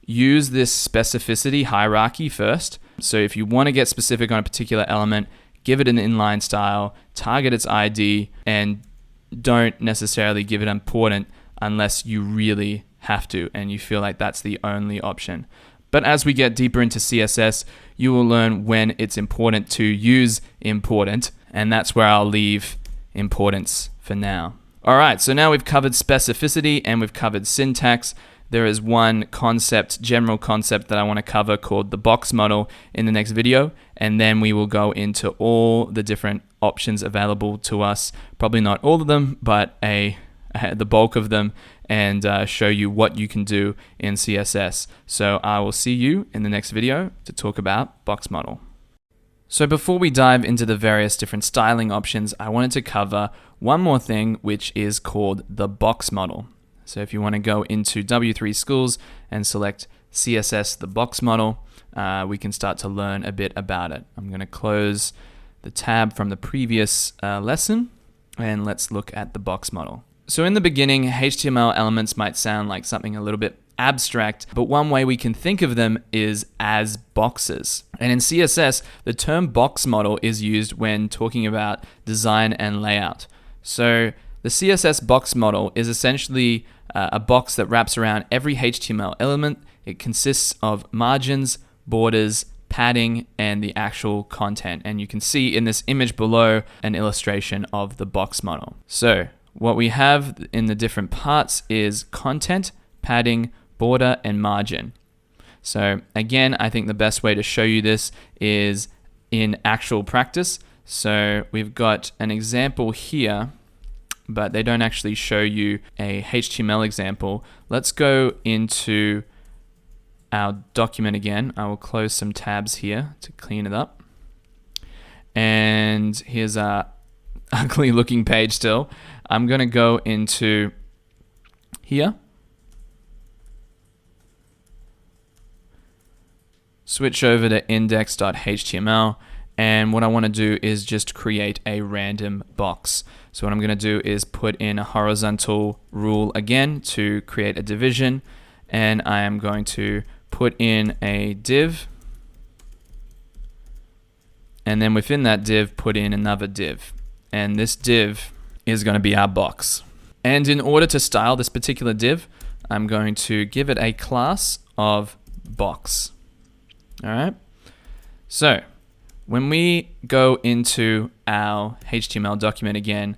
use this specificity hierarchy first. So if you want to get specific on a particular element, give it an inline style, target its ID, and don't necessarily give it important unless you really have to and you feel like that's the only option. But as we get deeper into CSS, you will learn when it's important to use important, and that's where I'll leave importance for now. All right, so now we've covered specificity and we've covered syntax. There is one concept, general concept that I want to cover called the box model in the next video, and then we will go into all the different options available to us. Probably not all of them, but the bulk of them, and show you what you can do in CSS. So I will see you in the next video to talk about box model. So before we dive into the various different styling options, I wanted to cover one more thing, which is called the box model. So if you want to go into W3 Schools and select CSS, the box model, we can start to learn a bit about it. I'm going to close the tab from the previous lesson, and let's look at the box model. So in the beginning, HTML elements might sound like something a little bit abstract, but one way we can think of them is as boxes. And in CSS, the term box model is used when talking about design and layout. So the CSS box model is essentially a box that wraps around every HTML element. It consists of margins, borders, padding, and the actual content. And you can see in this image below an illustration of the box model. So what we have in the different parts is content, padding, border, and margin. So again, I think the best way to show you this is in actual practice. So we've got an example here, but they don't actually show you a HTML example. Let's go into our document again. I will close some tabs here to clean it up. And here's our ugly looking page still. I'm gonna go into here, switch over to index.html, and what I want to do is just create a random box. So what I'm going to do is put in a horizontal rule again to create a division, and I am going to put in a div, and then within that div put in another div, and this div is going to be our box. And in order to style this particular div, I'm going to give it a class of box. All right, so when we go into our HTML document again,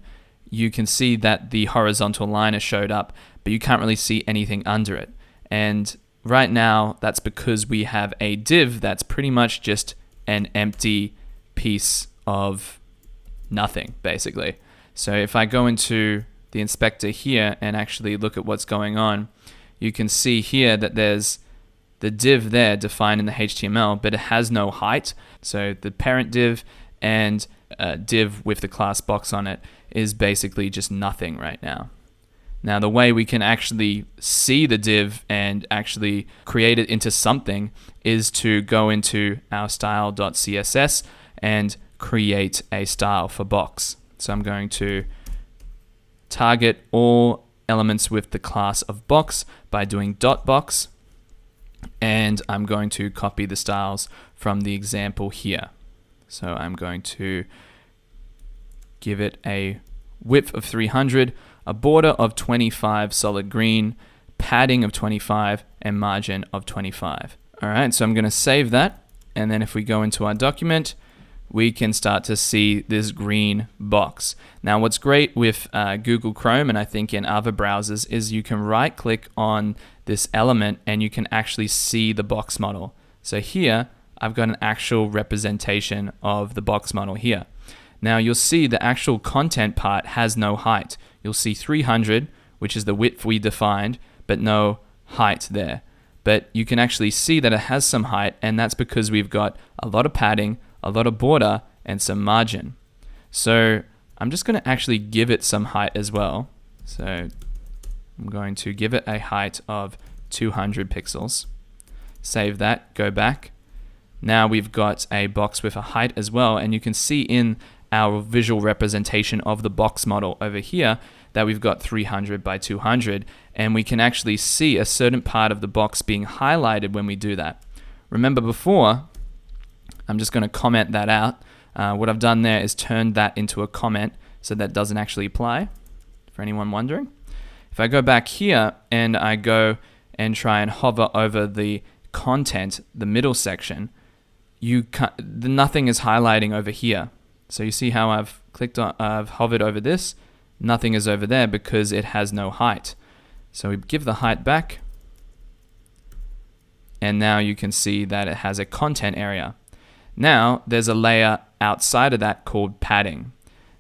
you can see that the horizontal line has showed up, but you can't really see anything under it. And right now, that's because we have a div that's pretty much just an empty piece of nothing, basically. So if I go into the inspector here and actually look at what's going on, you can see here that there's the div there defined in the HTML, but it has no height. So the parent div and div with the class box on it is basically just nothing right now. Now the way we can actually see the div and actually create it into something is to go into our style.css and create a style for box. So I'm going to target all elements with the class of box by doing .box. And I'm going to copy the styles from the example here. So I'm going to give it a width of 300, a border of 25 solid green, padding of 25, and margin of 25. All right, so I'm going to save that. And then if we go into our document, we can start to see this green box. Now what's great with Google Chrome, and I think in other browsers, is you can right click on this element and you can actually see the box model. So here I've got an actual representation of the box model here. Now you'll see the actual content part has no height. You'll see 300, which is the width we defined, but no height there. But you can actually see that it has some height, and that's because we've got a lot of padding, a lot of border, and some margin. So I'm just going to actually give it some height as well. So I'm going to give it a height of 200 pixels. Save that, go back. Now we've got a box with a height as well, and you can see in our visual representation of the box model over here that we've got 300 by 200, and we can actually see a certain part of the box being highlighted when we do that. Remember before, I'm just going to comment that out. What I've done there is turned that into a comment so that doesn't actually apply, for anyone wondering. If I go back here and I go and try and hover over the content, the middle section, nothing is highlighting over here. So you see how I've hovered over this, nothing is over there because it has no height. So we give the height back, and now you can see that it has a content area. Now there's a layer outside of that called padding.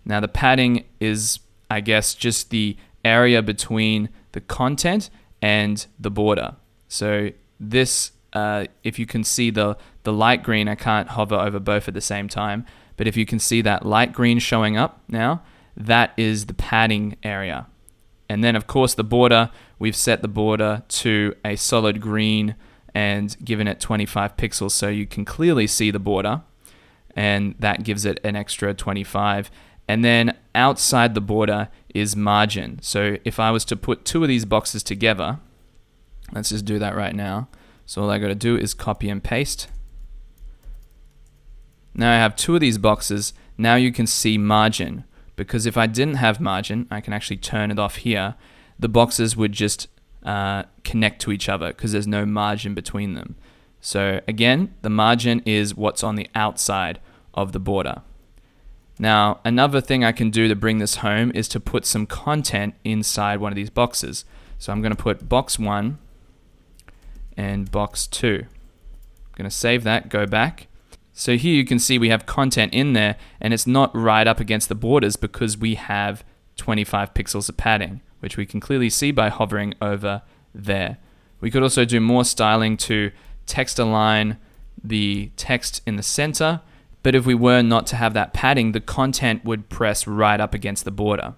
Now the padding is, I guess, just the area between the content and the border. So this, if you can see the light green, I can't hover over both at the same time, but if you can see that light green showing up now, that is the padding area. And then of course the border, we've set the border to a solid green and given it 25 pixels so you can clearly see the border, and that gives it an extra 25. And then outside the border is margin. So if I was to put two of these boxes together, let's just do that right now. So all I got to do is copy and paste. Now I have two of these boxes. Now you can see margin, because if I didn't have margin, I can actually turn it off here. The boxes would just connect to each other because there's no margin between them. So again, the margin is what's on the outside of the border. Now, another thing I can do to bring this home is to put some content inside one of these boxes. So I'm going to put box 1 and box 2. I'm going to save that, go back. So here you can see we have content in there, and it's not right up against the borders because we have 25 pixels of padding, which we can clearly see by hovering over there. We could also do more styling to text align the text in the center, but if we were not to have that padding, the content would press right up against the border.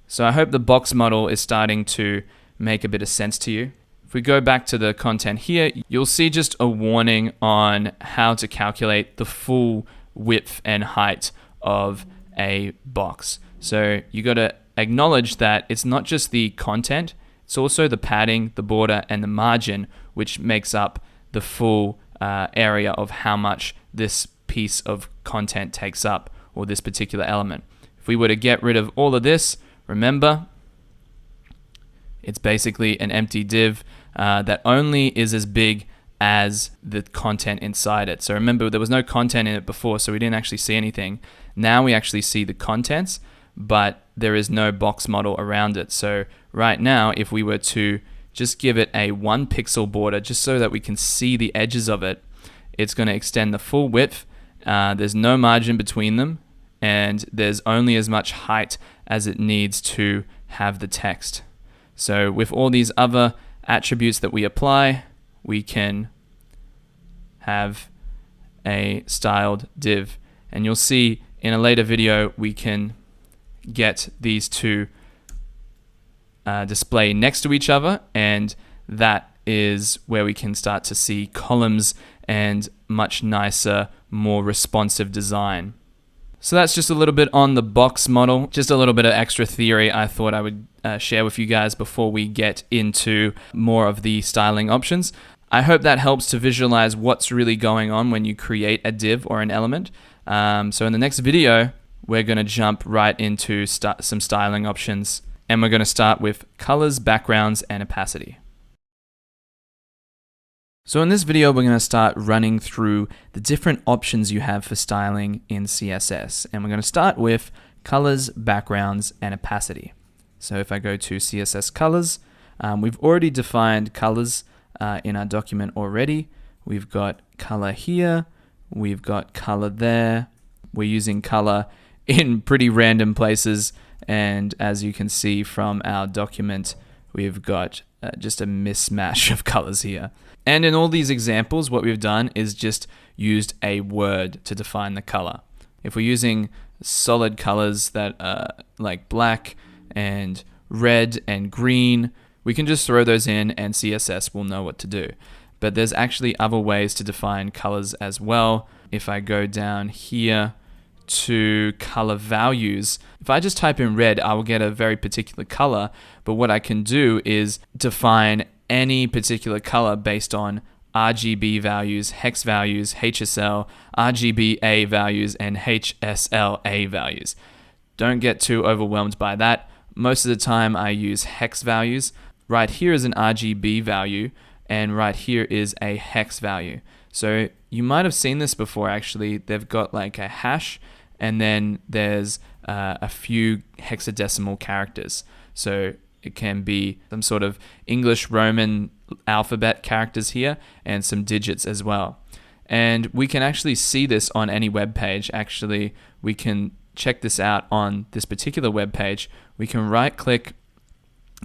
So I hope the box model is starting to make a bit of sense to you. If we go back to the content here, you'll see just a warning on how to calculate the full width and height of a box. So you got to acknowledge that it's not just the content, it's also the padding, the border, and the margin, which makes up the full area of how much this piece of content takes up, or this particular element. If we were to get rid of all of this, remember, it's basically an empty div that only is as big as the content inside it. So remember, there was no content in it before, so we didn't actually see anything. Now we actually see the contents, but there is no box model around it. So right now, if we were to just give it a 1 pixel border, just so that we can see the edges of it, it's going to extend the full width. There's no margin between them, and there's only as much height as it needs to have the text. So with all these other attributes that we apply, we can have a styled div. And you'll see in a later video, we can get these two display next to each other, and that is where we can start to see columns and much nicer, more responsive design. So that's just a little bit on the box model, just a little bit of extra theory I thought I would share with you guys before we get into more of the styling options. I hope that helps to visualize what's really going on when you create a div or an element. So in the next video, we're going to jump right into some styling options, and we're going to start with colors, backgrounds, and opacity. So in this video, we're going to start running through the different options you have for styling in CSS. And we're going to start with colors, backgrounds, and opacity. So if I go to CSS colors, we've already defined colors in our document already. We've got color here, we've got color there. We're using color in pretty random places. And as you can see from our document, we've got just a mismatch of colors here. And in all these examples, what we've done is just used a word to define the color. If we're using solid colors that are like black and red and green, we can just throw those in and CSS will know what to do. But there's actually other ways to define colors as well. If I go down here to color values, if I just type in red, I will get a very particular color. But what I can do is define any particular color based on RGB values, hex values, HSL, RGBA values, and HSLA values. Don't get too overwhelmed by that. Most of the time I use hex values. Right here is an RGB value, and right here is a hex value. So you might have seen this before actually. They've got like a hash, and then there's a few hexadecimal characters. So it can be some sort of English Roman alphabet characters here and some digits as well. And we can actually see this on any web page. Actually, we can check this out on this particular web page. We can right click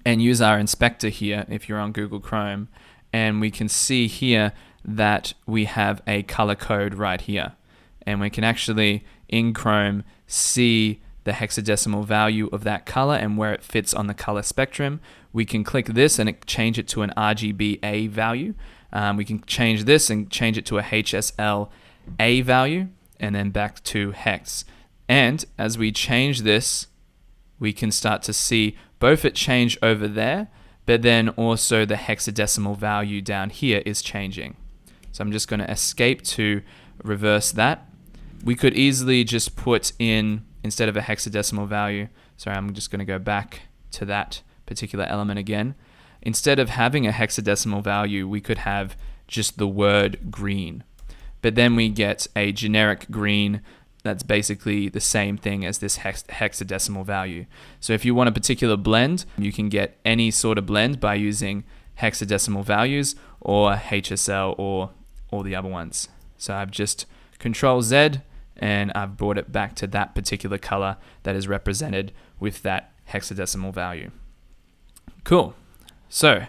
and use our inspector here if you're on Google Chrome, and we can see here that we have a color code right here. And we can actually in Chrome see the hexadecimal value of that color and where it fits on the color spectrum. We can click this and change it to an RGBA value. We can change this and change it to a HSLA value, and then back to hex. And as we change this, we can start to see both it change over there, but then also the hexadecimal value down here is changing. So I'm just going to escape to reverse that. We could easily just put in, instead of a hexadecimal value, sorry, I'm just going to go back to that particular element again. Instead of having a hexadecimal value, we could have just the word green. But then we get a generic green that's basically the same thing as this hexadecimal value. So if you want a particular blend, you can get any sort of blend by using hexadecimal values or HSL or all the other ones. So I've just Control Z and I've brought it back to that particular color that is represented with that hexadecimal value. Cool. So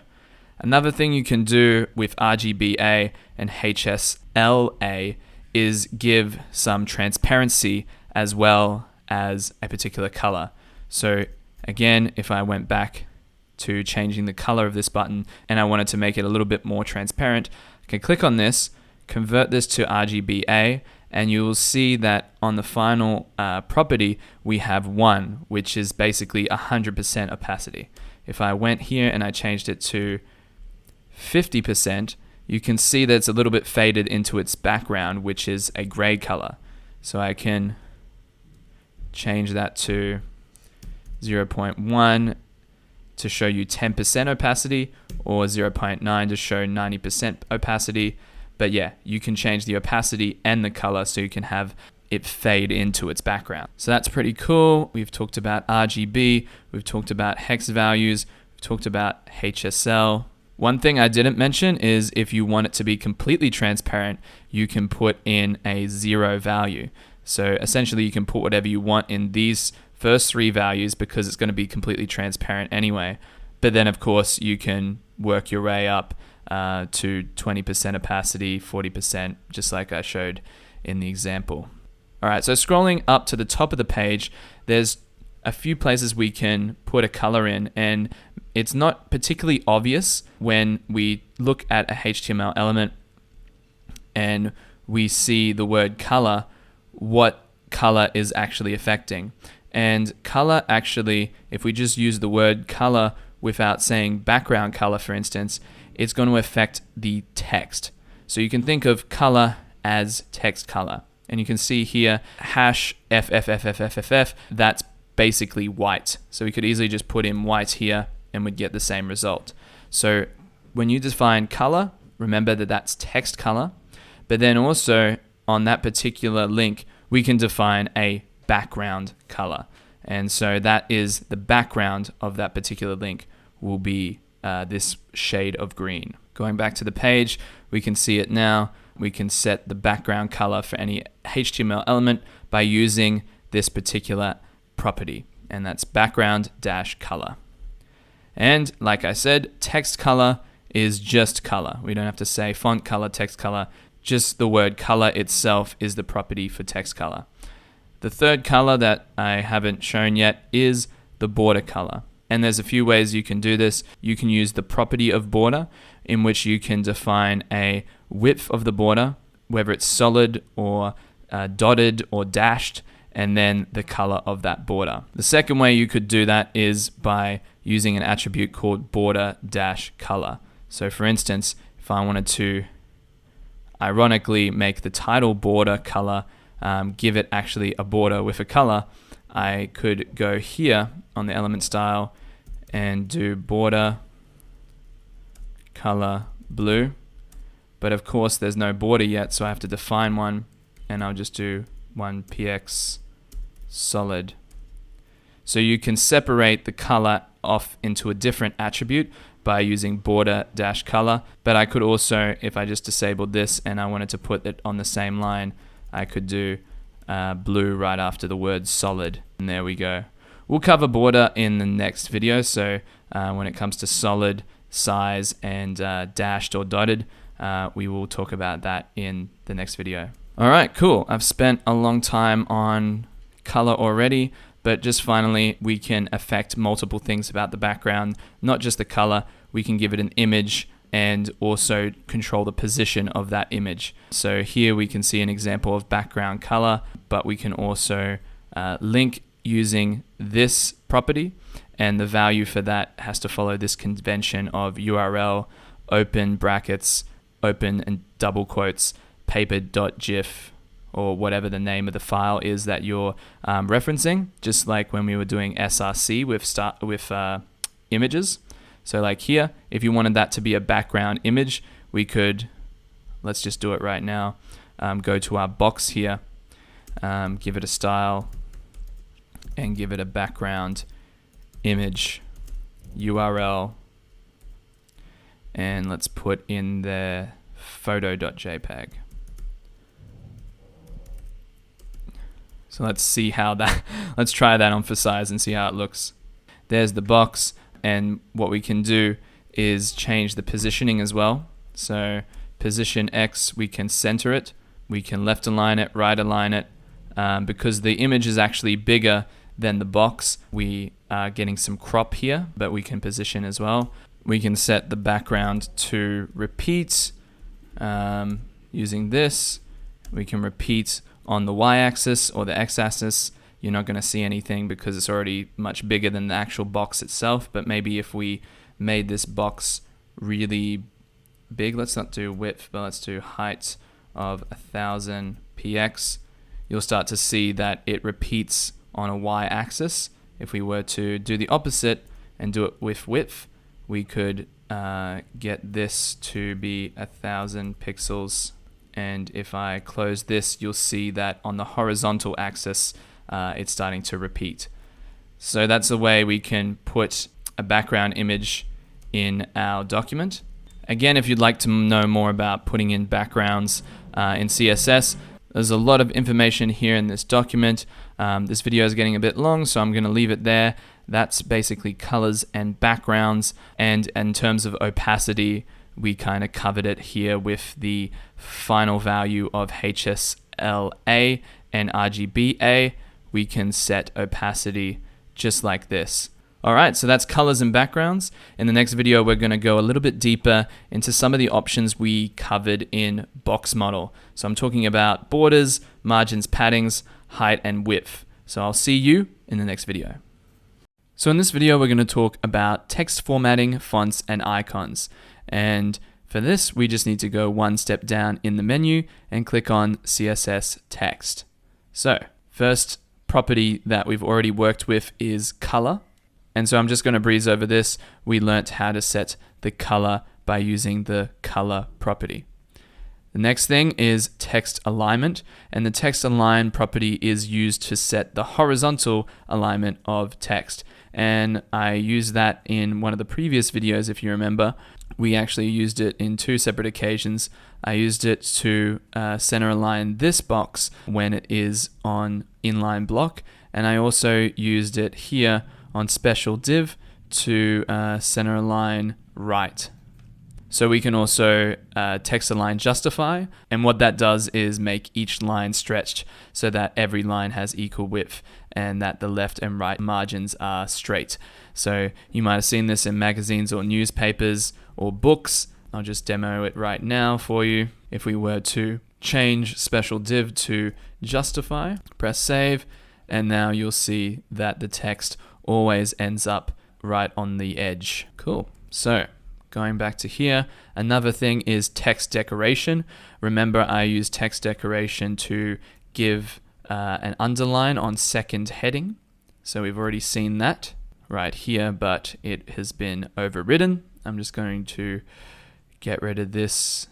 another thing you can do with RGBA and HSLA is give some transparency as well as a particular color. So again, if I went back to changing the color of this button and I wanted to make it a little bit more transparent, I can click on this, convert this to RGBA, and you will see that on the final property we have 1, which is basically 100% opacity. If I went here and I changed it to 50%, you can see that it's a little bit faded into its background, which is a gray color. So I can change that to 0.1 to show you 10% opacity, or 0.9 to show 90% opacity. But yeah, you can change the opacity and the color so you can have it fade into its background. So that's pretty cool. We've talked about RGB, we've talked about hex values, we've talked about HSL. One thing I didn't mention is if you want it to be completely transparent, you can put in a 0 value. So essentially you can put whatever you want in these first 3 values because it's going to be completely transparent anyway. But then of course you can work your way up to 20% opacity, 40%, just like I showed in the example. All right, so scrolling up to the top of the page, there's a few places we can put a color in, and it's not particularly obvious when we look at a HTML element and we see the word color, what color is actually affecting. And color actually, if we just use the word color without saying background color, for instance, it's going to affect the text. So you can think of color as text color. And you can see here, hash FFFFFFF, that's basically white. So we could easily just put in white here and we'd get the same result. So when you define color, remember that that's text color. But then also on that particular link, we can define a background color. And so that is the background of that particular link will be this shade of green. Going back to the page, we can see it now. We can set the background color for any HTML element by using this particular property, and that's background-color. And like I said, text color is just color. We don't have to say font color, text color, just the word color itself is the property for text color. The third color that I haven't shown yet is the border color. And there's a few ways you can do this. You can use the property of border, in which you can define a width of the border, whether it's solid or dotted or dashed, and then the color of that border. The second way you could do that is by using an attribute called border-color. So for instance, if I wanted to ironically make the title border color, give it actually a border with a color, I could go here on the element style and do border color blue. But of course there's no border yet, so I have to define one, and I'll just do one px solid. So you can separate the color off into a different attribute by using border-color, but I could also, if I just disabled this and I wanted to put it on the same line, I could do blue right after the word solid, and there we go. We'll cover border in the next video, so when it comes to solid, size, and dashed or dotted, we will talk about that in the next video. Alright, cool. I've spent a long time on color already, but just finally, we can affect multiple things about the background, not just the color. We can give it an image and also control the position of that image. So here we can see an example of background color, but we can also link using this property, and the value for that has to follow this convention of URL, open brackets, open and double quotes, paper.gif, or whatever the name of the file is that you're referencing, just like when we were doing src with images. So like here, if you wanted that to be a background image, we could, let's just do it right now, go to our box here, give it a style, and give it a background image URL, and let's put in the photo.jpg. So let's see how that, let's try that on for size and see how it looks. There's the box, and what we can do is change the positioning as well. So position X, we can center it, we can left align it, right align it. Because the image is actually bigger than the box, we are getting some crop here, but we can position as well. We can set the background to repeat using this. We can repeat on the y-axis or the x-axis. You're not going to see anything because it's already much bigger than the actual box itself, but maybe if we made this box really big, let's not do width, but let's do height of 1000 px, you'll start to see that it repeats on a y-axis. If we were to do the opposite and do it with width, we could get this to be 1000 pixels. And if I close this, you'll see that on the horizontal axis, it's starting to repeat. So that's the way we can put a background image in our document. Again, if you'd like to know more about putting in backgrounds in CSS, there's a lot of information here in this document. This video is getting a bit long, so I'm going to leave it there. That's basically colors and backgrounds. And in terms of opacity, we kind of covered it here with the final value of HSLA and RGBA. We can set opacity just like this. Alright, so that's colors and backgrounds. In the next video, we're going to go a little bit deeper into some of the options we covered in Box Model. So I'm talking about borders, margins, paddings, height, and width. So I'll see you in the next video. So in this video, we're going to talk about text formatting, fonts, and icons. And for this, we just need to go one step down in the menu and click on CSS text. So first property that we've already worked with is color. And so I'm just going to breeze over this. We learnt how to set the color by using the color property. The next thing is text alignment, and the text align property is used to set the horizontal alignment of text. And I used that in one of the previous videos, if you remember. We actually used it in two separate occasions. I used it to center align this box when it is on inline block, and I also used it here on special div to center align right. So we can also text align justify, and what that does is make each line stretched so that every line has equal width and that the left and right margins are straight. So you might have seen this in magazines or newspapers or books. I'll just demo it right now for you. If we were to change special div to justify, press save, and now you'll see that the text always ends up right on the edge. Cool. So going back to here, another thing is text decoration. Remember, I use text decoration to give an underline on second heading. So we've already seen that right here, but it has been overridden. I'm just going to get rid of this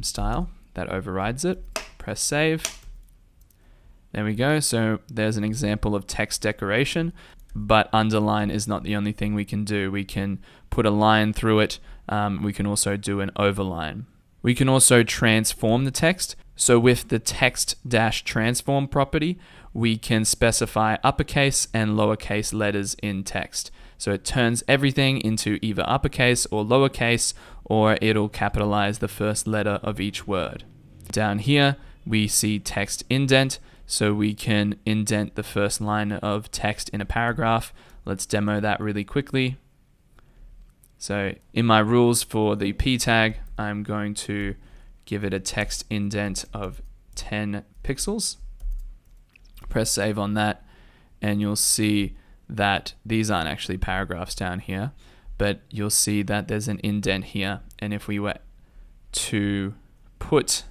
style that overrides it. Press save. There we go. So there's an example of text decoration. But underline is not the only thing we can do. We can put a line through it. We can also do an overline. We can also transform the text. So with the text-transform property, we can specify uppercase and lowercase letters in text. So it turns everything into either uppercase or lowercase, or it'll capitalize the first letter of each word. Down here, we see text indent. So we can indent the first line of text in a paragraph. Let's demo that really quickly. So in my rules for the p tag, I'm going to give it a text indent of 10 pixels. Press save on that, and you'll see that these aren't actually paragraphs down here, but you'll see that there's an indent here. And if we were to put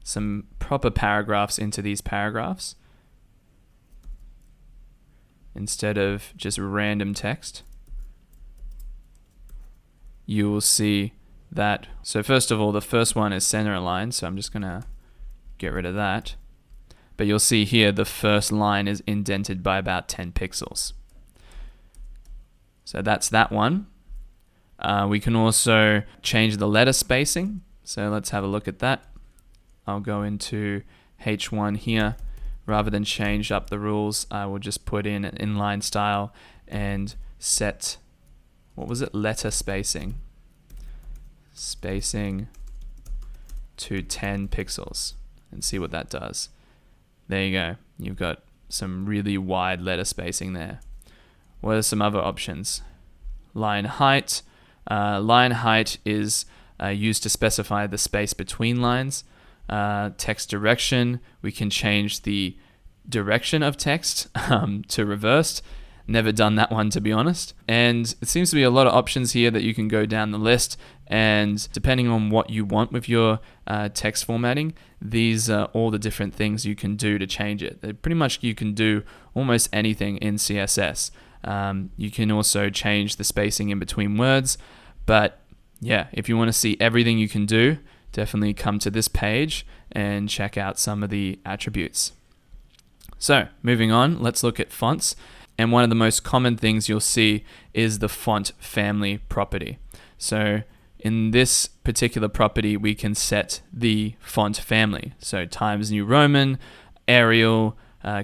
some proper paragraphs into these paragraphs instead of just random text, you will see that. So first of all, the first one is center aligned, so I'm just gonna get rid of that. But you'll see here the first line is indented by about 10 pixels. So that's that one. We can also change the letter spacing. So let's have a look at that. I'll go into H1 here. Rather than change up the rules, I will just put in an inline style and set, what was it? Letter spacing. Spacing to 10 pixels and see what that does. There you go. You've got some really wide letter spacing there. What are some other options? Line height. Line height is used to specify the space between lines. Text direction, we can change the direction of text to reversed. Never done that one, to be honest. And it seems to be a lot of options here that you can go down the list, and depending on what you want with your text formatting, these are all the different things you can do to change it. Pretty much you can do almost anything in CSS. You can also change the spacing in between words, but yeah, if you want to see everything you can do, definitely come to this page and check out some of the attributes. So moving on, let's look at fonts. And one of the most common things you'll see is the font family property. So in this particular property, we can set the font family. So Times New Roman, Arial,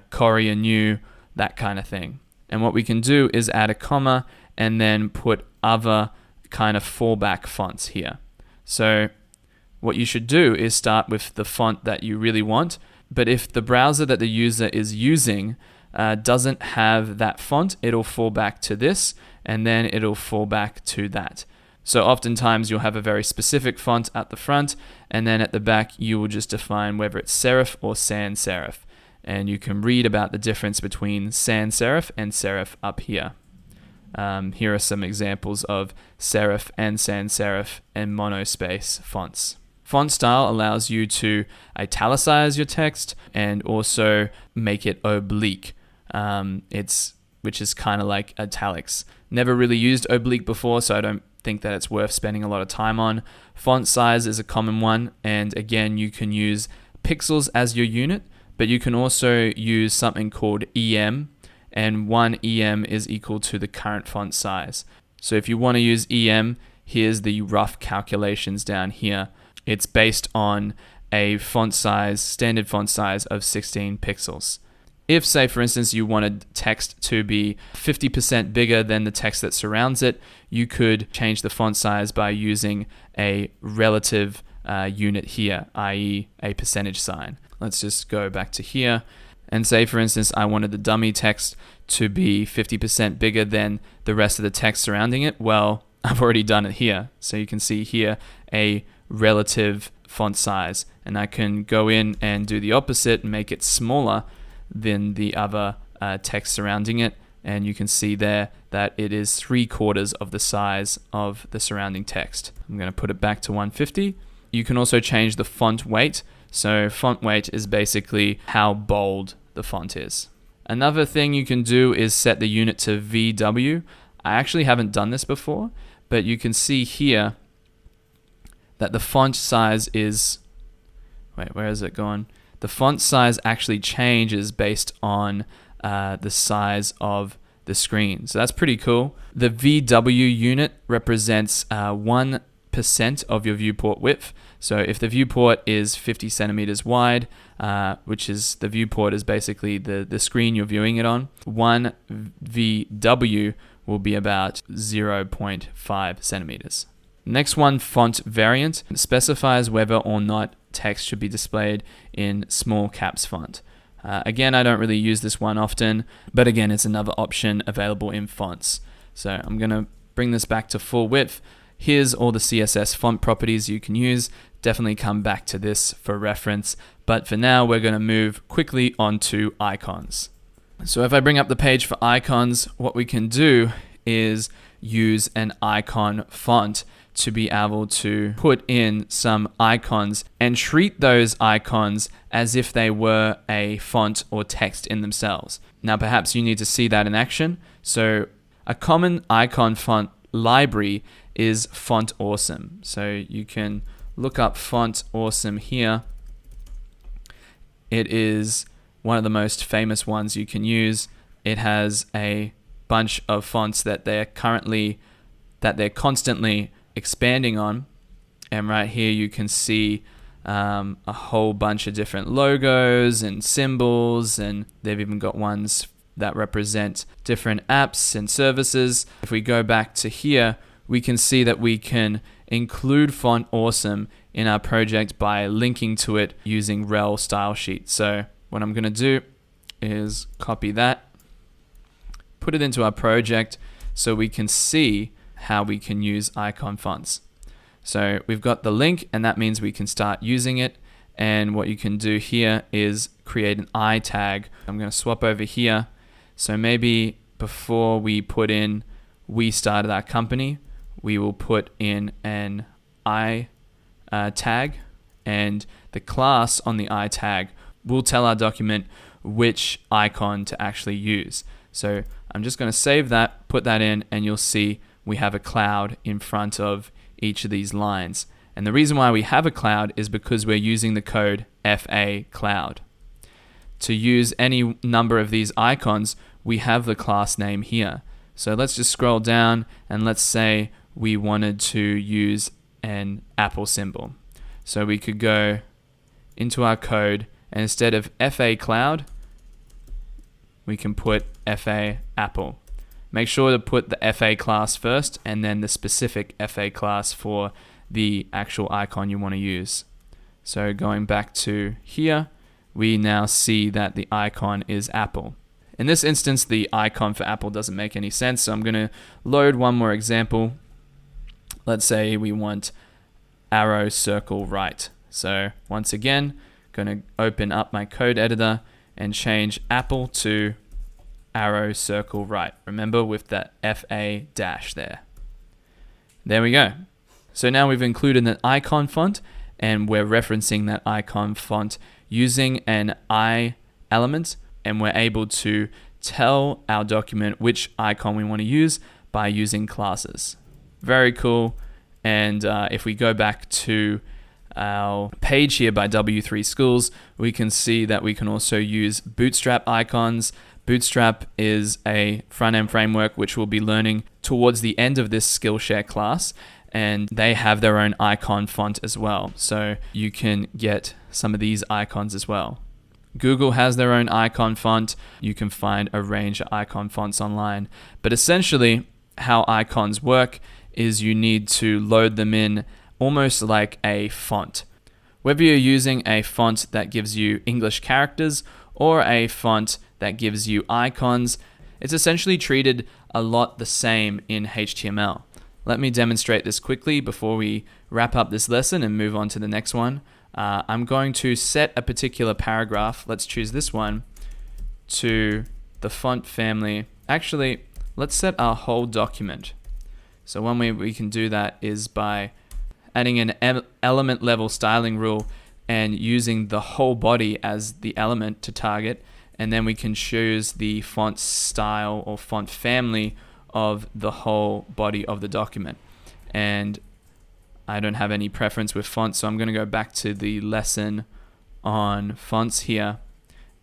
Courier New, that kind of thing. And what we can do is add a comma and then put other kind of fallback fonts here. So what you should do is start with the font that you really want, but if the browser that the user is using doesn't have that font, it'll fall back to this, and then it'll fall back to that. So oftentimes you'll have a very specific font at the front, and then at the back you will just define whether it's serif or sans serif. And you can read about the difference between sans serif and serif up here. Here are some examples of serif and sans serif and monospace fonts. Font style allows you to italicize your text and also make it oblique, which is kind of like italics. Never really used oblique before, so I don't think that it's worth spending a lot of time on. Font size is a common one, and again, you can use pixels as your unit, but you can also use something called EM, and 1 EM is equal to the current font size. So if you want to use EM, here's the rough calculations down here. It's based on a font size, standard font size of 16 pixels. If, say, for instance, you wanted text to be 50% bigger than the text that surrounds it, you could change the font size by using a relative unit here, i.e. a percentage sign. Let's just go back to here and say, for instance, I wanted the dummy text to be 50% bigger than the rest of the text surrounding it. Well, I've already done it here. So you can see here a relative font size, and I can go in and do the opposite and make it smaller than the other text surrounding it, and you can see there that it is 3/4 of the size of the surrounding text. I'm going to put it back to 150. You can also change the font weight. So font weight is basically how bold the font is. Another thing you can do is set the unit to VW. I actually haven't done this before, but you can see here that the font size is, where is it gone? The font size actually changes based on the size of the screen. So that's pretty cool. The VW unit represents 1% of your viewport width. So if the viewport is 50 centimeters wide, which is the viewport is basically the screen you're viewing it on, 1 VW will be about 0.5 centimeters. Next one, font variant, specifies whether or not text should be displayed in small caps font. Again, I don't really use this one often, but again, it's another option available in fonts. So I'm going to bring this back to full width. Here's all the CSS font properties you can use. Definitely come back to this for reference, but for now, we're going to move quickly onto icons. So if I bring up the page for icons, what we can do is use an icon font to be able to put in some icons and treat those icons as if they were a font or text in themselves. Now, perhaps you need to see that in action. So a common icon font library is Font Awesome. So you can look up Font Awesome here. It is one of the most famous ones you can use. It has a bunch of fonts that they're constantly expanding on, and right here you can see a whole bunch of different logos and symbols, and they've even got ones that represent different apps and services. If we go back to here, we can see that we can include Font Awesome in our project by linking to it using rel style sheet. So what I'm going to do is copy that, put it into our project so we can see how we can use icon fonts. So we've got the link, and that means we can start using it. And what you can do here is create an I tag. I'm going to swap over here. So maybe before we put in we started our company, we will put in an I tag, and the class on the I tag will tell our document which icon to actually use. So I'm just going to save that, put that in, and you'll see we have a cloud in front of each of these lines. And the reason why we have a cloud is because we're using the code FA cloud. To use any number of these icons, we have the class name here. So let's just scroll down, and let's say we wanted to use an Apple symbol. So we could go into our code, and instead of FA cloud, we can put FA Apple. Make sure to put the FA class first, and then the specific FA class for the actual icon you want to use. So going back to here, we now see that the icon is Apple. In this instance, the icon for Apple doesn't make any sense, so I'm going to load one more example. Let's say we want arrow circle right. So once again, going to open up my code editor and change Apple to arrow circle right. Remember, with that FA dash there. There we go. So now we've included an icon font, and we're referencing that icon font using an I element, and we're able to tell our document which icon we want to use by using classes. Very cool. And if we go back to our page here by W3 Schools, we can see that we can also use Bootstrap icons. Bootstrap is a front-end framework which we'll be learning towards the end of this Skillshare class, and they have their own icon font as well. So you can get some of these icons as well. Google has their own icon font. You can find a range of icon fonts online. But essentially, how icons work is you need to load them in almost like a font. Whether you're using a font that gives you English characters or a font that gives you icons, it's essentially treated a lot the same in HTML. Let me demonstrate this quickly before we wrap up this lesson and move on to the next one. I'm going to set a particular paragraph. Let's choose this one to the font family. Actually, let's set our whole document. So one way we can do that is by adding an element level styling rule and using the whole body as the element to target. And then we can choose the font style or font family of the whole body of the document. And I don't have any preference with fonts, so I'm going to go back to the lesson on fonts here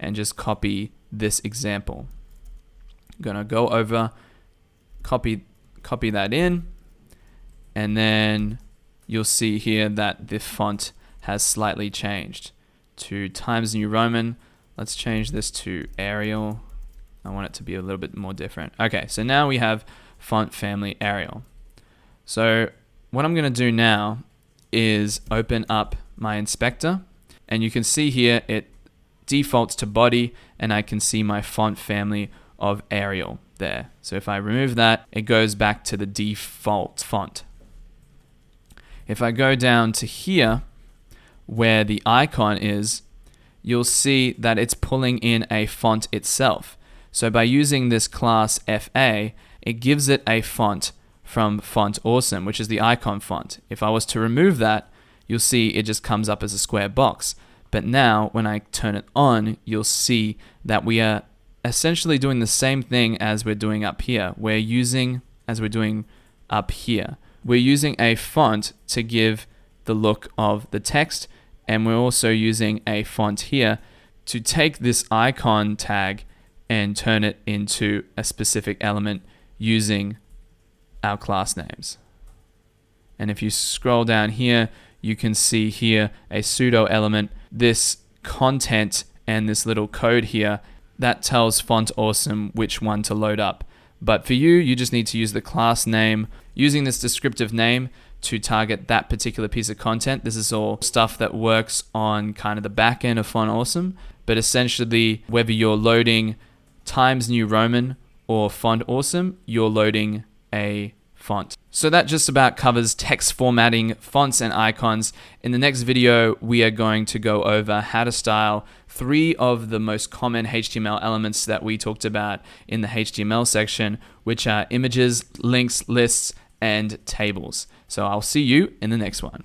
and just copy this example. I'm going to go over, copy that in, and then you'll see here that the font has slightly changed to Times New Roman. Let's change this to Arial. I want it to be a little bit more different. Okay, so now we have font family Arial. So what I'm going to do now is open up my inspector, and you can see here it defaults to body, and I can see my font family of Arial there. So if I remove that, it goes back to the default font. If I go down to here where the icon is, you'll see that it's pulling in a font itself. So by using this class FA, it gives it a font from Font Awesome, which is the icon font. If I was to remove that, you'll see it just comes up as a square box. But now when I turn it on, you'll see that we are essentially doing the same thing as we're doing up here. We're using a font to give the look of the text, and we're also using a font here to take this icon tag and turn it into a specific element using our class names. And if you scroll down here, you can see here a pseudo element, this content and this little code here that tells Font Awesome which one to load up. But for you just need to use the class name, using this descriptive name to target that particular piece of content. This is all stuff that works on kind of the back end of Font Awesome, but essentially whether you're loading Times New Roman or Font Awesome, you're loading a font. So that just about covers text formatting, fonts, and icons. In the next video, we are going to go over how to style 3 of the most common HTML elements that we talked about in the HTML section, which are images, links, lists, and tables. So I'll see you in the next one.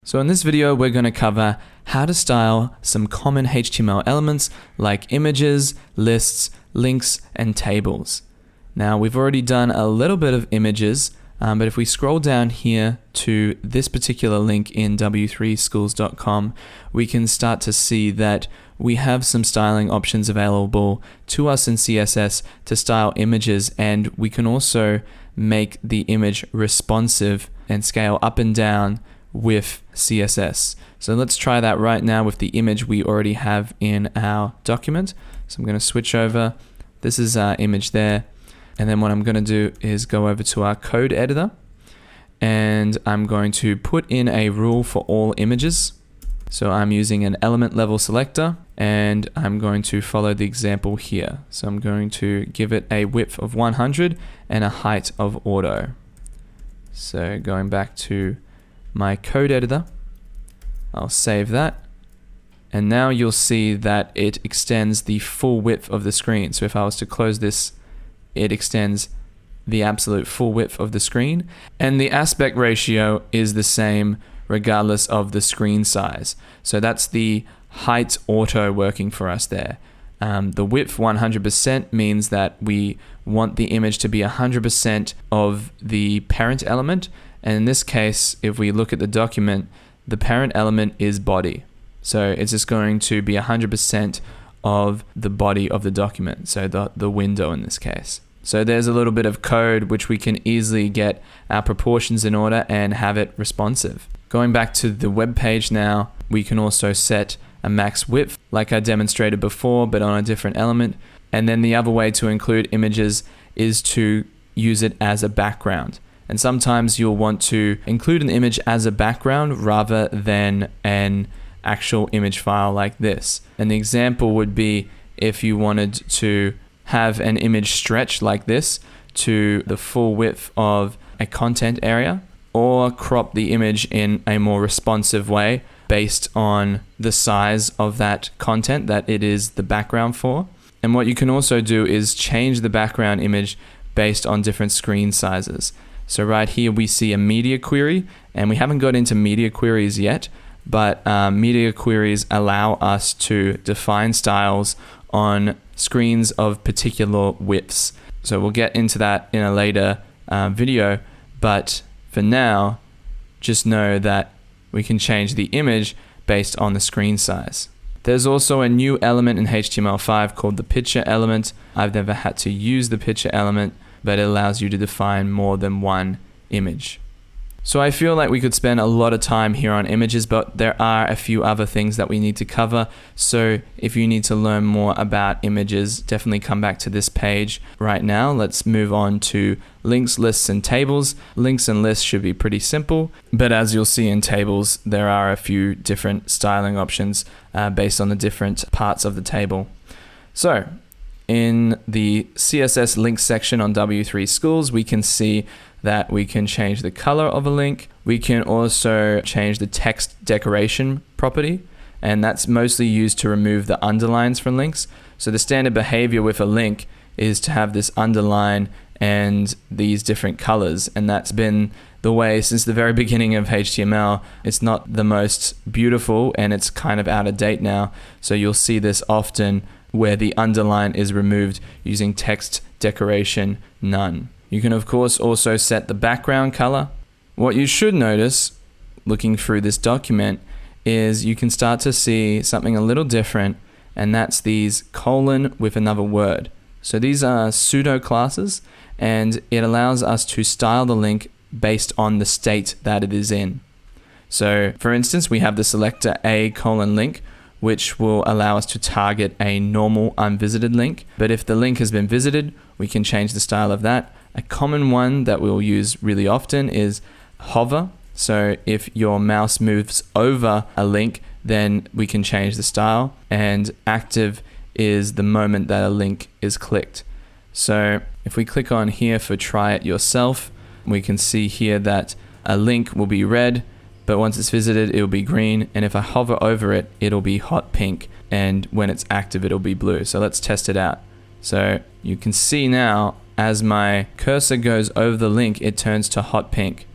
So in this video, we're going to cover how to style some common HTML elements like images, lists, links, and tables. Now we've already done a little bit of images, but if we scroll down here to this particular link in w3schools.com, we can start to see that we have some styling options available to us in CSS to style images, and we can also make the image responsive and scale up and down with CSS. So let's try that right now with the image we already have in our document. So I'm going to switch over. This is our image there. And then what I'm going to do is go over to our code editor, and I'm going to put in a rule for all images. So I'm using an element level selector, and I'm going to follow the example here. So I'm going to give it a width of 100 and a height of auto. So going back to my code editor, I'll save that. And now you'll see that it extends the full width of the screen. So if I was to close this, it extends the absolute full width of the screen, and the aspect ratio is the same regardless of the screen size. So that's the height auto working for us there. The width 100% means that we want the image to be 100% of the parent element, and in this case, if we look at the document, the parent element is body. So it's just going to be 100% of the body of the document, so the window in this case. So there's a little bit of code which we can easily get our proportions in order and have it responsive. Going back to the web page now, we can also set a max width like I demonstrated before, but on a different element. And then the other way to include images is to use it as a background. And sometimes you'll want to include an image as a background rather than an actual image file like this. And the example would be if you wanted to have an image stretch like this to the full width of a content area, or crop the image in a more responsive way based on the size of that content that it is the background for. And what you can also do is change the background image based on different screen sizes. So right here we see a media query, and we haven't got into media queries yet, but media queries allow us to define styles on screens of particular widths. So we'll get into that in a later video, but for now, just know that we can change the image based on the screen size. There's also a new element in HTML5 called the picture element. I've never had to use the picture element, but it allows you to define more than one image. So I feel like we could spend a lot of time here on images, but there are a few other things that we need to cover. So if you need to learn more about images, definitely come back to this page right now. Let's move on to links, lists, and tables. Links and lists should be pretty simple, but as you'll see in tables, there are a few different styling options based on the different parts of the table. So in the CSS links section on W3 Schools, we can see that we can change the color of a link. We can also change the text decoration property, and that's mostly used to remove the underlines from links. So the standard behavior with a link is to have this underline and these different colors, and that's been the way since the very beginning of HTML. It's not the most beautiful, and it's kind of out of date now. So you'll see this often where the underline is removed using text decoration none. You can of course also set the background color. What you should notice looking through this document is you can start to see something a little different, and that's these colon with another word. So these are pseudo classes, and it allows us to style the link based on the state that it is in. So for instance, we have the selector a : link, which will allow us to target a normal unvisited link. But if the link has been visited, we can change the style of that. A common one that we'll use really often is hover. So if your mouse moves over a link, then we can change the style. And active is the moment that a link is clicked. So if we click on here for try it yourself, we can see here that a link will be red, but once it's visited, it'll be green. And if I hover over it, it'll be hot pink. And when it's active, it'll be blue. So let's test it out. So you can see now, as my cursor goes over the link, it turns to hot pink.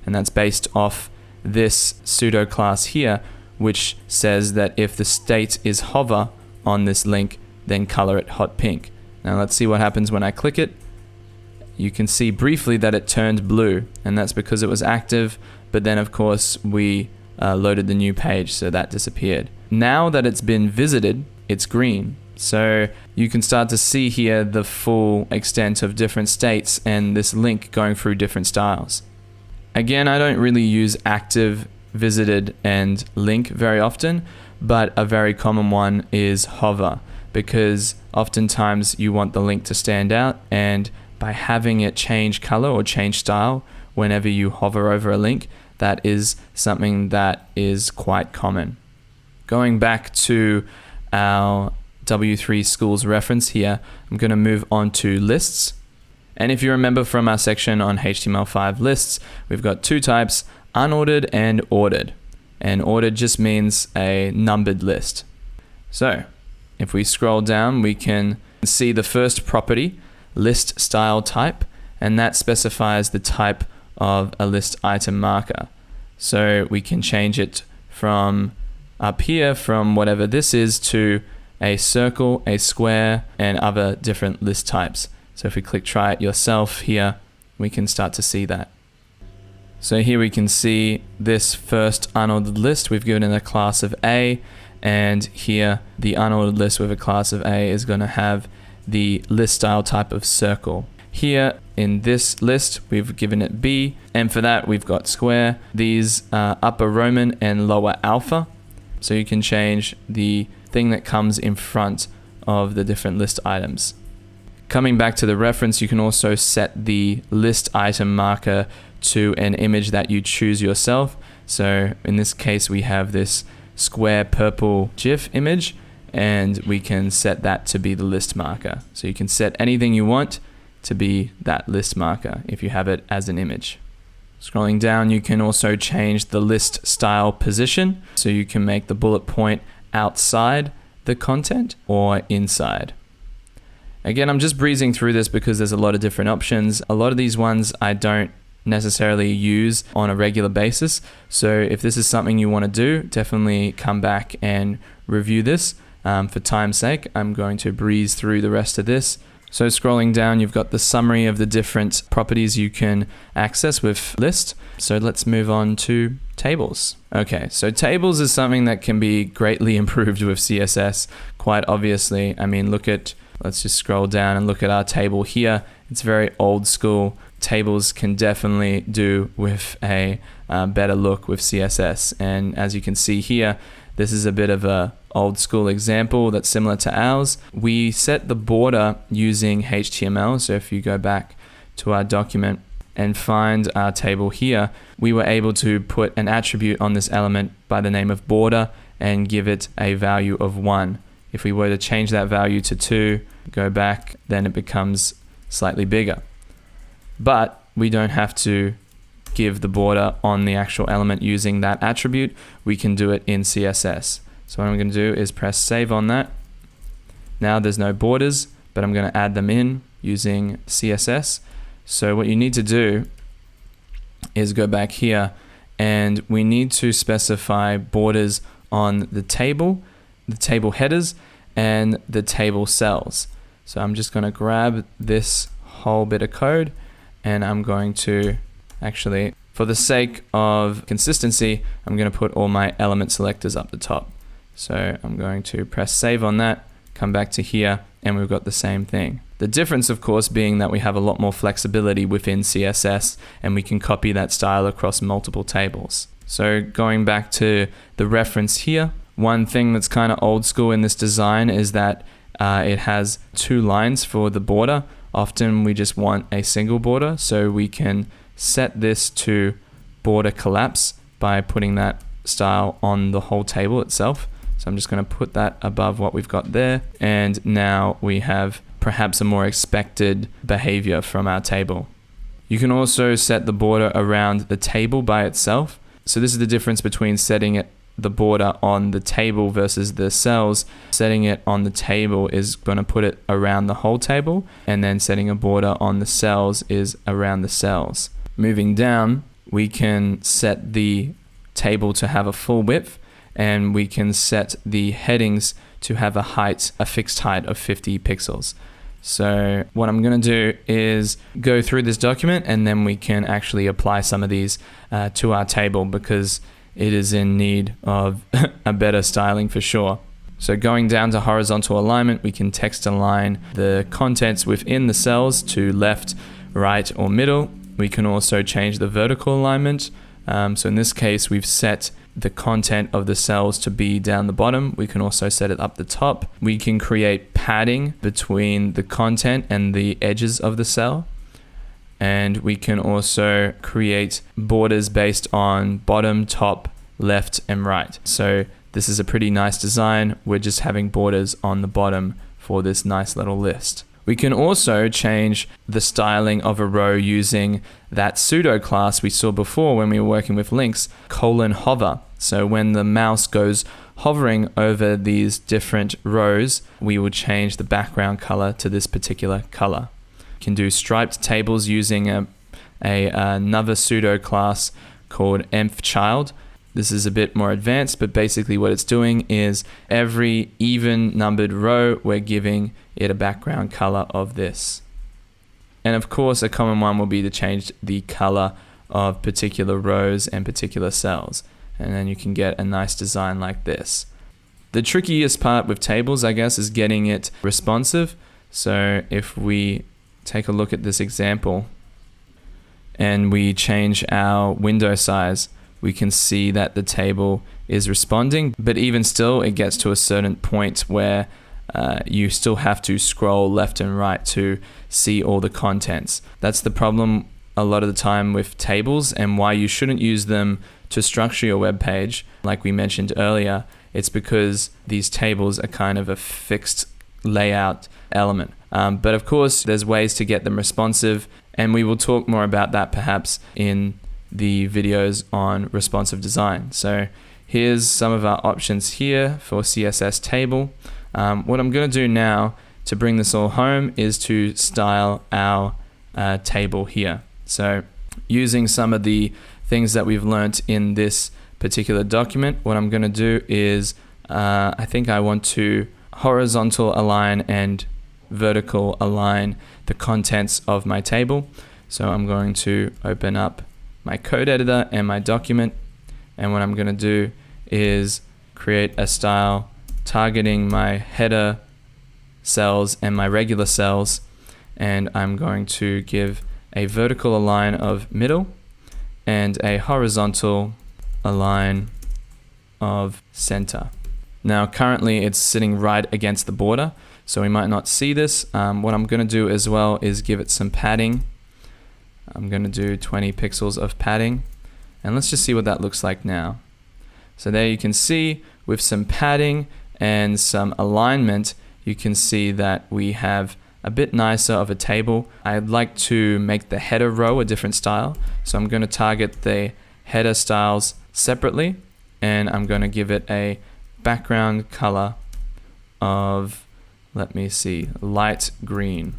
And that's based off this pseudo class here, which says that if the state is hover on this link, then color it hot pink. Now let's see what happens when I click it. You can see briefly that it turned blue, and that's because it was active, but then of course we loaded the new page, so that disappeared. Now that it's been visited, it's green. So you can start to see here the full extent of different states and this link going through different styles. Again, I don't really use active, visited, and link very often, but a very common one is hover, because oftentimes you want the link to stand out, and by having it change color or change style whenever you hover over a link, that is something that is quite common. Going back to our W3 Schools reference here, I'm going to move on to lists. And if you remember from our section on HTML5 lists, we've got two types, unordered and ordered. And ordered just means a numbered list. So if we scroll down, we can see the first property, list style type, and that specifies the type of a list item marker. So we can change it from up here, from whatever this is, to a circle, a square, and other different list types. So if we click try it yourself here, we can start to see that. So here we can see this first unordered list. We've given it a class of A, and here the unordered list with a class of A is going to have the list style type of circle. Here in this list, we've given it B, and for that we've got square. These are upper Roman and lower alpha. So you can change the thing that comes in front of the different list items. Coming back to the reference, you can also set the list item marker to an image that you choose yourself. So in this case, we have this square purple GIF image, and we can set that to be the list marker. So you can set anything you want to be that list marker if you have it as an image. Scrolling down, you can also change the list style position. So you can make the bullet point outside the content or inside. Again, I'm just breezing through this because there's a lot of different options. A lot of these ones I don't necessarily use on a regular basis. So if this is something you want to do, definitely come back and review this. For time's sake, I'm going to breeze through the rest of this. So scrolling down, you've got the summary of the different properties you can access with list. So let's move on to tables. Okay, so tables is something that can be greatly improved with CSS, quite obviously. I mean, let's just scroll down and look at our table here. It's very old school. Tables can definitely do with a better look with CSS. And as you can see here, this is a bit of a old school example that's similar to ours. We set the border using HTML. So if you go back to our document and find our table here, we were able to put an attribute on this element by the name of border and give it a value of 1. If we were to change that value to 2, go back, then it becomes slightly bigger. But we don't have to give the border on the actual element using that attribute. We can do it in CSS. So what I'm going to do is press save on that. Now there's no borders, but I'm going to add them in using CSS. So what you need to do is go back here, and we need to specify borders on the table headers, and the table cells. So I'm just going to grab this whole bit of code, and I'm going to actually, for the sake of consistency, I'm going to put all my element selectors up the top. So I'm going to press save on that, come back to here, and we've got the same thing. The difference, of course, being that we have a lot more flexibility within CSS, and we can copy that style across multiple tables. So going back to the reference here, one thing that's kind of old school in this design is that it has 2 lines for the border. Often we just want a single border, so we can set this to border collapse by putting that style on the whole table itself. So I'm just going to put that above what we've got there, and now we have perhaps a more expected behavior from our table. You can also set the border around the table by itself. So this is the difference between setting the border on the table versus the cells. Setting it on the table is going to put it around the whole table, and then setting a border on the cells is around the cells. Moving down, we can set the table to have a full width, and we can set the headings to have a fixed height of 50 pixels. So what I'm going to do is go through this document, and then we can actually apply some of these to our table, because it is in need of a better styling for sure. So going down to horizontal alignment, we can text align the contents within the cells to left, right, or middle. We can also change the vertical alignment. So in this case, we've set the content of the cells to be down the bottom. We can also set it up the top. We can create padding between the content and the edges of the cell. And we can also create borders based on bottom, top, left, and right. So this is a pretty nice design. We're just having borders on the bottom for this nice little list. We can also change the styling of a row using that pseudo class we saw before when we were working with links, :hover. So when the mouse goes hovering over these different rows, we will change the background color to this particular color. Can do striped tables using another pseudo class called envchild. This is a bit more advanced, but basically what it's doing is every even numbered row, we're giving it a background color of this. And of course, a common one will be to change the color of particular rows and particular cells. And then you can get a nice design like this. The trickiest part with tables, I guess, is getting it responsive. So if we take a look at this example and we change our window size we can see that the table is responding, but even still, it gets to a certain point where you still have to scroll left and right to see all the contents. That's the problem a lot of the time with tables, and why you shouldn't use them to structure your web page. Like we mentioned earlier, it's because these tables are kind of a fixed layout element. But of course, there's ways to get them responsive, and we will talk more about that perhaps in the videos on responsive design. So here's some of our options here for CSS table. What I'm going to do now to bring this all home is to style our table here. So using some of the things that we've learnt in this particular document, what I'm going to do is I think I want to horizontal align and vertical align the contents of my table. So I'm going to open up my code editor and my document, and what I'm going to do is create a style targeting my header cells and my regular cells, and I'm going to give a vertical align of middle and a horizontal align of center. Now currently it's sitting right against the border, so we might not see this. What I'm going to do as well is give it some padding. I'm going to do 20 pixels of padding, and let's just see what that looks like now. So there you can see with some padding and some alignment, you can see that we have a bit nicer of a table. I'd like to make the header row a different style, so I'm going to target the header styles separately, and I'm going to give it a background color of, let me see, light green.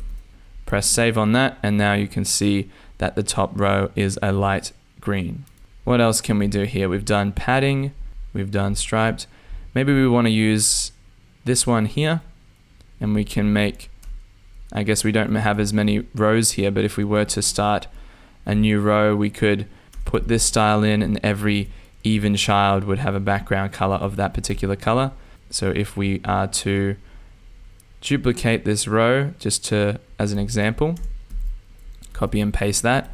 Press save on that, and now you can see that the top row is a light green. What else can we do here? We've done padding, we've done striped. Maybe we want to use this one here, and we can make, I guess we don't have as many rows here, but if we were to start a new row, we could put this style in, and every even child would have a background color of that particular color. So if we are to duplicate this row, just as an example, copy and paste that,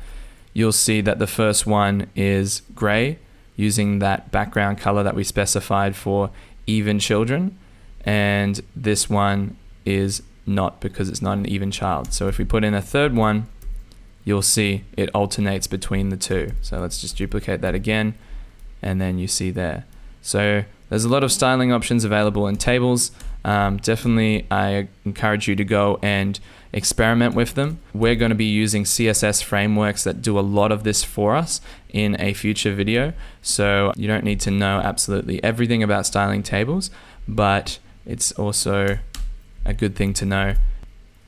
you'll see that the first one is gray, using that background color that we specified for even children, and this one is not, because it's not an even child. So if we put in a third one, you'll see it alternates between the two. So let's just duplicate that again, and then you see there. So there's a lot of styling options available in tables. Definitely I encourage you to go and experiment with them. We're going to be using CSS frameworks that do a lot of this for us in a future video, so you don't need to know absolutely everything about styling tables, but it's also a good thing to know.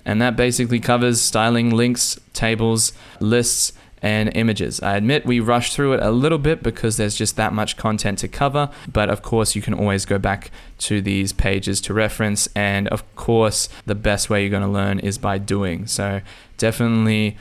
And that basically covers styling links, tables, lists, and images. I admit we rushed through it a little bit because there's just that much content to cover, but of course you can always go back to these pages to reference, and of course the best way you're going to learn is by doing. So definitely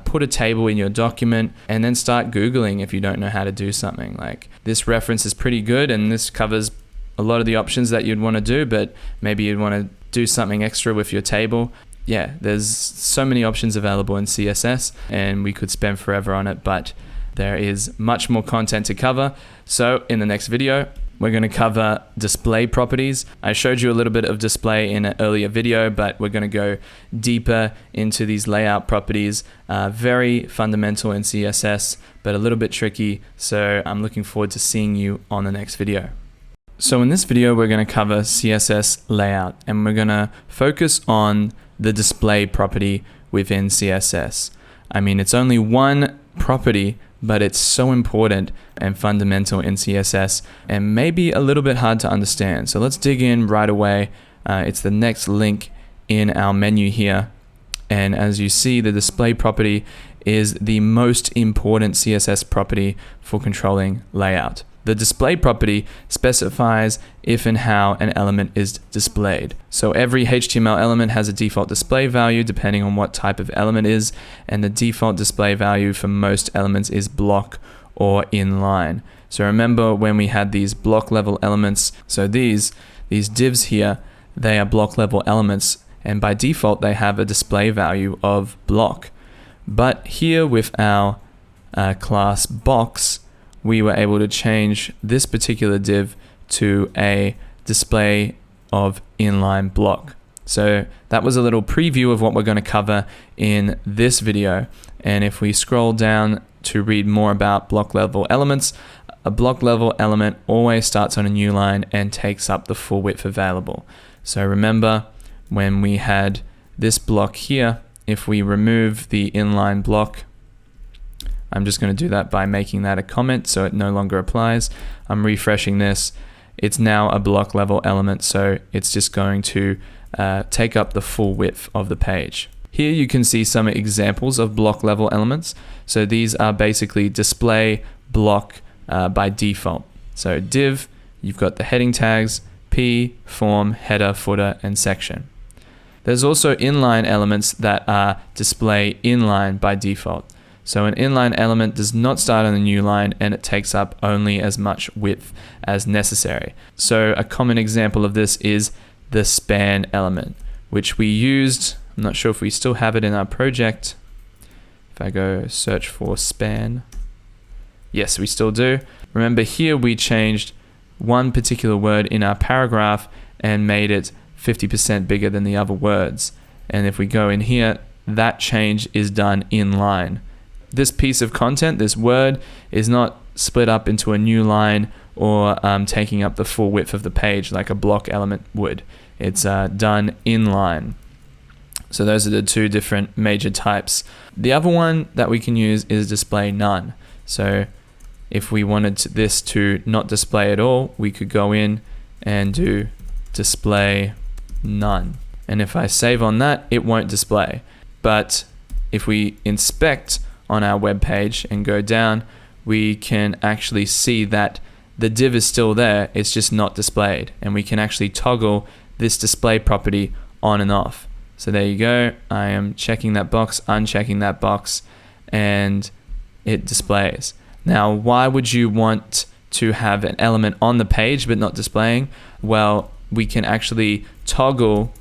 put a table in your document and then start Googling if you don't know how to do something. Like, this reference is pretty good and this covers a lot of the options that you'd want to do, but maybe you'd want to do something extra with your table. Yeah, there's so many options available in CSS, and we could spend forever on it, but there is much more content to cover. So in the next video, we're going to cover display properties. I showed you a little bit of display in an earlier video, but we're going to go deeper into these layout properties. Very fundamental in CSS, but a little bit tricky. So I'm looking forward to seeing you on the next video. So in this video, we're going to cover CSS layout, and we're going to focus on the display property within CSS. I mean, it's only one property, but it's so important and fundamental in CSS, and maybe a little bit hard to understand. So let's dig in right away. It's the next link in our menu here. And as you see, the display property is the most important CSS property for controlling layout. The display property specifies if and how an element is displayed. So every HTML element has a default display value depending on what type of element it is, and the default display value for most elements is block or inline. So remember when we had these block level elements, so these divs here, they are block level elements, and by default they have a display value of block. But here with our class box, we were able to change this particular div to a display of inline block. So that was a little preview of what we're going to cover in this video. And if we scroll down to read more about block level elements, a block level element always starts on a new line and takes up the full width available. So remember when we had this block here, if we remove the inline block, I'm just going to do that by making that a comment so it no longer applies. I'm refreshing this. It's now a block level element, so it's just going to take up the full width of the page. Here you can see some examples of block level elements. So these are basically display block by default. So div, you've got the heading tags, p, form, header, footer, and section. There's also inline elements that are display inline by default. So an inline element does not start on a new line and it takes up only as much width as necessary. So a common example of this is the span element, which we used. I'm not sure if we still have it in our project. If I go search for span, yes, we still do. Remember here we changed one particular word in our paragraph and made it 50% bigger than the other words. And if we go in here, that change is done in line. This piece of content, this word, is not split up into a new line or taking up the full width of the page like a block element would. It's done in line. So those are the two different major types. The other one that we can use is display none. So if we wanted this to not display at all, we could go in and do display none. And if I save on that, it won't display. But if we inspect on our web page and go down, we can actually see that the div is still there, it's just not displayed. And we can actually toggle this display property on and off. So there you go, I am checking that box, unchecking that box, and it displays. Now, why would you want to have an element on the page but not displaying? Well, we can actually toggle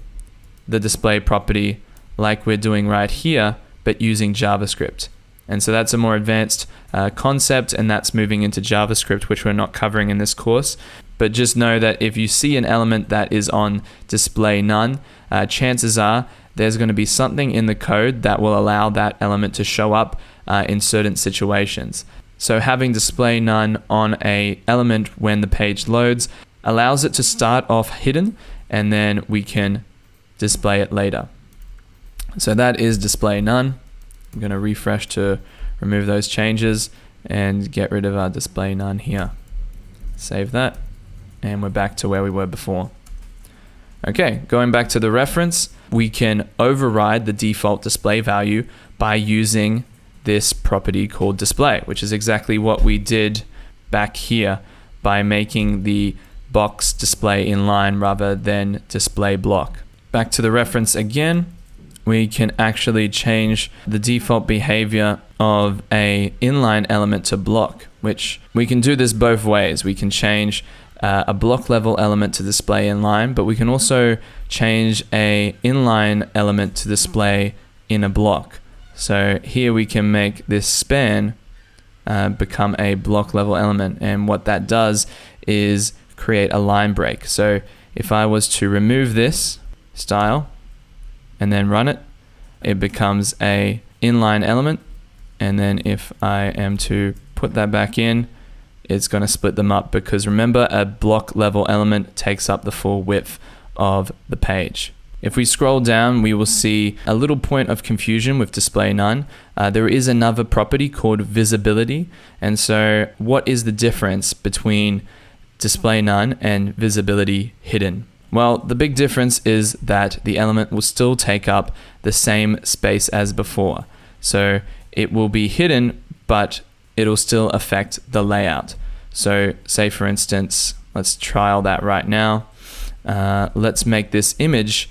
the display property like we're doing right here, but using JavaScript. And so that's a more advanced concept, and that's moving into JavaScript, which we're not covering in this course. But just know that if you see an element that is on display none, chances are there's going to be something in the code that will allow that element to show up in certain situations. So having display none on a element when the page loads allows it to start off hidden, and then we can display it later. So that is display none. I'm going to refresh to remove those changes and get rid of our display none here. Save that, and we're back to where we were before. Okay, going back to the reference, we can override the default display value by using this property called display, which is exactly what we did back here by making the box display in line rather than display block. Back to the reference again, we can actually change the default behavior of a inline element to block, which we can do this both ways. We can change a block level element to display inline, but we can also change a inline element to display in a block. So here we can make this span become a block level element, and what that does is create a line break. So if I was to remove this style and then run it, it becomes a inline element, and then if I am to put that back in, it's going to split them up, because remember, a block level element takes up the full width of the page. If we scroll down, we will see a little point of confusion with display none. There is another property called visibility, and so what is the difference between display none and visibility hidden? Well, the big difference is that the element will still take up the same space as before. So it will be hidden, but it'll still affect the layout. So say for instance, let's trial that right now. Let's make this image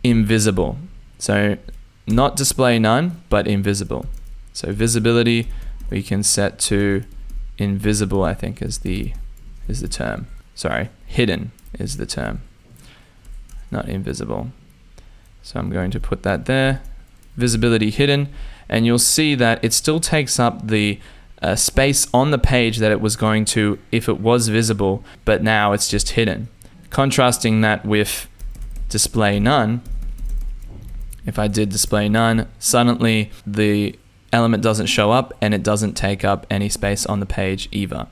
invisible. So not display none, but invisible. So visibility we can set to invisible, I think is the term. Sorry, hidden is the term, not invisible. So I'm going to put that there, visibility hidden, and you'll see that it still takes up the a space on the page that it was going to if it was visible, but now it's just hidden. Contrasting that with display none, if I did display none, suddenly the element doesn't show up and it doesn't take up any space on the page either.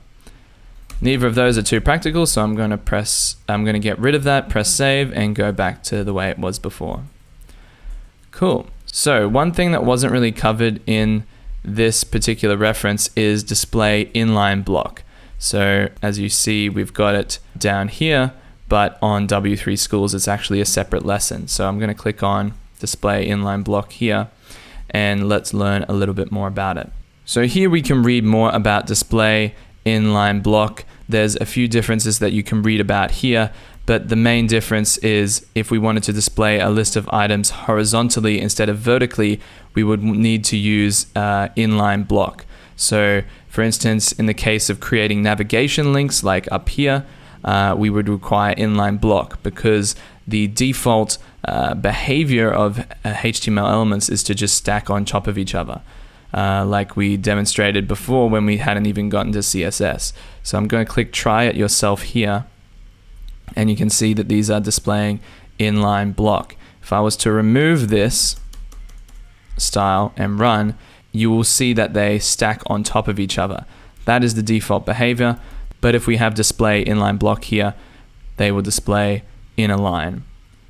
Neither of those are too practical, so I'm going to get rid of that, press save, and go back to the way it was before. Cool. So one thing that wasn't really covered in this particular reference is display inline block. So as you see, we've got it down here, but on W3 Schools, it's actually a separate lesson. So I'm going to click on display inline block here, and let's learn a little bit more about it. So here we can read more about display inline block. There's a few differences that you can read about here, but the main difference is if we wanted to display a list of items horizontally instead of vertically, we would need to use inline block. So for instance, in the case of creating navigation links like up here, we would require inline block because the default behavior of HTML elements is to just stack on top of each other. Like we demonstrated before when we hadn't even gotten to CSS. So I'm going to click try it yourself here, and you can see that these are displaying inline block. If I was to remove this style and run, you will see that they stack on top of each other. That is the default behavior, but if we have display inline block here, they will display in a line.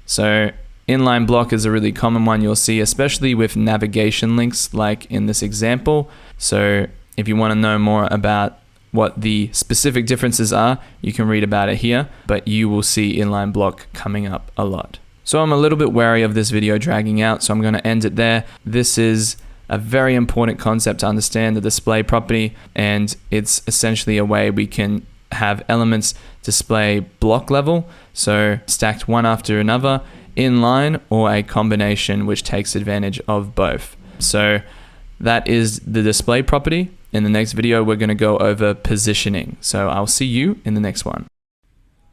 So inline block is a really common one you'll see, especially with navigation links like in this example. So if you want to know more about what the specific differences are, you can read about it here, but you will see inline block coming up a lot. So I'm a little bit wary of this video dragging out, so I'm going to end it there. This is a very important concept to understand, the display property, and it's essentially a way we can have elements display block level, so stacked one after another, in line, or a combination which takes advantage of both. So that is the display property. In the next video, we're going to go over positioning. So I'll see you in the next one.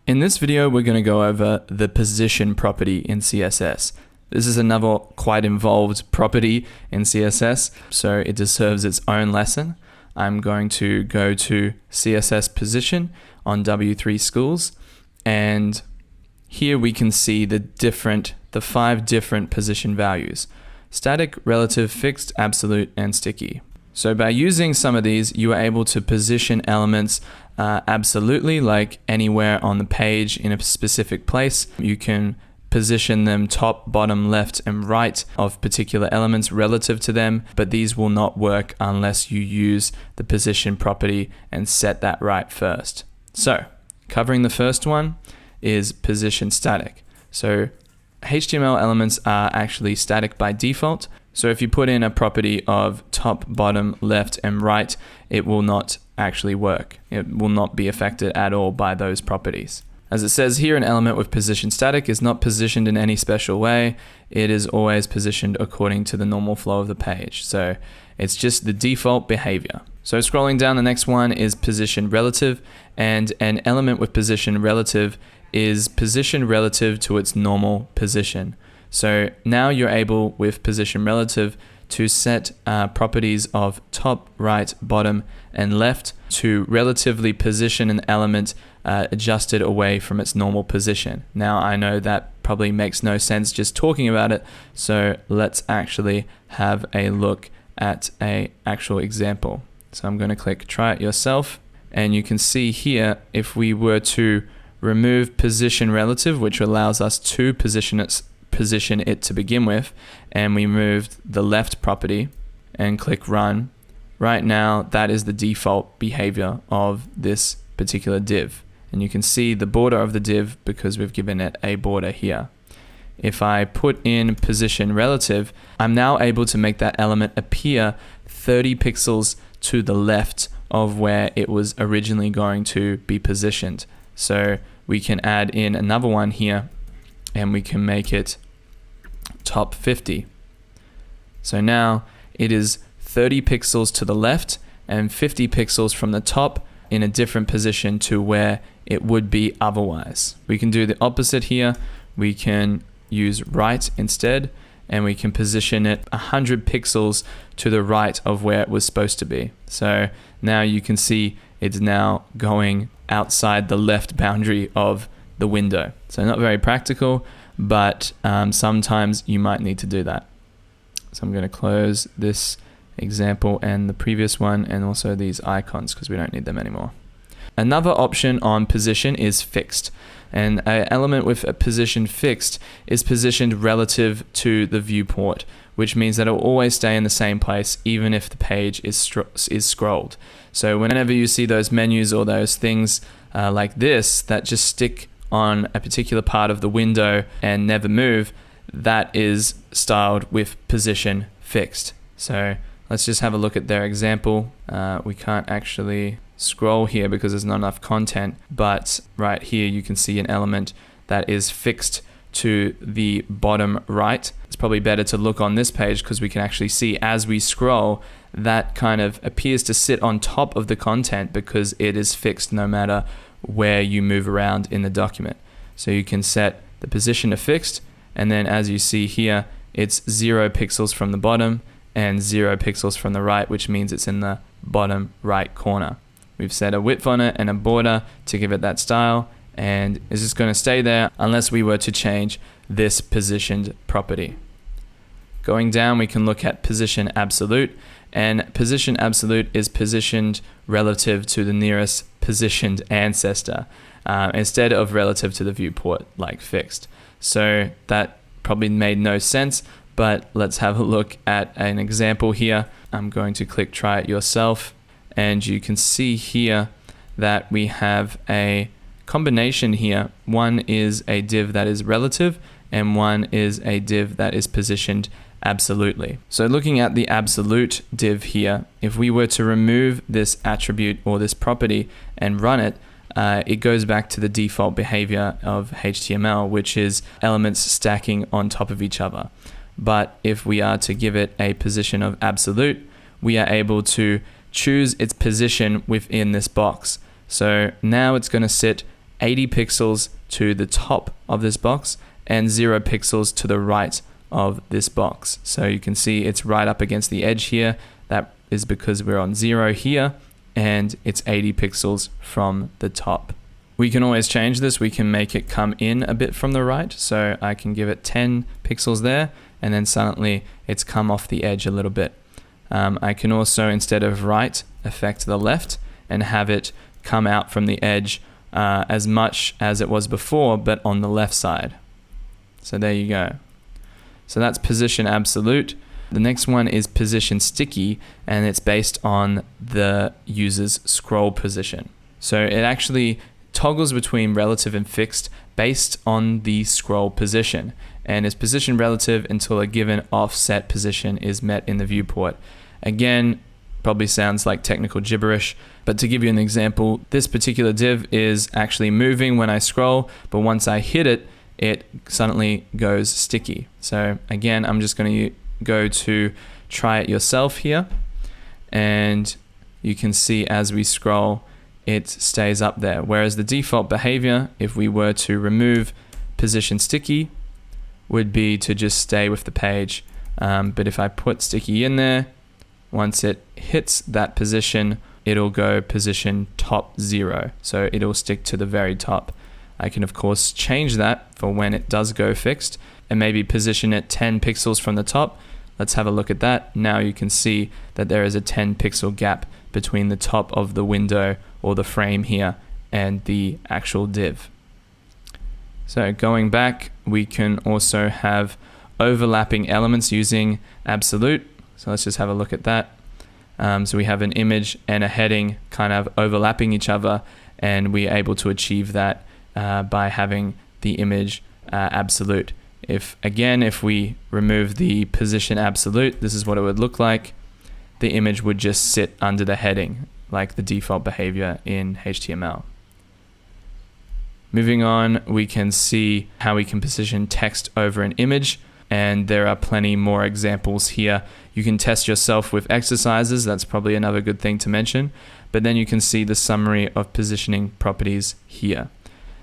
In this video, we're going to go over the position property in CSS. This is another quite involved property in CSS, so it deserves its own lesson. I'm going to go to CSS position on W3 Schools, and here we can see the 5 different position values: static, relative, fixed, absolute, and sticky. So by using some of these, you are able to position elements absolutely, like anywhere on the page in a specific place. You can position them top, bottom, left, and right of particular elements relative to them, but these will not work unless you use the position property and set that right first. So covering the first one is position static. So HTML elements are actually static by default. So if you put in a property of top, bottom, left, and right, it will not actually work. It will not be affected at all by those properties. As it says here, an element with position static is not positioned in any special way. It is always positioned according to the normal flow of the page. So it's just the default behavior. So scrolling down, the next one is position relative, and an element with position relative is positioned relative to its normal position. So now you're able, with position relative, to set properties of top, right, bottom, and left to relatively position an element adjusted away from its normal position. Now I know that probably makes no sense just talking about it, so let's actually have a look at an actual example. So I'm going to click try it yourself, and you can see here, if we were to remove position relative, which allows us to position it to begin with, and we moved the left property and click run, right now that is the default behavior of this particular div. And you can see the border of the div because we've given it a border here. If I put in position relative, I'm now able to make that element appear 30 pixels to the left of where it was originally going to be positioned. So we can add in another one here, and we can make it top 50. So now it is 30 pixels to the left and 50 pixels from the top in a different position to where it would be otherwise. We can do the opposite here. We can use right instead, and we can position it 100 pixels to the right of where it was supposed to be. So now you can see it's now going outside the left boundary of the window. So not very practical, but sometimes you might need to do that. So I'm going to close this example and the previous one, and also these icons because we don't need them anymore. Another option on position is fixed. And an element with a position fixed is positioned relative to the viewport, which means that it will always stay in the same place even if the page is scrolled. So whenever you see those menus or those things like this that just stick on a particular part of the window and never move, that is styled with position fixed. So let's just have a look at their example. We can't actually scroll here because there's not enough content, but right here you can see an element that is fixed to the bottom right. It's probably better to look on this page because we can actually see as we scroll that kind of appears to sit on top of the content because it is fixed no matter where you move around in the document. So you can set the position to fixed, and then as you see here, it's 0 pixels from the bottom and 0 pixels from the right, which means it's in the bottom right corner. We've set a width on it and a border to give it that style, and it's just going to stay there unless we were to change this positioned property. Going down, we can look at position absolute, and position absolute is positioned relative to the nearest positioned ancestor instead of relative to the viewport like fixed. So that probably made no sense, but let's have a look at an example here. I'm going to click try it yourself, and you can see here that we have a combination here. One is a div that is relative and one is a div that is positioned absolutely. So looking at the absolute div here, if we were to remove this attribute or this property and run it, it goes back to the default behavior of HTML, which is elements stacking on top of each other. But if we are to give it a position of absolute, we are able to choose its position within this box. So now it's going to sit 80 pixels to the top of this box and 0 pixels to the right of this box. So you can see it's right up against the edge here. That is because we're on 0 here, and it's 80 pixels from the top. We can always change this. We can make it come in a bit from the right. So I can give it 10 pixels there, and then suddenly it's come off the edge a little bit. I can also, instead of right, affect the left and have it come out from the edge as much as it was before, but on the left side. So there you go. So that's position absolute. The next one is position sticky, and it's based on the user's scroll position. So it actually toggles between relative and fixed based on the scroll position, and is position relative until a given offset position is met in the viewport. Again, probably sounds like technical gibberish, but to give you an example, this particular div is actually moving when I scroll, but once I hit it, it suddenly goes sticky. So again, I'm just going to go to try it yourself here, and you can see as we scroll, it stays up there. Whereas the default behavior, if we were to remove position sticky, would be to just stay with the page. But if I put sticky in there, once it hits that position, it'll go position top 0. So it'll stick to the very top. I can of course change that for when it does go fixed and maybe position it 10 pixels from the top. Let's have a look at that. Now you can see that there is a 10 pixel gap between the top of the window or the frame here and the actual div. So going back, we can also have overlapping elements using absolute. So let's just have a look at that. So we have an image and a heading kind of overlapping each other, and we're able to achieve that by having the image absolute. If we remove the position absolute, this is what it would look like. The image would just sit under the heading, like the default behavior in HTML. Moving on, we can see how we can position text over an image, and there are plenty more examples here. You can test yourself with exercises. That's probably another good thing to mention, but then you can see the summary of positioning properties here.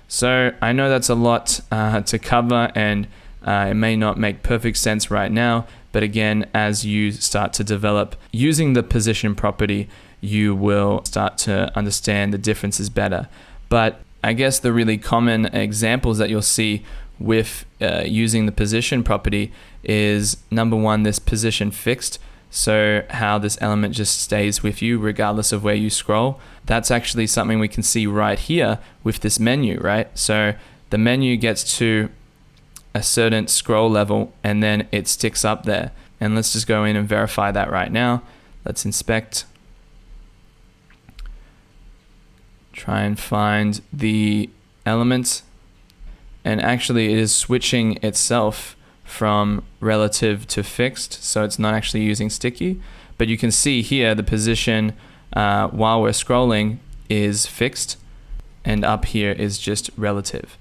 So I know that's a lot to cover, and It may not make perfect sense right now, but again, as you start to develop using the position property, you will start to understand the differences better. But I guess the really common examples that you'll see with using the position property is, number one, this position fixed. So how this element just stays with you regardless of where you scroll. That's actually something we can see right here with this menu, right? So the menu gets to a certain scroll level and then it sticks up there. And let's just go in and verify that right now. Let's inspect. Try and find the element. And actually it is switching itself from relative to fixed, so it's not actually using sticky. But you can see here the position while we're scrolling is fixed, and up here is just relative.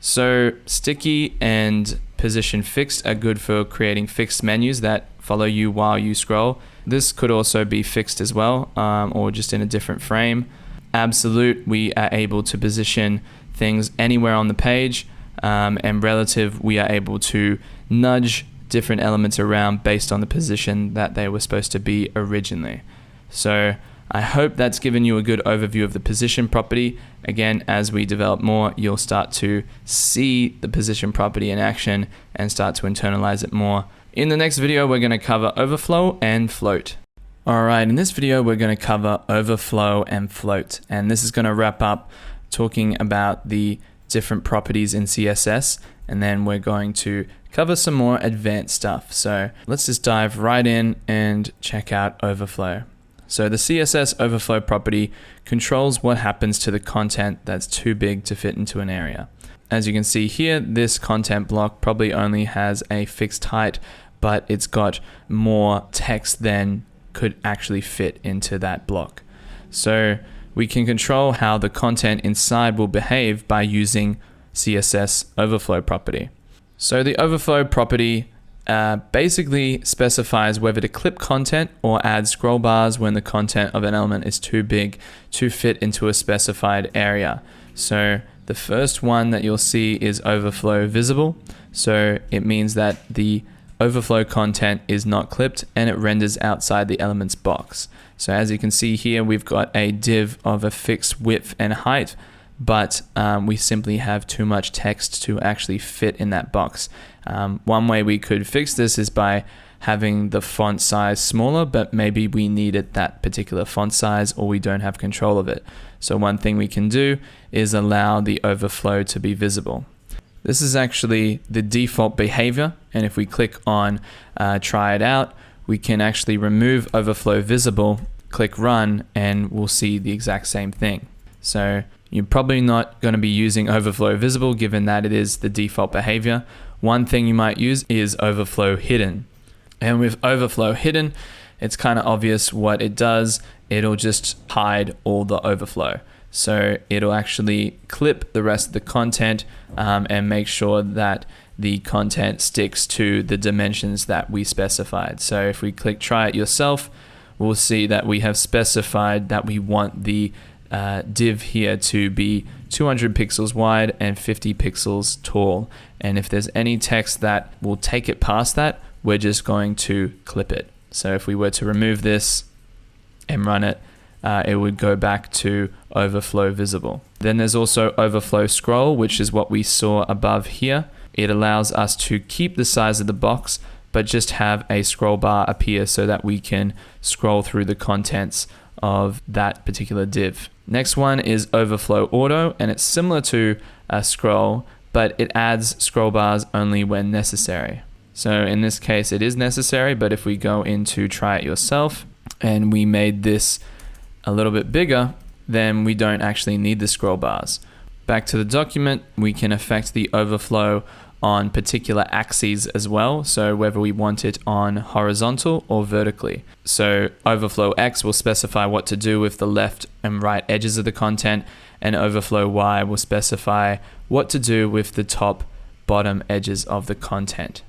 So sticky and position fixed are good for creating fixed menus that follow you while you scroll. This could also be fixed as well, or just in a different frame. Absolute, we are able to position things anywhere on the page, and relative, we are able to nudge different elements around based on the position that they were supposed to be originally. So I hope that's given you a good overview of the position property. Again, as we develop more, you'll start to see the position property in action and start to internalize it more. In the next video, we're going to cover overflow and float. Alright, in this video, we're going to cover overflow and float. And this is going to wrap up talking about the different properties in CSS, and then we're going to cover some more advanced stuff. So let's just dive right in and check out overflow. So the CSS overflow property controls what happens to the content that's too big to fit into an area. As you can see here, this content block probably only has a fixed height, but it's got more text than could actually fit into that block. So we can control how the content inside will behave by using CSS overflow property. So the overflow property basically specifies whether to clip content or add scroll bars when the content of an element is too big to fit into a specified area. So the first one that you'll see is overflow visible. So it means that the overflow content is not clipped and it renders outside the elements box. So as you can see here, we've got a div of a fixed width and height, but we simply have too much text to actually fit in that box. One way we could fix this is by having the font size smaller, but maybe we needed that particular font size or we don't have control of it. So one thing we can do is allow the overflow to be visible. This is actually the default behavior, and if we click on try it out, we can actually remove overflow visible, click run, and we'll see the exact same thing. So you're probably not going to be using overflow visible given that it is the default behavior. One thing you might use is overflow hidden. And with overflow hidden, it's kind of obvious what it does. It'll just hide all the overflow. So it'll actually clip the rest of the content and make sure that the content sticks to the dimensions that we specified. So if we click try it yourself, we'll see that we have specified that we want the div here to be 200 pixels wide and 50 pixels tall. And if there's any text that will take it past that, we're just going to clip it. So if we were to remove this and run it, it would go back to overflow visible. Then there's also overflow scroll, which is what we saw above here. It allows us to keep the size of the box, but just have a scroll bar appear so that we can scroll through the contents of that particular div. Next one is overflow auto, and it's similar to a scroll, but it adds scroll bars only when necessary. So in this case, it is necessary, but if we go into try it yourself and we made this a little bit bigger, then we don't actually need the scroll bars. Back to the document, we can affect the overflow on particular axes as well, so whether we want it on horizontal or vertically. So overflow X will specify what to do with the left and right edges of the content, and overflow Y will specify what to do with the top, bottom edges of the content.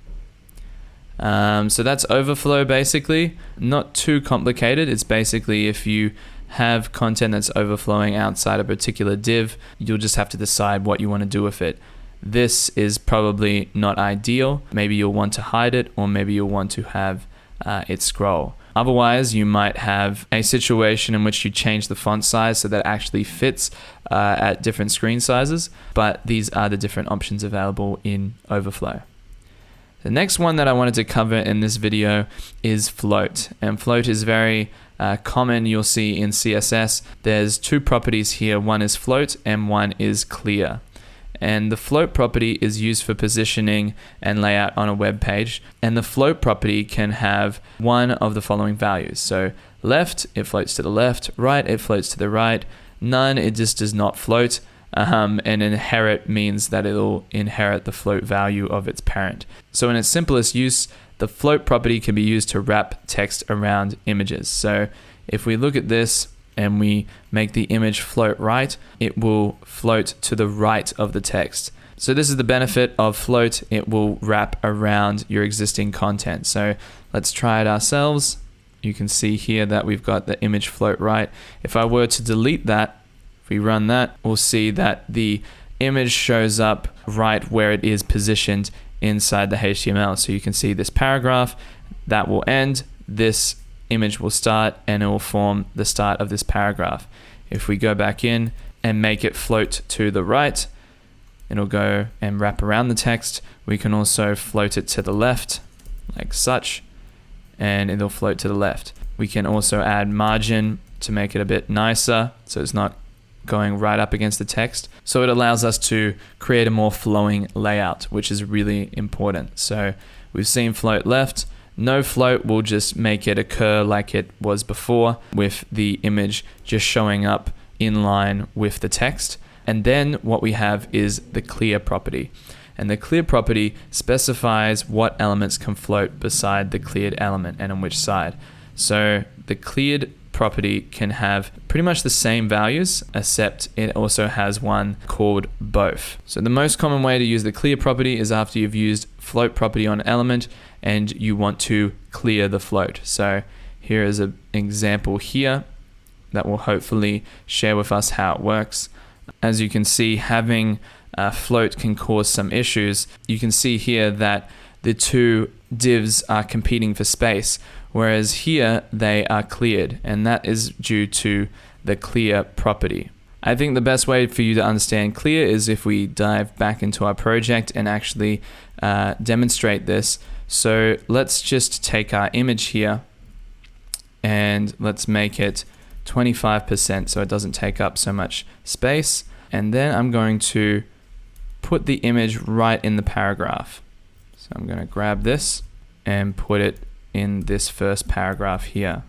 So that's overflow basically. Not too complicated. It's basically if you have content that's overflowing outside a particular div, you'll just have to decide what you want to do with it. this is probably not ideal. Maybe you'll want to hide it, or maybe you'll want to have it scroll. Otherwise, you might have a situation in which you change the font size so that it actually fits at different screen sizes, but these are the different options available in Overflow. The next one that I wanted to cover in this video is float, and float is very common. You'll see in CSS, there's two properties here. One is float and one is clear. And the float property is used for positioning and layout on a web page. And the float property can have one of the following values. So left, it floats to the left. Right, it floats to the right. None, it just does not float. And inherit means that it'll inherit the float value of its parent. So in its simplest use, the float property can be used to wrap text around images. So if we look at this, and we make the image float right, it will float to the right of the text. So this is the benefit of float. It will wrap around your existing content. So let's try it ourselves. You can see here that we've got the image float right. If I were to delete that, if we run that, we'll see that the image shows up right where it is positioned inside the HTML. So you can see this paragraph, that will end, this image will start, and it will form the start of this paragraph. If we go back in and make it float to the right, it'll go and wrap around the text. We can also float it to the left like such, and it'll float to the left. We can also add margin to make it a bit nicer so it's not going right up against the text. So it allows us to create a more flowing layout, which is really important. So we've seen float left. No float will just make it occur like it was before, with the image just showing up in line with the text. And then what we have is the clear property. And the clear property specifies what elements can float beside the cleared element and on which side. So the cleared property can have pretty much the same values, except it also has one called both. So the most common way to use the clear property is after you've used float property on an element and you want to clear the float. So here is an example here that will hopefully share with us how it works. As you can see, having a float can cause some issues. You can see here that the two divs are competing for space, whereas here they are cleared, and that is due to the clear property. I think the best way for you to understand clear is if we dive back into our project and actually demonstrate this. So let's just take our image here and let's make it 25% so it doesn't take up so much space. And then I'm going to put the image right in the paragraph. So I'm going to grab this and put it in this first paragraph here.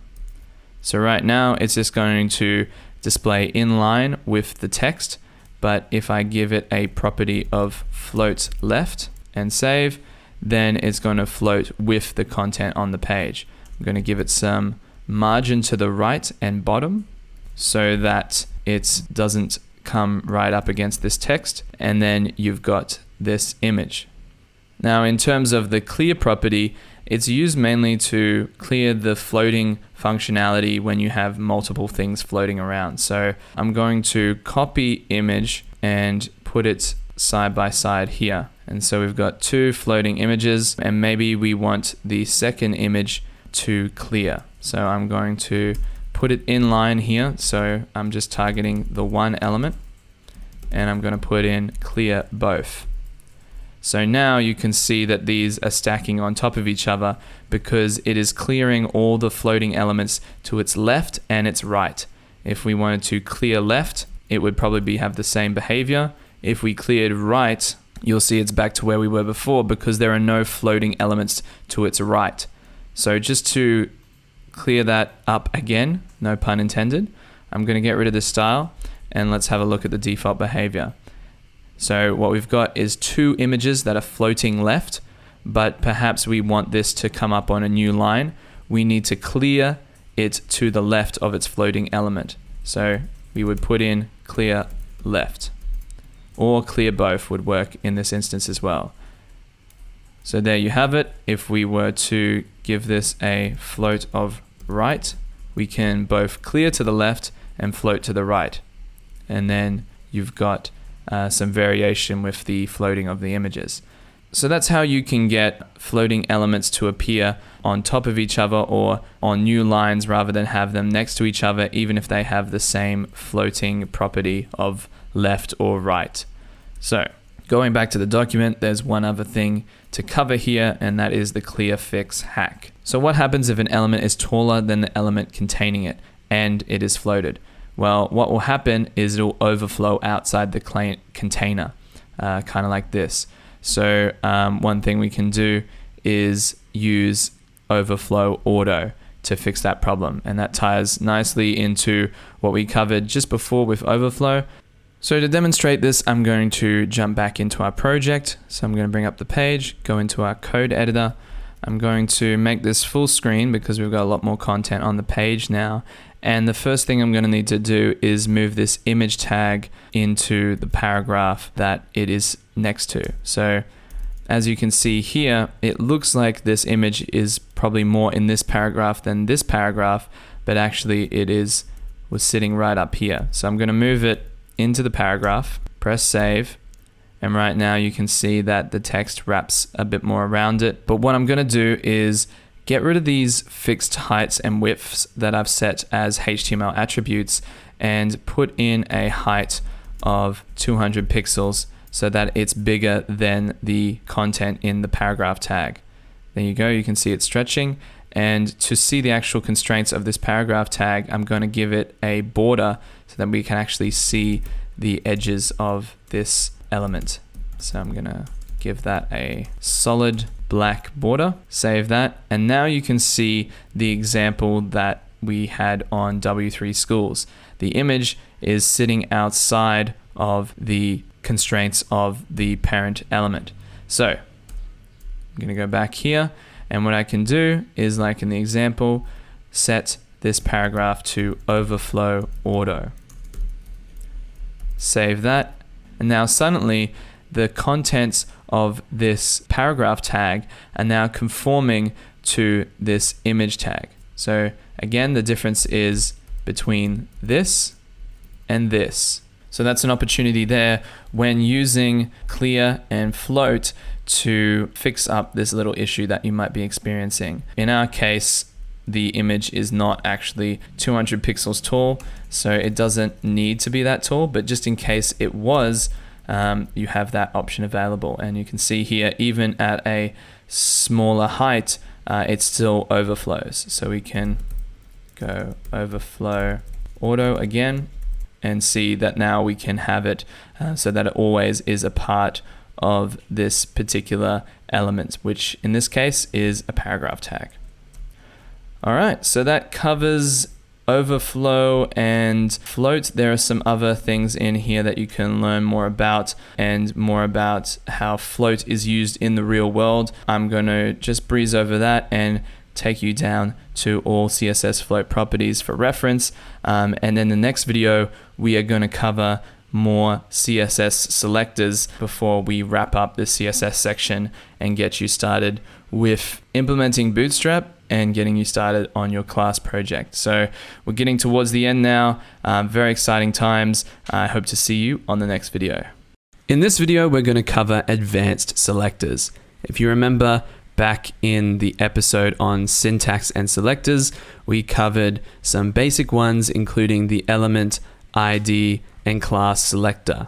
So right now it's just going to display in line with the text, but if I give it a property of float left and save, then it's going to float with the content on the page. I'm going to give it some margin to the right and bottom so that it doesn't come right up against this text, and then you've got this image. Now in terms of the clear property, it's used mainly to clear the floating functionality when you have multiple things floating around. So I'm going to copy image and put it side by side here. And so we've got two floating images, and maybe we want the second image to clear. So I'm going to put it in line here. So I'm just targeting the one element, and I'm going to put in clear both. So now you can see that these are stacking on top of each other because it is clearing all the floating elements to its left and its right. If we wanted to clear left, it would probably have the same behavior. If we cleared right, you'll see it's back to where we were before because there are no floating elements to its right. So just to clear that up again, no pun intended, I'm going to get rid of this style and let's have a look at the default behavior. So what we've got is two images that are floating left, but perhaps we want this to come up on a new line. We need to clear it to the left of its floating element. So we would put in clear left, or clear both would work in this instance as well. So there you have it. If we were to give this a float of right, we can both clear to the left and float to the right. And then you've got some variation with the floating of the images. So that's how you can get floating elements to appear on top of each other or on new lines rather than have them next to each other, even if they have the same floating property of left or right. So going back to the document, there's one other thing to cover here, and that is the clear fix hack. So what happens if an element is taller than the element containing it and it is floated? Well, what will happen is it'll overflow outside the container, kind of like this. So one thing we can do is use overflow auto to fix that problem, and that ties nicely into what we covered just before with overflow. So to demonstrate this, I'm going to jump back into our project. So I'm going to bring up the page, go into our code editor. I'm going to make this full screen because we've got a lot more content on the page now. And the first thing I'm going to need to do is move this image tag into the paragraph that it is next to. So as you can see here, it looks like this image is probably more in this paragraph than this paragraph, but actually it was sitting right up here. So I'm going to move it into the paragraph, press save, and right now you can see that the text wraps a bit more around it. But what I'm going to do is get rid of these fixed heights and widths that I've set as HTML attributes and put in a height of 200 pixels so that it's bigger than the content in the paragraph tag. There you go, you can see it stretching. And to see the actual constraints of this paragraph tag, I'm going to give it a border so that we can actually see the edges of this element. So I'm going to give that a solid black border, save that. And now you can see the example that we had on W3 Schools. The image is sitting outside of the constraints of the parent element. So I'm going to go back here. And what I can do is, like in the example, set this paragraph to overflow auto. Save that. And now suddenly the contents of this paragraph tag are now conforming to this image tag. So again, the difference is between this and this. So that's an opportunity there when using clear and float to fix up this little issue that you might be experiencing. In our case, the image is not actually 200 pixels tall, so it doesn't need to be that tall, but just in case it was, you have that option available. And you can see here, even at a smaller height, it still overflows. So we can go overflow auto again and see that now we can have it so that it always is a part of this particular element, which in this case is a paragraph tag. All right, so that covers overflow and float. There are some other things in here that you can learn more about, and more about how float is used in the real world. I'm going to just breeze over that and take you down to all CSS float properties for reference. And then the next video, we are going to cover more CSS selectors before we wrap up the CSS section and get you started with implementing Bootstrap and getting you started on your class project. So we're getting towards the end now. Very exciting times. I hope to see you on the next video. In this video, we're going to cover advanced selectors. If you remember back in the episode on syntax and selectors, we covered some basic ones, including the element, ID, and class selector.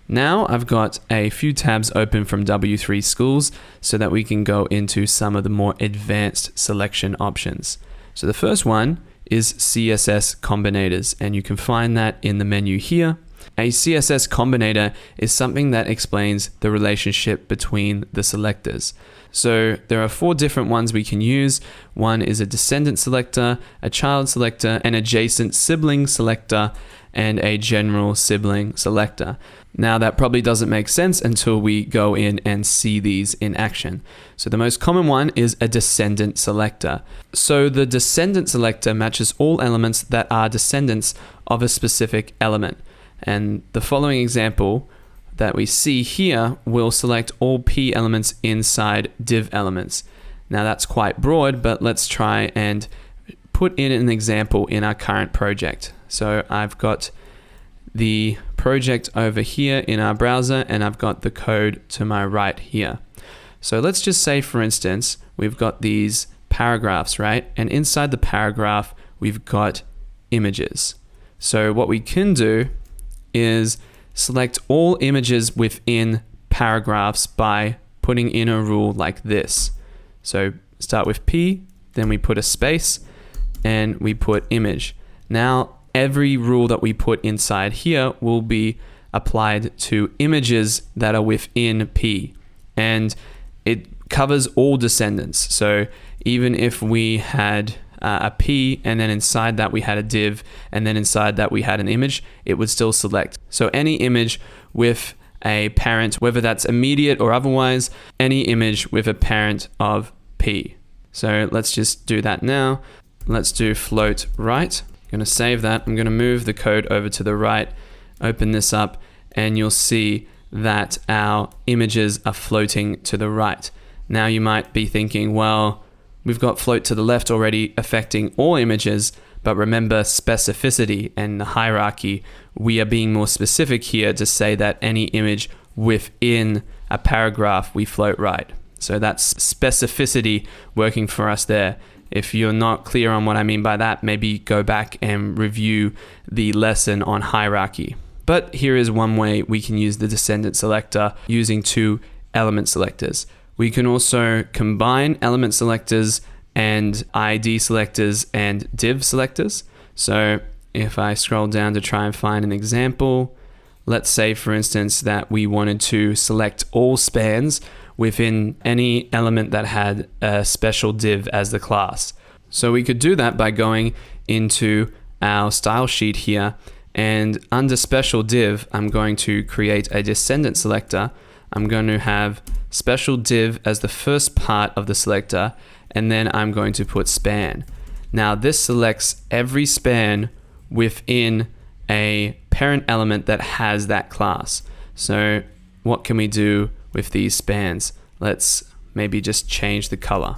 Now I've got a few tabs open from W3 Schools so that we can go into some of the more advanced selection options. So the first one is CSS combinators, and you can find that in the menu here. A CSS combinator is something that explains the relationship between the selectors. So there are 4 different ones we can use. One is a descendant selector, a child selector, an adjacent sibling selector, and a general sibling selector. Now that probably doesn't make sense until we go in and see these in action. So the most common one is a descendant selector. So the descendant selector matches all elements that are descendants of a specific element. And the following example that we see here will select all P elements inside div elements. Now that's quite broad, but let's try and put in an example in our current project. So I've got the project over here in our browser, and I've got the code to my right here. So let's just say, for instance, we've got these paragraphs, right? And inside the paragraph, we've got images. So what we can do is select all images within paragraphs by putting in a rule like this. So start with P, then we put a space, and we put image. Now, every rule that we put inside here will be applied to images that are within P. And it covers all descendants. So even if we had a P, and then inside that we had a div, and then inside that we had an image, it would still select. So any image with a parent, whether that's immediate or otherwise, any image with a parent of P. So let's just do that now. Let's do float right. I'm going to save that. I'm going to move the code over to the right, open this up, and you'll see that our images are floating to the right. Now you might be thinking, well, we've got float to the left already affecting all images, but remember specificity and the hierarchy. We are being more specific here to say that any image within a paragraph, we float right. So that's specificity working for us there. If you're not clear on what I mean by that, maybe go back and review the lesson on hierarchy. But here is one way we can use the descendant selector using two element selectors. We can also combine element selectors and ID selectors and div selectors. So if I scroll down to try and find an example, let's say for instance that we wanted to select all spans within any element that had a special div as the class. So we could do that by going into our style sheet here, and under special div, I'm going to create a descendant selector. I'm going to have special div as the first part of the selector, and then I'm going to put span. Now this selects every span within a parent element that has that class. So what can we do with these spans? Let's maybe just change the color.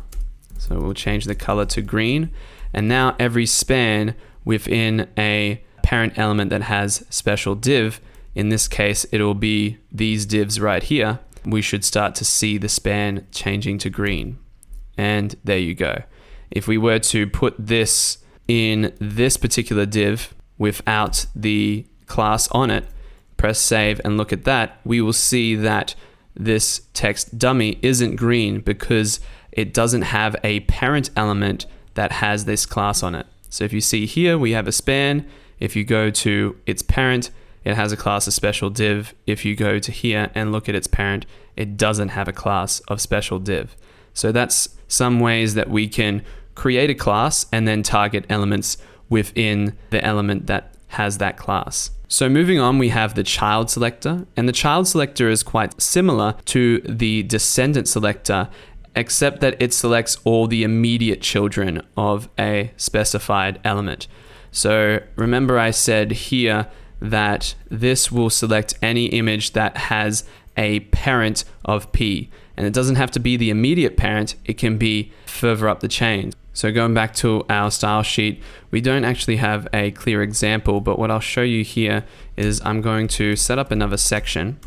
So we'll change the color to green, and now every span within a parent element that has special div, in this case it will be these divs right here, we should start to see the span changing to green. And there you go. If we were to put this in this particular div without the class on it, press save and look at that, we will see that this text dummy isn't green because it doesn't have a parent element that has this class on it. So if you see here, we have a span. If you go to its parent, it has a class of special div. If you go to here and look at its parent, it doesn't have a class of special div. So that's some ways that we can create a class and then target elements within the element that has that class. So moving on, we have the child selector, and the child selector is quite similar to the descendant selector, except that it selects all the immediate children of a specified element. So remember I said here that this will select any image that has a parent of P, and it doesn't have to be the immediate parent, it can be further up the chain. So going back to our style sheet, we don't actually have a clear example, but what I'll show you here is I'm going to set up another section,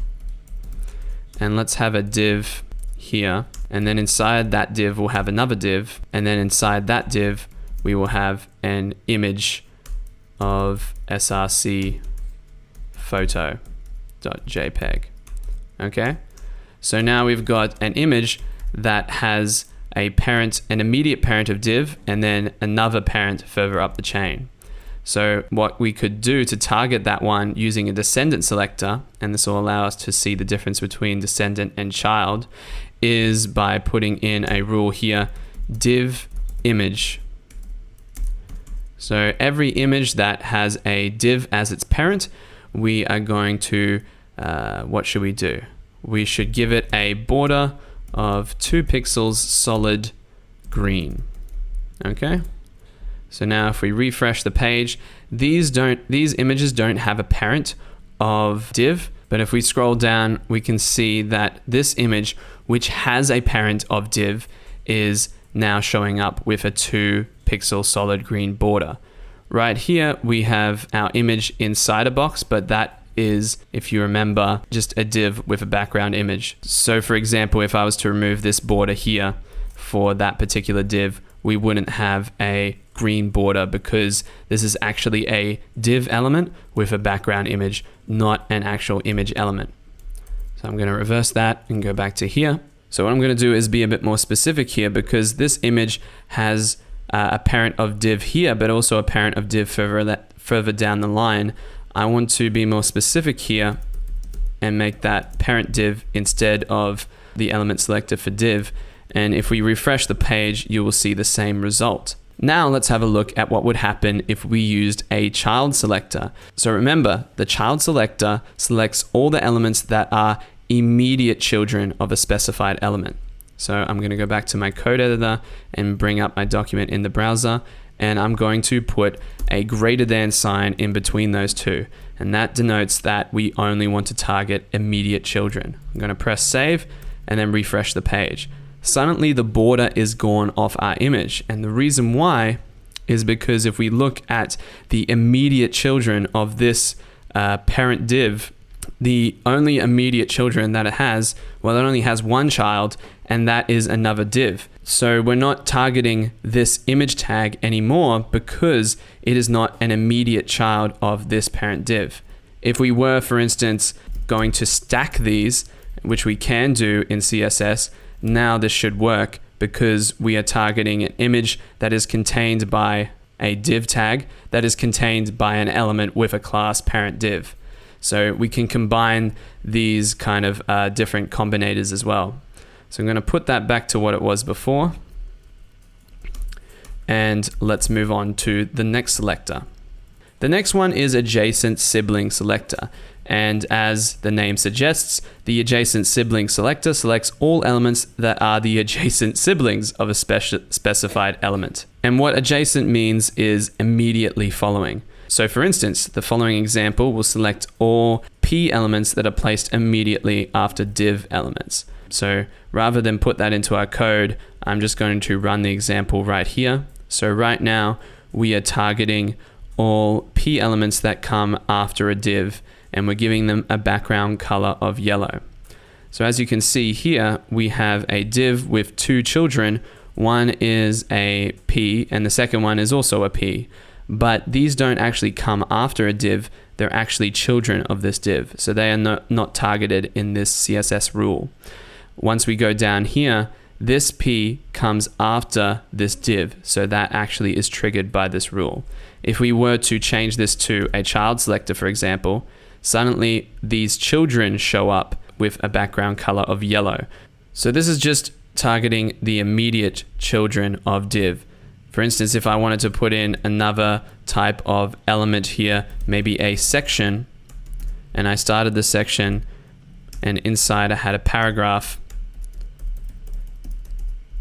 and let's have a div here, and then inside that div we'll have another div, and then inside that div we will have an image of src photo.jpg. Okay, so now we've got an image that has a parent, an immediate parent of div, and then another parent further up the chain. So what we could do to target that one using a descendant selector, and this will allow us to see the difference between descendant and child, is by putting in a rule here, div image. So every image that has a div as its parent, we are going to, what should we do? We should give it a border of 2 pixels solid green. Okay, so now if we refresh the page, these images don't have a parent of div, but if we scroll down, we can see that this image, which has a parent of div, is now showing up with a 2 pixel solid green border. Right here we have our image inside a box, but that is, if you remember, just a div with a background image. So for example, if I was to remove this border here for that particular div, we wouldn't have a green border because this is actually a div element with a background image, not an actual image element. So I'm going to reverse that and go back to here. So what I'm going to do is be a bit more specific here, because this image has a parent of div here, but also a parent of div further down the line. I want to be more specific here and make that parent div instead of the element selector for div. And if we refresh the page, you will see the same result. Now let's have a look at what would happen if we used a child selector. So remember, the child selector selects all the elements that are immediate children of a specified element. So I'm going to go back to my code editor and bring up my document in the browser, and I'm going to put a greater than sign in between those two, and that denotes that we only want to target immediate children. I'm going to press save and then refresh the page. Suddenly the border is gone off our image, and the reason why is because if we look at the immediate children of this parent div, the only immediate children that it has, well, it only has one child, and that is another div. So we're not targeting this image tag anymore because it is not an immediate child of this parent div. If we were, for instance, going to stack these, which we can do in CSS, now this should work because we are targeting an image that is contained by a div tag that is contained by an element with a class parent div. So we can combine these kind of different combinators as well. So I'm going to put that back to what it was before. And let's move on to the next selector. The next one is adjacent sibling selector. And as the name suggests, the adjacent sibling selector selects all elements that are the adjacent siblings of a specified element. And what adjacent means is immediately following. So for instance, the following example will select all P elements that are placed immediately after div elements. So rather than put that into our code, I'm just going to run the example right here. So right now we are targeting all P elements that come after a div, and we're giving them a background color of yellow. So as you can see here, we have a div with two children. One is a P and the second one is also a P. But these don't actually come after a div, they're actually children of this div. So they are not targeted in this CSS rule. Once we go down here, this P comes after this div, so that actually is triggered by this rule. If we were to change this to a child selector, for example, suddenly these children show up with a background color of yellow. So this is just targeting the immediate children of div. For instance, if I wanted to put in another type of element here, maybe a section, and I started the section and inside I had a paragraph.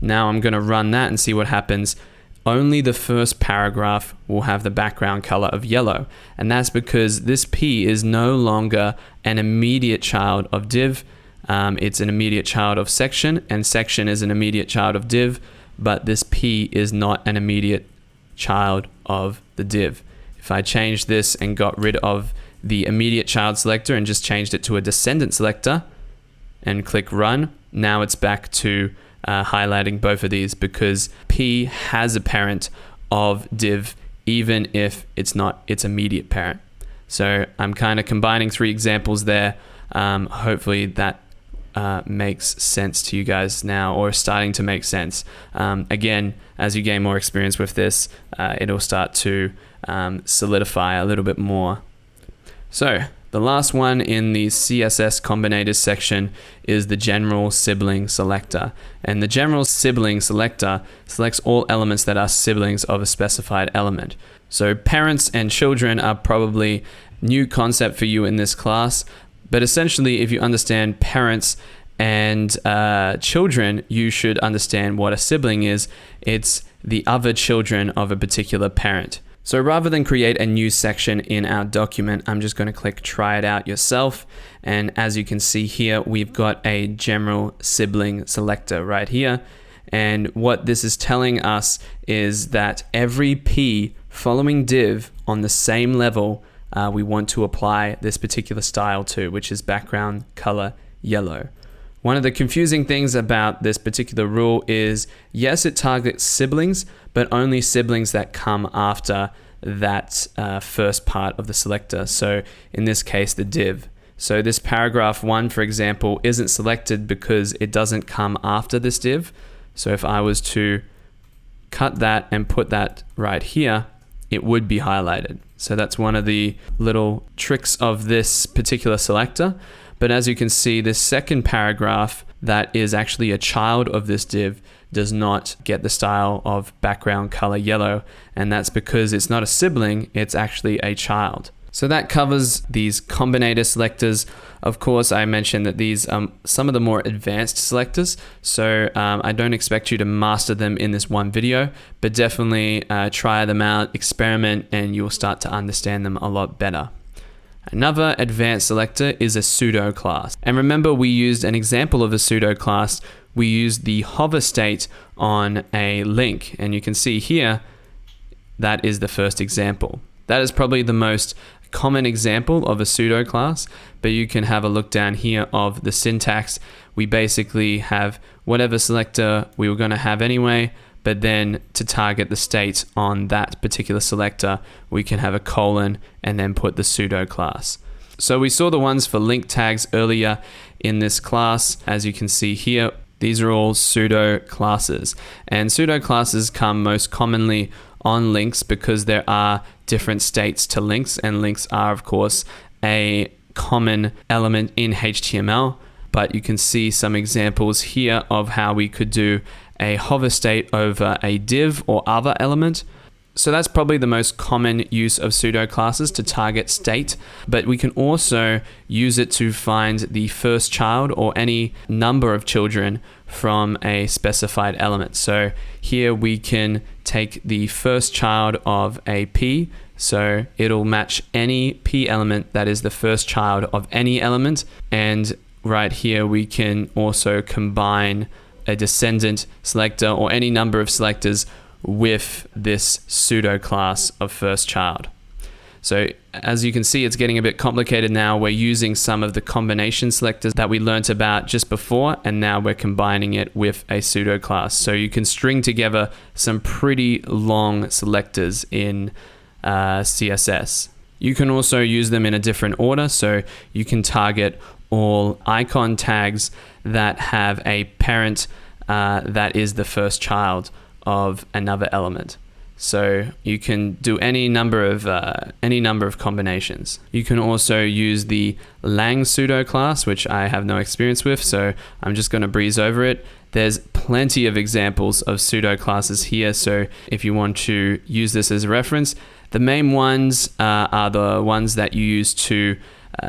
Now I'm going to run that and see what happens. Only the first paragraph will have the background color of yellow, and that's because this P is no longer an immediate child of div. It's an immediate child of section, and section is an immediate child of div. But this P is not an immediate child of the div. If I change this and got rid of the immediate child selector and just changed it to a descendant selector and click run, now it's back to highlighting both of these because P has a parent of div even if it's not its immediate parent. So I'm kind of combining three examples there. Hopefully that makes sense to you guys now, or starting to make sense. Again, as you gain more experience with this, it'll start to solidify a little bit more. So the last one in the CSS combinators section is the general sibling selector. And the general sibling selector selects all elements that are siblings of a specified element. So parents and children are probably new concept for you in this class. But essentially, if you understand parents and children, you should understand what a sibling is. It's the other children of a particular parent. So rather than create a new section in our document, I'm just going to click try it out yourself. And as you can see here, we've got a general sibling selector right here. And what this is telling us is that every P following div on the same level we want to apply this particular style to, which is background color yellow. One of the confusing things about this particular rule is, yes, it targets siblings, but only siblings that come after that first part of the selector. So in this case, the div. So this paragraph 1, for example, isn't selected because it doesn't come after this div. So if I was to cut that and put that right here, it would be highlighted. So that's one of the little tricks of this particular selector. But as you can see, this second paragraph that is actually a child of this div does not get the style of background color yellow. And that's because it's not a sibling, it's actually a child. So that covers these combinator selectors. Of course, I mentioned that these are some of the more advanced selectors. So I don't expect you to master them in this one video, but definitely try them out, experiment, and you'll start to understand them a lot better. Another advanced selector is a pseudo class. And remember, we used an example of a pseudo class. We used the hover state on a link. And you can see here, that is the first example. That is probably the most common example of a pseudo class, but you can have a look down here of the syntax. We basically have whatever selector we were going to have anyway, but then to target the state on that particular selector, we can have a colon and then put the pseudo class. So we saw the ones for link tags earlier in this class. As you can see here, these are all pseudo classes, and pseudo classes come most commonly on links because there are different states to links, and links are of course a common element in HTML. But you can see some examples here of how we could do a hover state over a div or other element. So that's probably the most common use of pseudo classes to target state, but we can also use it to find the first child or any number of children from a specified element. So here we can take the first child of a P, so it'll match any P element that is the first child of any element, and right here we can also combine a descendant selector or any number of selectors with this pseudo class of first child. So as you can see, it's getting a bit complicated now. We're using some of the combination selectors that we learnt about just before, and now we're combining it with a pseudo class. So you can string together some pretty long selectors in CSS. You can also use them in a different order. So you can target all icon tags that have a parent that is the first child of another element. So you can do any number of combinations. You can also use the lang pseudo class, which I have no experience with, so I'm just going to breeze over it. There's plenty of examples of pseudo classes here, so if you want to use this as a reference, the main ones are the ones that you use to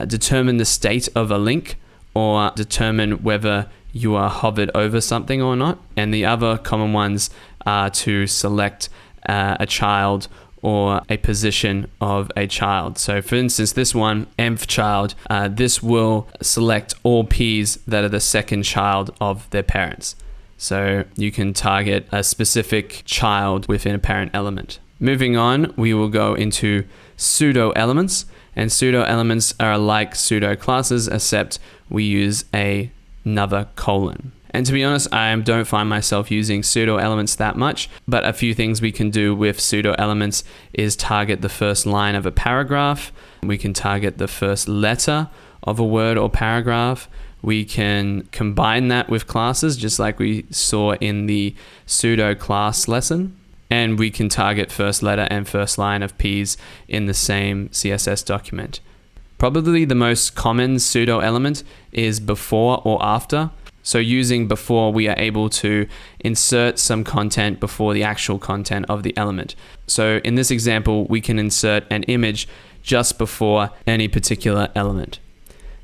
determine the state of a link or determine whether you are hovered over something or not. And the other common ones are to select a child or a position of a child. So for instance, this one, nth child, this will select all P's that are the second child of their parents. So you can target a specific child within a parent element. Moving on, we will go into pseudo elements, and pseudo elements are like pseudo classes, except we use another colon. And to be honest, I don't find myself using pseudo elements that much, but a few things we can do with pseudo elements is target the first line of a paragraph. We can target the first letter of a word or paragraph. We can combine that with classes, just like we saw in the pseudo class lesson. And we can target first letter and first line of P's in the same CSS document. Probably the most common pseudo element is before or after. So using before, we are able to insert some content before the actual content of the element. So in this example, we can insert an image just before any particular element.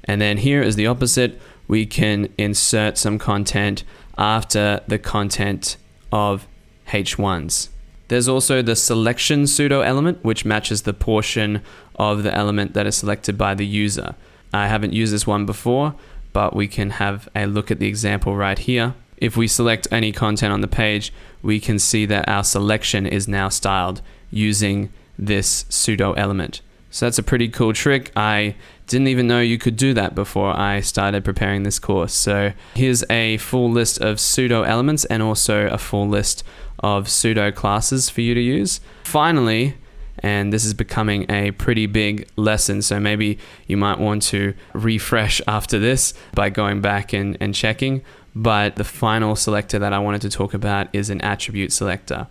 And then here is the opposite. We can insert some content after the content of H1s. There's also the selection pseudo element, which matches the portion of the element that is selected by the user. I haven't used this one before, but we can have a look at the example right here. If we select any content on the page, we can see that our selection is now styled using this pseudo element. So that's a pretty cool trick. I didn't even know you could do that before I started preparing this course. So here's a full list of pseudo elements and also a full list of pseudo classes for you to use. Finally, and this is becoming a pretty big lesson, so maybe you might want to refresh after this by going back and checking. But the final selector that I wanted to talk about is an attribute selector.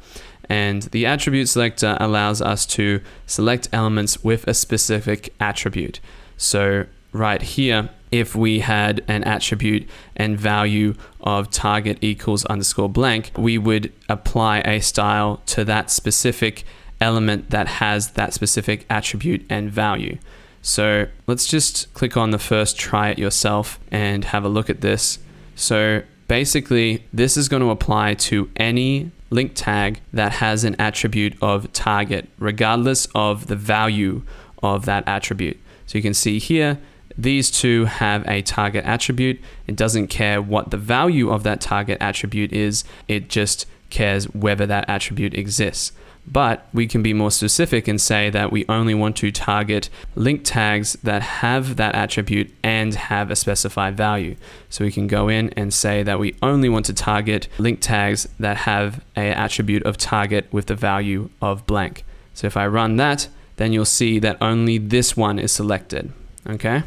And the attribute selector allows us to select elements with a specific attribute. So right here, if we had an attribute and value of target equals underscore blank, we would apply a style to that specific element that has that specific attribute and value. So let's just click on the first try it yourself and have a look at this. So basically, this is going to apply to any link tag that has an attribute of target, regardless of the value of that attribute. So you can see here, these two have a target attribute. It doesn't care what the value of that target attribute is. It just cares whether that attribute exists. But we can be more specific and say that we only want to target link tags that have that attribute and have a specified value. So we can go in and say that we only want to target link tags that have an attribute of target with the value of blank. So if I run that, then you'll see that only this one is selected. Okay?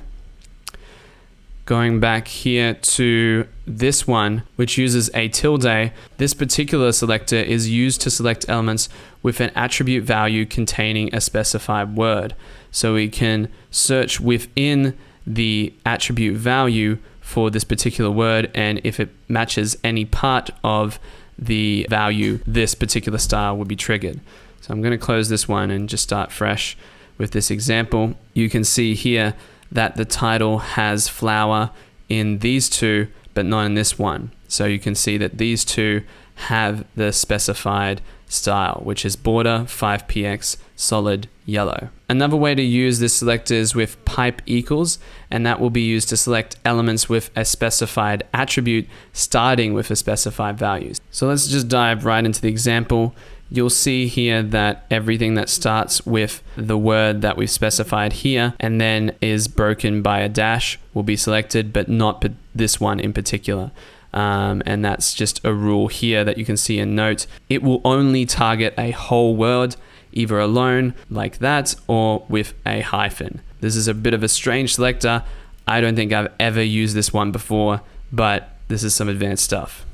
Going back here to this one, which uses a tilde, this particular selector is used to select elements with an attribute value containing a specified word. So we can search within the attribute value for this particular word, and if it matches any part of the value, this particular style will be triggered. So I'm going to close this one and just start fresh with this example. You can see here that the title has flower in these two, but not in this one. So you can see that these two have the specified style, which is border 5px solid yellow. Another way to use this selector is with pipe equals, and that will be used to select elements with a specified attribute starting with a specified values. So let's just dive right into the example. You'll see here that everything that starts with the word that we've specified here and then is broken by a dash will be selected, but not this one in particular. And that's just a rule here that you can see in note. It will only target a whole word, either alone like that or with a hyphen. This is a bit of a strange selector. I don't think I've ever used this one before, but this is some advanced stuff.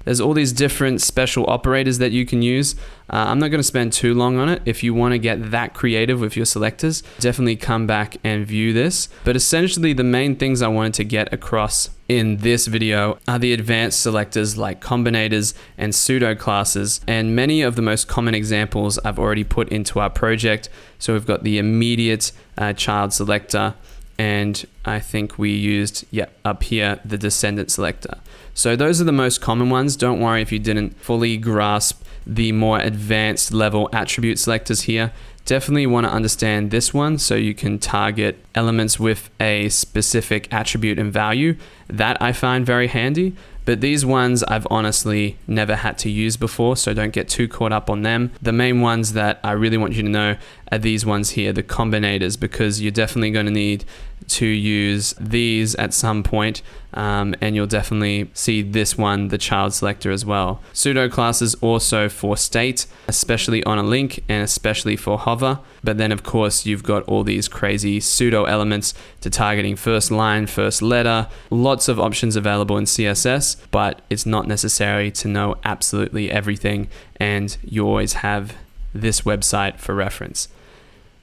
There's all these different special operators that you can use. I'm not going to spend too long on it. If you want to get that creative with your selectors, definitely come back and view this. But essentially, the main things I wanted to get across in this video are the advanced selectors like combinators and pseudo classes. And many of the most common examples I've already put into our project. So we've got the immediate child selector, and I think we used, up here, the descendant selector. So those are the most common ones. Don't worry if you didn't fully grasp the more advanced level attribute selectors here. Definitely want to understand this one so you can target elements with a specific attribute and value. That I find very handy. But these ones I've honestly never had to use before, so don't get too caught up on them. The main ones that I really want you to know are these ones here, the combinators, because you're definitely going to need to use these at some point, and you'll definitely see this one, the child selector, as well. Pseudo classes also for state, especially on a link and especially for hover. But then of course you've got all these crazy pseudo elements to targeting first line, first letter, lots of options available in CSS, but it's not necessary to know absolutely everything, and you always have this website for reference.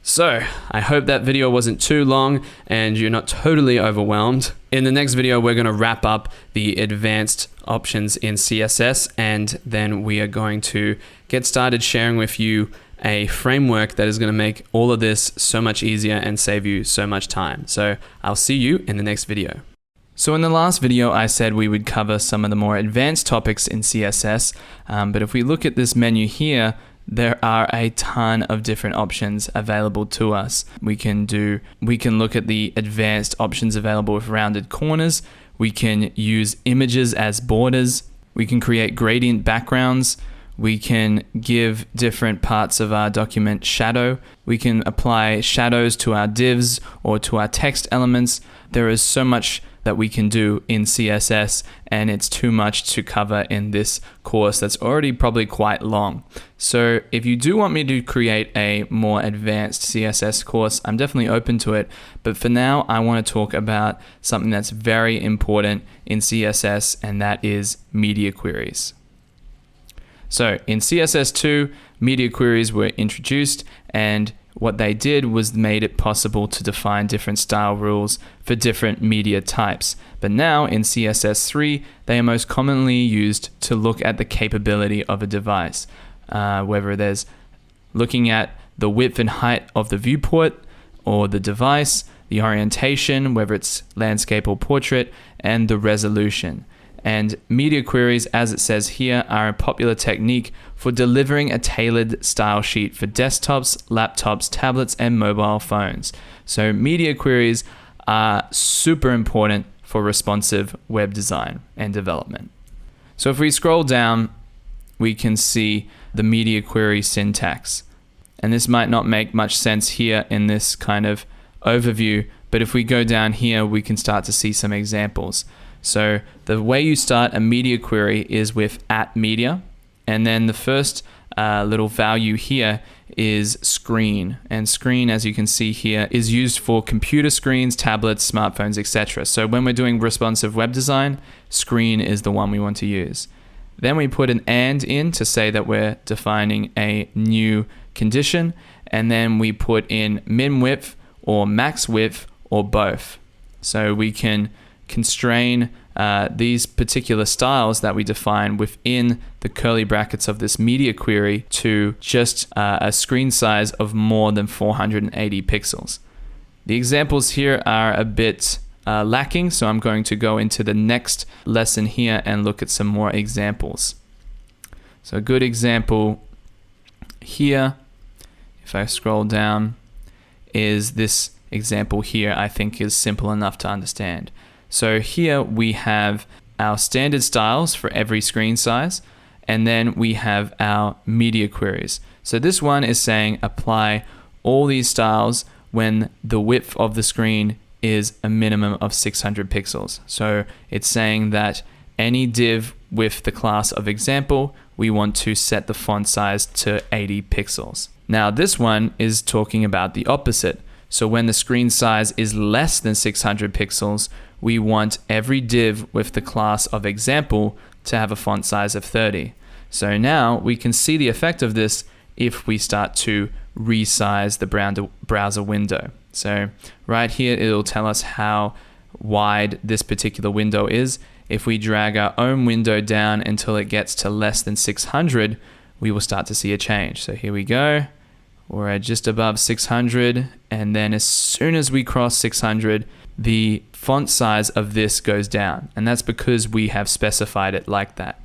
So, I hope that video wasn't too long and you're not totally overwhelmed. In the next video, we're going to wrap up the advanced options in CSS, and then we are going to get started sharing with you a framework that is going to make all of this so much easier and save you so much time. So, I'll see you in the next video. So in the last video, I said we would cover some of the more advanced topics in CSS, but if we look at this menu here, there are a ton of different options available to us. We can look at the advanced options available with rounded corners. We can use images as borders. We can create gradient backgrounds. We can give different parts of our document shadow. We can apply shadows to our divs or to our text elements. There is so much that we can do in CSS, and it's too much to cover in this course that's already probably quite long. So if you do want me to create a more advanced CSS course, I'm definitely open to it. But for now, I want to talk about something that's very important in CSS, and that is media queries. So in CSS2, media queries were introduced, and what they did was made it possible to define different style rules for different media types. But now in CSS3, they are most commonly used to look at the capability of a device, whether there's looking at the width and height of the viewport or the device, the orientation, whether it's landscape or portrait, and the resolution. And media queries, as it says here, are a popular technique for delivering a tailored style sheet for desktops, laptops, tablets, and mobile phones. So media queries are super important for responsive web design and development. So if we scroll down, we can see the media query syntax. And this might not make much sense here in this kind of overview, but if we go down here, we can start to see some examples. So the way you start a media query is with @media, and then the first little value here is screen. And screen, as you can see here, is used for computer screens, tablets, smartphones, etc. So when we're doing responsive web design, screen is the one we want to use. Then we put an and in to say that we're defining a new condition, and then we put in min width or max width or both. So we can constrain these particular styles that we define within the curly brackets of this media query to just a screen size of more than 480 pixels. The examples here are a bit lacking, so I'm going to go into the next lesson here and look at some more examples. So a good example here, if I scroll down, is this example here. I think is simple enough to understand. So here we have our standard styles for every screen size, and then we have our media queries. So this one is saying apply all these styles when the width of the screen is a minimum of 600 pixels. So it's saying that any div with the class of example, we want to set the font size to 80 pixels. Now this one is talking about the opposite. So when the screen size is less than 600 pixels, we want every div with the class of example to have a font size of 30. So now we can see the effect of this if we start to resize the browser window. So right here, it'll tell us how wide this particular window is. If we drag our own window down until it gets to less than 600, we will start to see a change. So here we go. We're at just above 600, and then as soon as we cross 600, the font size of this goes down, and that's because we have specified it like that.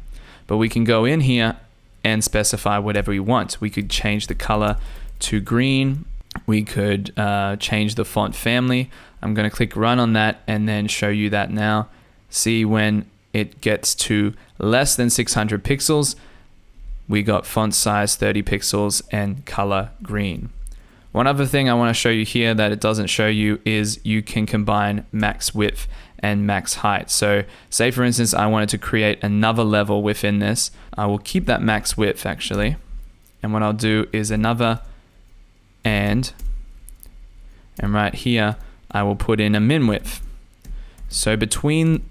But we can go in here and specify whatever we want. We could change the color to green. We could change the font family. I'm going to click run on that and then show you that now. See, when it gets to less than 600 pixels, we got font size 30 pixels and color green. One other thing I want to show you here that it doesn't show you is you can combine max width and max height. So say for instance, I wanted to create another level within this. I will keep that max width actually. And what I'll do is another and right here, I will put in a min width. So between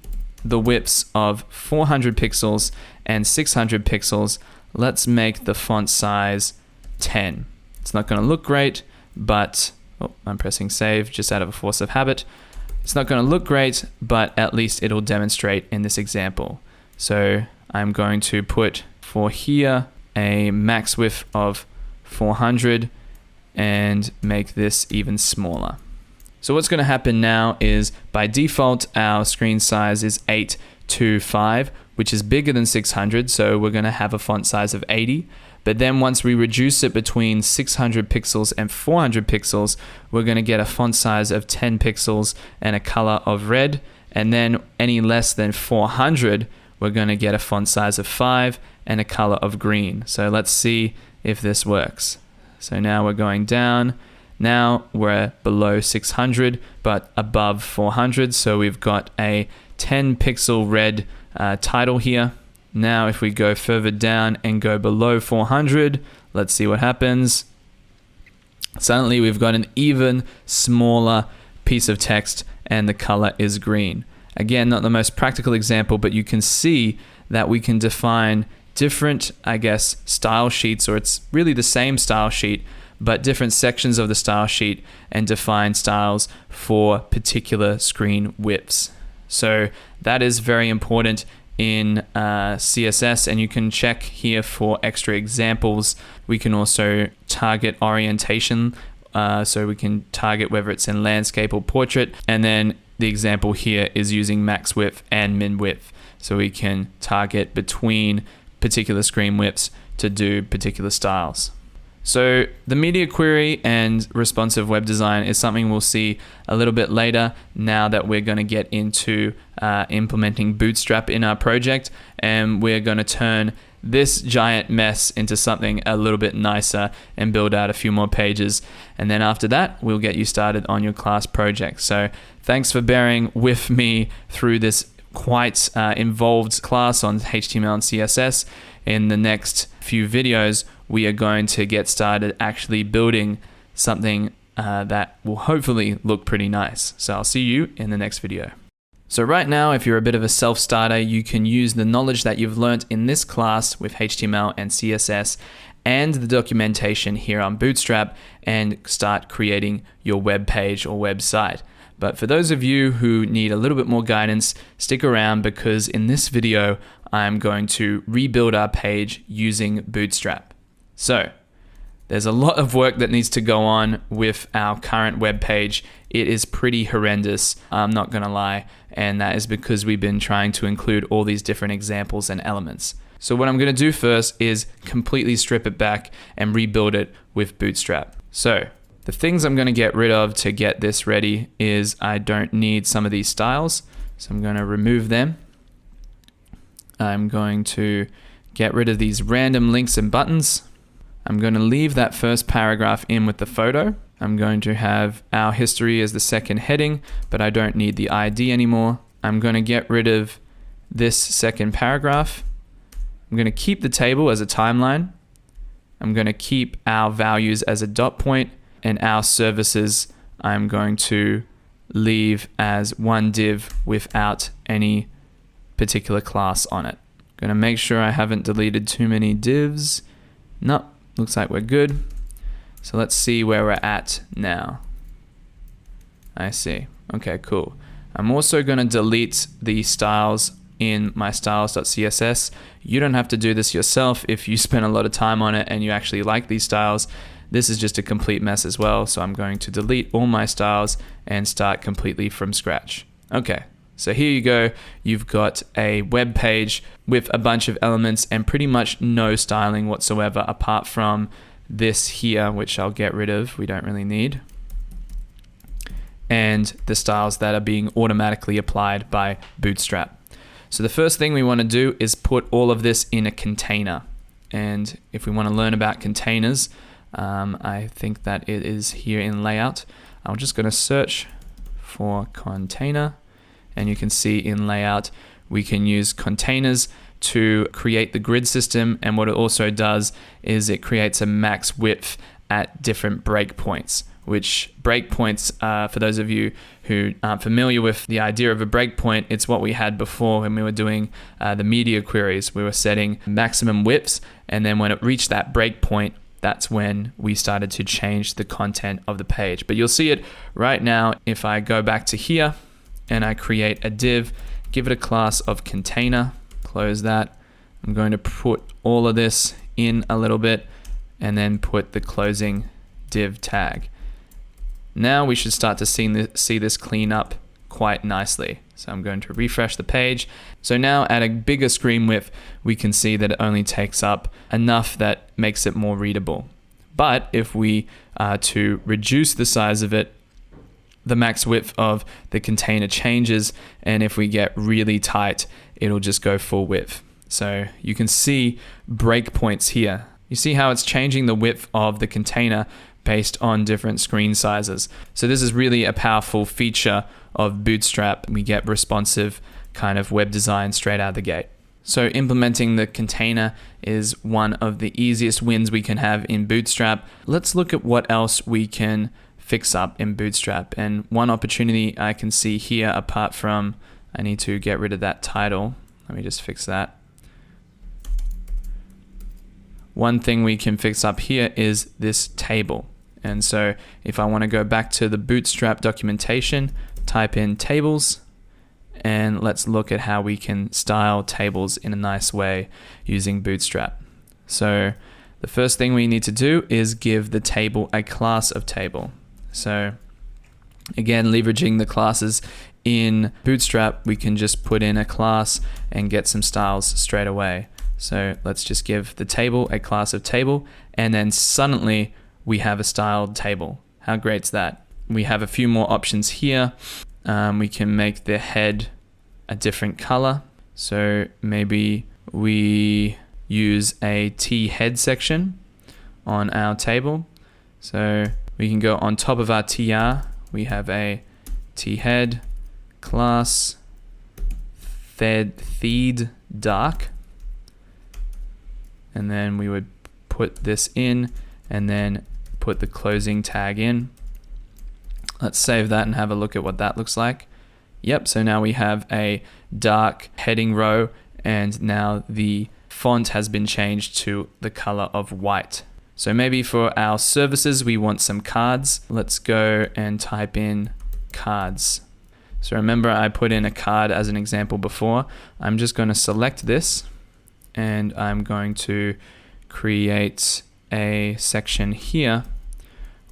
the widths of 400 pixels and 600 pixels, let's make the font size 10. It's not going to look great, but I'm pressing save just out of a force of habit. It's not going to look great, but at least it'll demonstrate in this example. So I'm going to put for here a max width of 400 and make this even smaller. So what's going to happen now is by default, our screen size is 825, which is bigger than 600. So we're going to have a font size of 80. But then once we reduce it between 600 pixels and 400 pixels, we're going to get a font size of 10 pixels and a color of red. And then any less than 400, we're going to get a font size of 5 and a color of green. So let's see if this works. So now we're going down. Now we're below 600 but above 400, so we've got a 10 pixel red title here. Now if we go further down and go below 400, let's see what happens. Suddenly we've got an even smaller piece of text and the color is green. Again, not the most practical example, but you can see that we can define different, I guess, style sheets, or it's really the same style sheet, but different sections of the style sheet, and define styles for particular screen widths. So that is very important in CSS, and you can check here for extra examples. We can also target orientation, so we can target whether it's in landscape or portrait, and then the example here is using max width and min width, so we can target between particular screen widths to do particular styles. So the media query and responsive web design is something we'll see a little bit later, now that we're going to get into implementing Bootstrap in our project, and we're going to turn this giant mess into something a little bit nicer and build out a few more pages. And then after that, we'll get you started on your class project. So thanks for bearing with me through this quite involved class on HTML and CSS. In the next few videos, we are going to get started actually building something that will hopefully look pretty nice. So I'll see you in the next video. So right now, if you're a bit of a self-starter, you can use the knowledge that you've learned in this class with HTML and CSS and the documentation here on Bootstrap and start creating your web page or website. But for those of you who need a little bit more guidance, stick around, because in this video, I'm going to rebuild our page using Bootstrap. So there's a lot of work that needs to go on with our current web page. It is pretty horrendous, I'm not gonna lie, and that is because we've been trying to include all these different examples and elements. So what I'm gonna do first is completely strip it back and rebuild it with Bootstrap. So the things I'm gonna get rid of to get this ready is I don't need some of these styles, so I'm gonna remove them. I'm going to get rid of these random links and buttons. I'm going to leave that first paragraph in with the photo. I'm going to have our history as the second heading, but I don't need the ID anymore. I'm going to get rid of this second paragraph. I'm going to keep the table as a timeline. I'm going to keep our values as a dot point, and our services I'm going to leave as one div without any particular class on it. I'm going to make sure I haven't deleted too many divs. Nope. Looks like we're good. So let's see where we're at now. I see. Okay, cool. I'm also going to delete the styles in my styles.css. You don't have to do this yourself if you spend a lot of time on it and you actually like these styles. This is just a complete mess as well. So I'm going to delete all my styles and start completely from scratch. Okay. So here you go, you've got a web page with a bunch of elements and pretty much no styling whatsoever apart from this here, which I'll get rid of, we don't really need, and the styles that are being automatically applied by Bootstrap. So the first thing we want to do is put all of this in a container. And if we want to learn about containers, I think that it is here in layout. I'm just going to search for container. And you can see in layout, we can use containers to create the grid system. And what it also does is it creates a max width at different breakpoints, which breakpoints, for those of you who aren't familiar with the idea of a breakpoint, it's what we had before when we were doing the media queries. We were setting maximum widths, and then when it reached that breakpoint, that's when we started to change the content of the page. But you'll see it right now if I go back to here, and I create a div, give it a class of container, close that. I'm going to put all of this in a little bit and then put the closing div tag. Now we should start to see this clean up quite nicely. So I'm going to refresh the page. So now at a bigger screen width, we can see that it only takes up enough that makes it more readable. But if we are to reduce the size of it, the max width of the container changes, and if we get really tight, it'll just go full width. So you can see breakpoints here. You see how it's changing the width of the container based on different screen sizes. So this is really a powerful feature of Bootstrap. We get responsive kind of web design straight out the gate. So implementing the container is one of the easiest wins we can have in Bootstrap. Let's look at what else we can fix up in Bootstrap. And one opportunity I can see here, apart from I need to get rid of that title. Let me just fix that. One thing we can fix up here is this table. And so if I want to go back to the Bootstrap documentation, type in tables, and let's look at how we can style tables in a nice way using Bootstrap. So the first thing we need to do is give the table a class of table. So again, leveraging the classes in Bootstrap, we can just put in a class and get some styles straight away. So let's just give the table a class of table, and then suddenly we have a styled table. How great is that? We have a few more options here. We can make the head a different color. So maybe we use a T head section on our table. So we can go on top of our TR. We have a T head class feed dark. And then we would put this in and then put the closing tag in. Let's save that and have a look at what that looks like. Yep, so now we have a dark heading row, and now the font has been changed to the color of white. So maybe for our services, we want some cards. Let's go and type in cards. So remember, I put in a card as an example before. I'm just going to select this, and I'm going to create a section here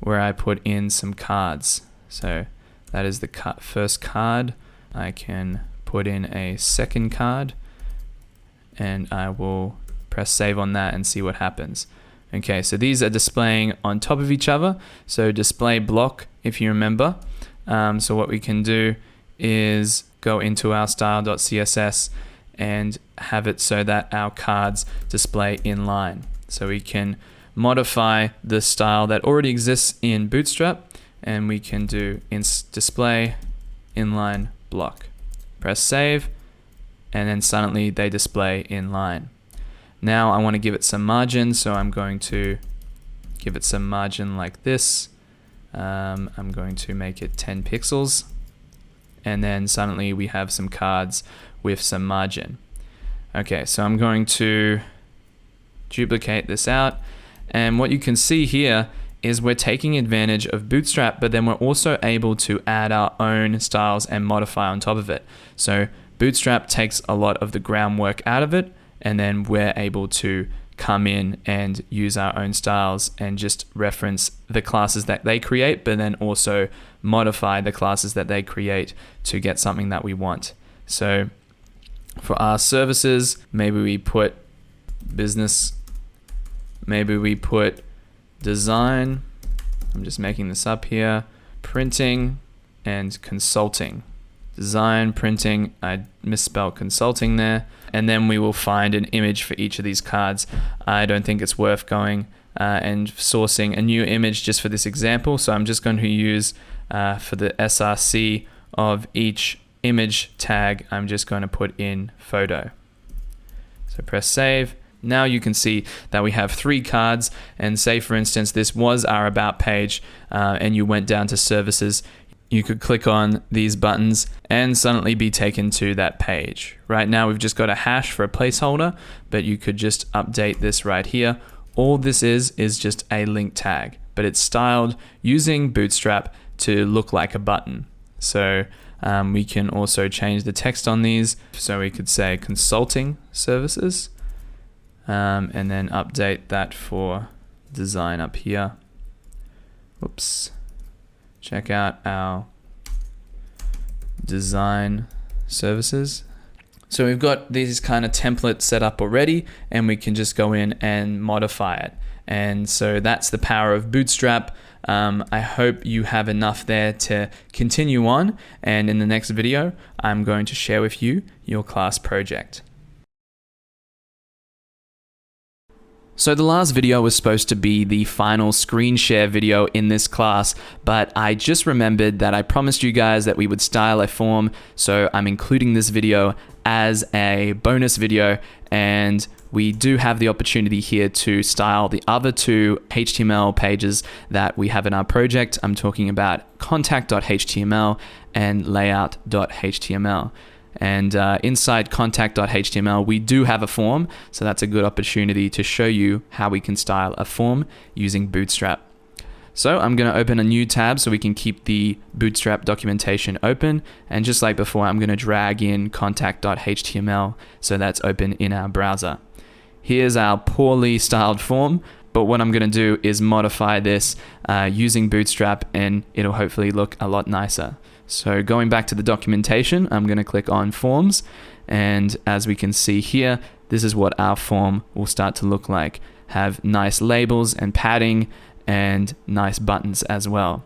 where I put in some cards. So that is the first card. I can put in a second card, and I will press save on that and see what happens. Okay, so these are displaying on top of each other. So display block, if you remember. So what we can do is go into our style.css and have it so that our cards display inline. So we can modify the style that already exists in Bootstrap, and we can do display inline block. Press save, and then suddenly they display inline. Now I want to give it some margin, so I'm going to give it some margin like this. I'm going to make it 10 pixels, and then suddenly we have some cards with some margin. Okay, so I'm going to duplicate this out, and what you can see here is we're taking advantage of Bootstrap, but then we're also able to add our own styles and modify on top of it. So Bootstrap takes a lot of the groundwork out of it, and then we're able to come in and use our own styles and just reference the classes that they create, but then also modify the classes that they create to get something that we want. So for our services, maybe we put business, maybe we put design, I'm just making this up here, printing, and consulting. Design, printing, I misspelled consulting there, and then we will find an image for each of these cards. I don't think it's worth going and sourcing a new image just for this example, so I'm just going to use for the src of each image tag, I'm just going to put in photo. So press save. Now you can see that we have 3 cards, and say for instance this was our about page and you went down to services, you could click on these buttons and suddenly be taken to that page. Right now we've just got a hash for a placeholder, but you could just update this right here. All this is just a link tag, but it's styled using Bootstrap to look like a button. So we can also change the text on these. So we could say consulting services, and then update that for design up here. Oops. Check out our design services. So we've got these kind of templates set up already, and we can just go in and modify it. And so that's the power of Bootstrap. I hope you have enough there to continue on, and in the next video I'm going to share with you your class project. So the last video was supposed to be the final screen share video in this class, but I just remembered that I promised you guys that we would style a form, so I'm including this video as a bonus video, and we do have the opportunity here to style the other two HTML pages that we have in our project. I'm talking about contact.html and layout.html. And inside contact.html, we do have a form, so that's a good opportunity to show you how we can style a form using Bootstrap. So I'm going to open a new tab so we can keep the Bootstrap documentation open, and just like before, I'm going to drag in contact.html so that's open in our browser. Here's our poorly styled form, but what I'm going to do is modify this using Bootstrap, and it'll hopefully look a lot nicer. So going back to the documentation, I'm going to click on Forms, and as we can see here, this is what our form will start to look like. Have nice labels and padding and nice buttons as well.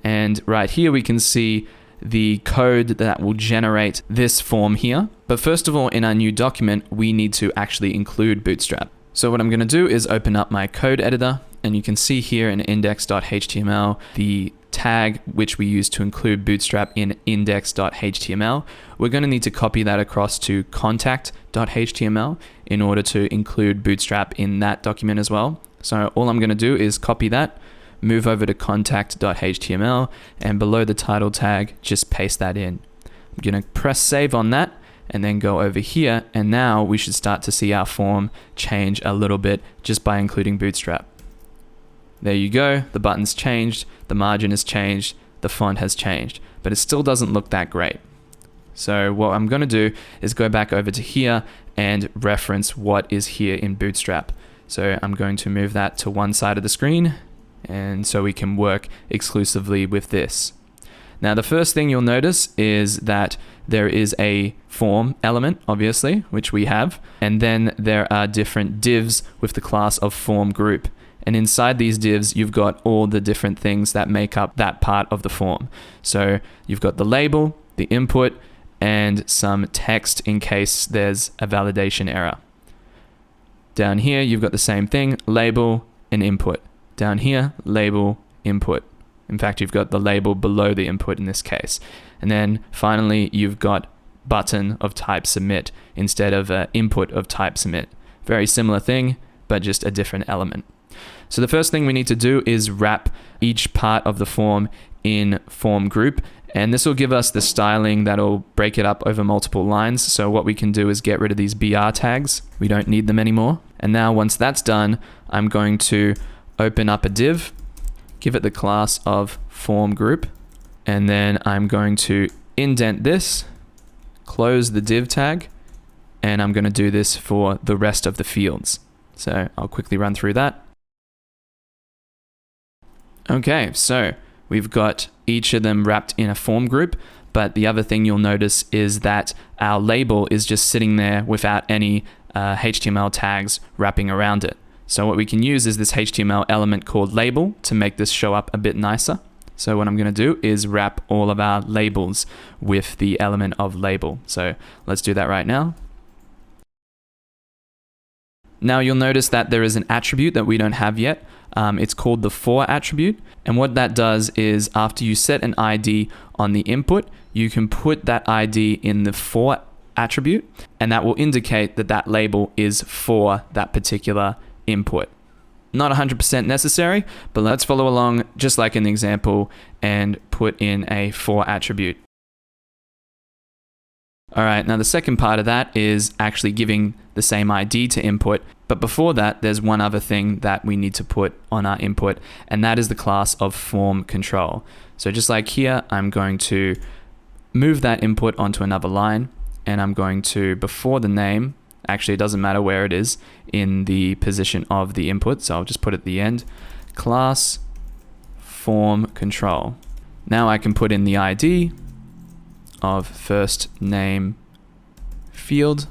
And right here we can see the code that will generate this form here. But first of all, in our new document, we need to actually include Bootstrap. So what I'm going to do is open up my code editor, and you can see here in index.html the tag which we use to include Bootstrap in index.html. We're going to need to copy that across to contact.html in order to include Bootstrap in that document as well. So all I'm going to do is copy that, move over to contact.html, and below the title tag, just paste that in. I'm going to press save on that, and then go over here, and now we should start to see our form change a little bit just by including Bootstrap. There you go, the button's changed, the margin has changed, the font has changed, but it still doesn't look that great. So what I'm going to do is go back over to here and reference what is here in Bootstrap. So I'm going to move that to one side of the screen, and so we can work exclusively with this. Now the first thing you'll notice is that there is a form element, obviously, which we have, and then there are different divs with the class of form group. And inside these divs, you've got all the different things that make up that part of the form. So you've got the label, the input, and some text in case there's a validation error. Down here, you've got the same thing, label and input. Down here, label, input. In fact, you've got the label below the input in this case. And then finally, you've got button of type submit instead of input of type submit. Very similar thing, but just a different element. So the first thing we need to do is wrap each part of the form in form group, and this will give us the styling that'll break it up over multiple lines. So what we can do is get rid of these BR tags. We don't need them anymore. And now once that's done, I'm going to open up a div, give it the class of form group, and then I'm going to indent this, close the div tag, and I'm going to do this for the rest of the fields. So I'll quickly run through that. Okay, so we've got each of them wrapped in a form group, but the other thing you'll notice is that our label is just sitting there without any HTML tags wrapping around it. So what we can use is this HTML element called label to make this show up a bit nicer. So what I'm going to do is wrap all of our labels with the element of label. So let's do that right now. Now you'll notice that there is an attribute that we don't have yet. It's called the for attribute, and what that does is after you set an ID on the input, you can put that ID in the for attribute, and that will indicate that that label is for that particular input. Not 100% necessary, but let's follow along just like in the example and put in a for attribute. Alright, now the second part of that is actually giving the same ID to input, but before that there's one other thing that we need to put on our input, and that is the class of form control. So just like here, I'm going to move that input onto another line, and I'm going to, before the name, actually it doesn't matter where it is in the position of the input, so I'll just put it at the end, class form control. Now I can put in the ID of first name field,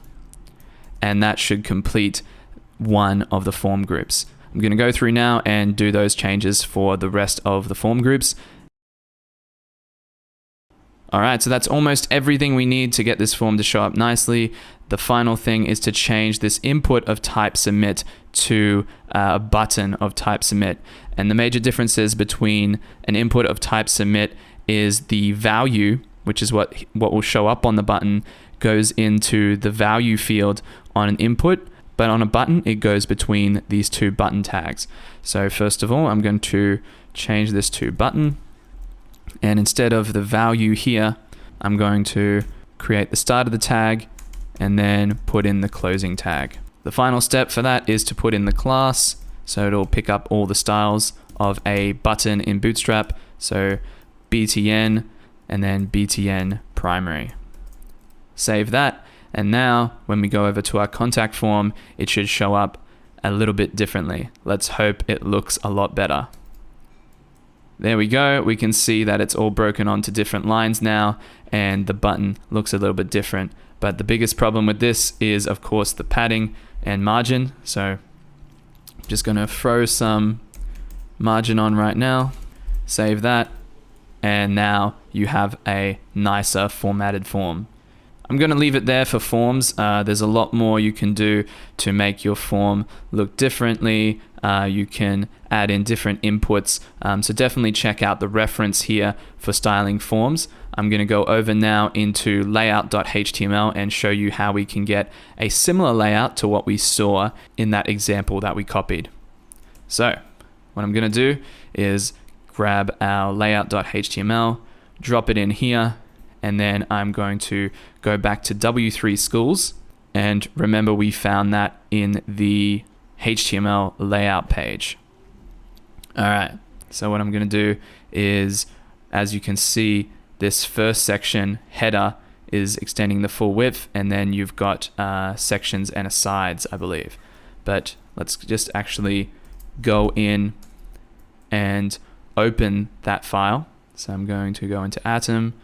and that should complete one of the form groups. I'm going to go through now and do those changes for the rest of the form groups. Alright, so that's almost everything we need to get this form to show up nicely. The final thing is to change this input of type submit to a button of type submit. And the major differences between an input of type submit is the value, which is what will show up on the button, goes into the value field on an input, but on a button, it goes between these two button tags. So first of all, I'm going to change this to button. And instead of the value here, I'm going to create the start of the tag and then put in the closing tag. The final step for that is to put in the class. So it'll pick up all the styles of a button in Bootstrap. So BTN and then BTN primary. Save that. And now when we go over to our contact form, it should show up a little bit differently. Let's hope it looks a lot better. There we go. We can see that it's all broken onto different lines now, and the button looks a little bit different. But the biggest problem with this is, of course, the padding and margin. So I'm just going to throw some margin on right now. Save that. And now you have a nicer formatted form. I'm going to leave it there for forms. There's a lot more you can do to make your form look differently. You can add in different inputs. So definitely check out the reference here for styling forms. I'm going to go over now into layout.html and show you how we can get a similar layout to what we saw in that example that we copied. So what I'm going to do is grab our layout.html, drop it in here, and then I'm going to go back to W3 Schools. And remember, we found that in the HTML layout page. All right, so what I'm going to do is, as you can see, this first section header is extending the full width, and then you've got sections and asides, I believe. But let's just actually go in and open that file. So I'm going to go into Atom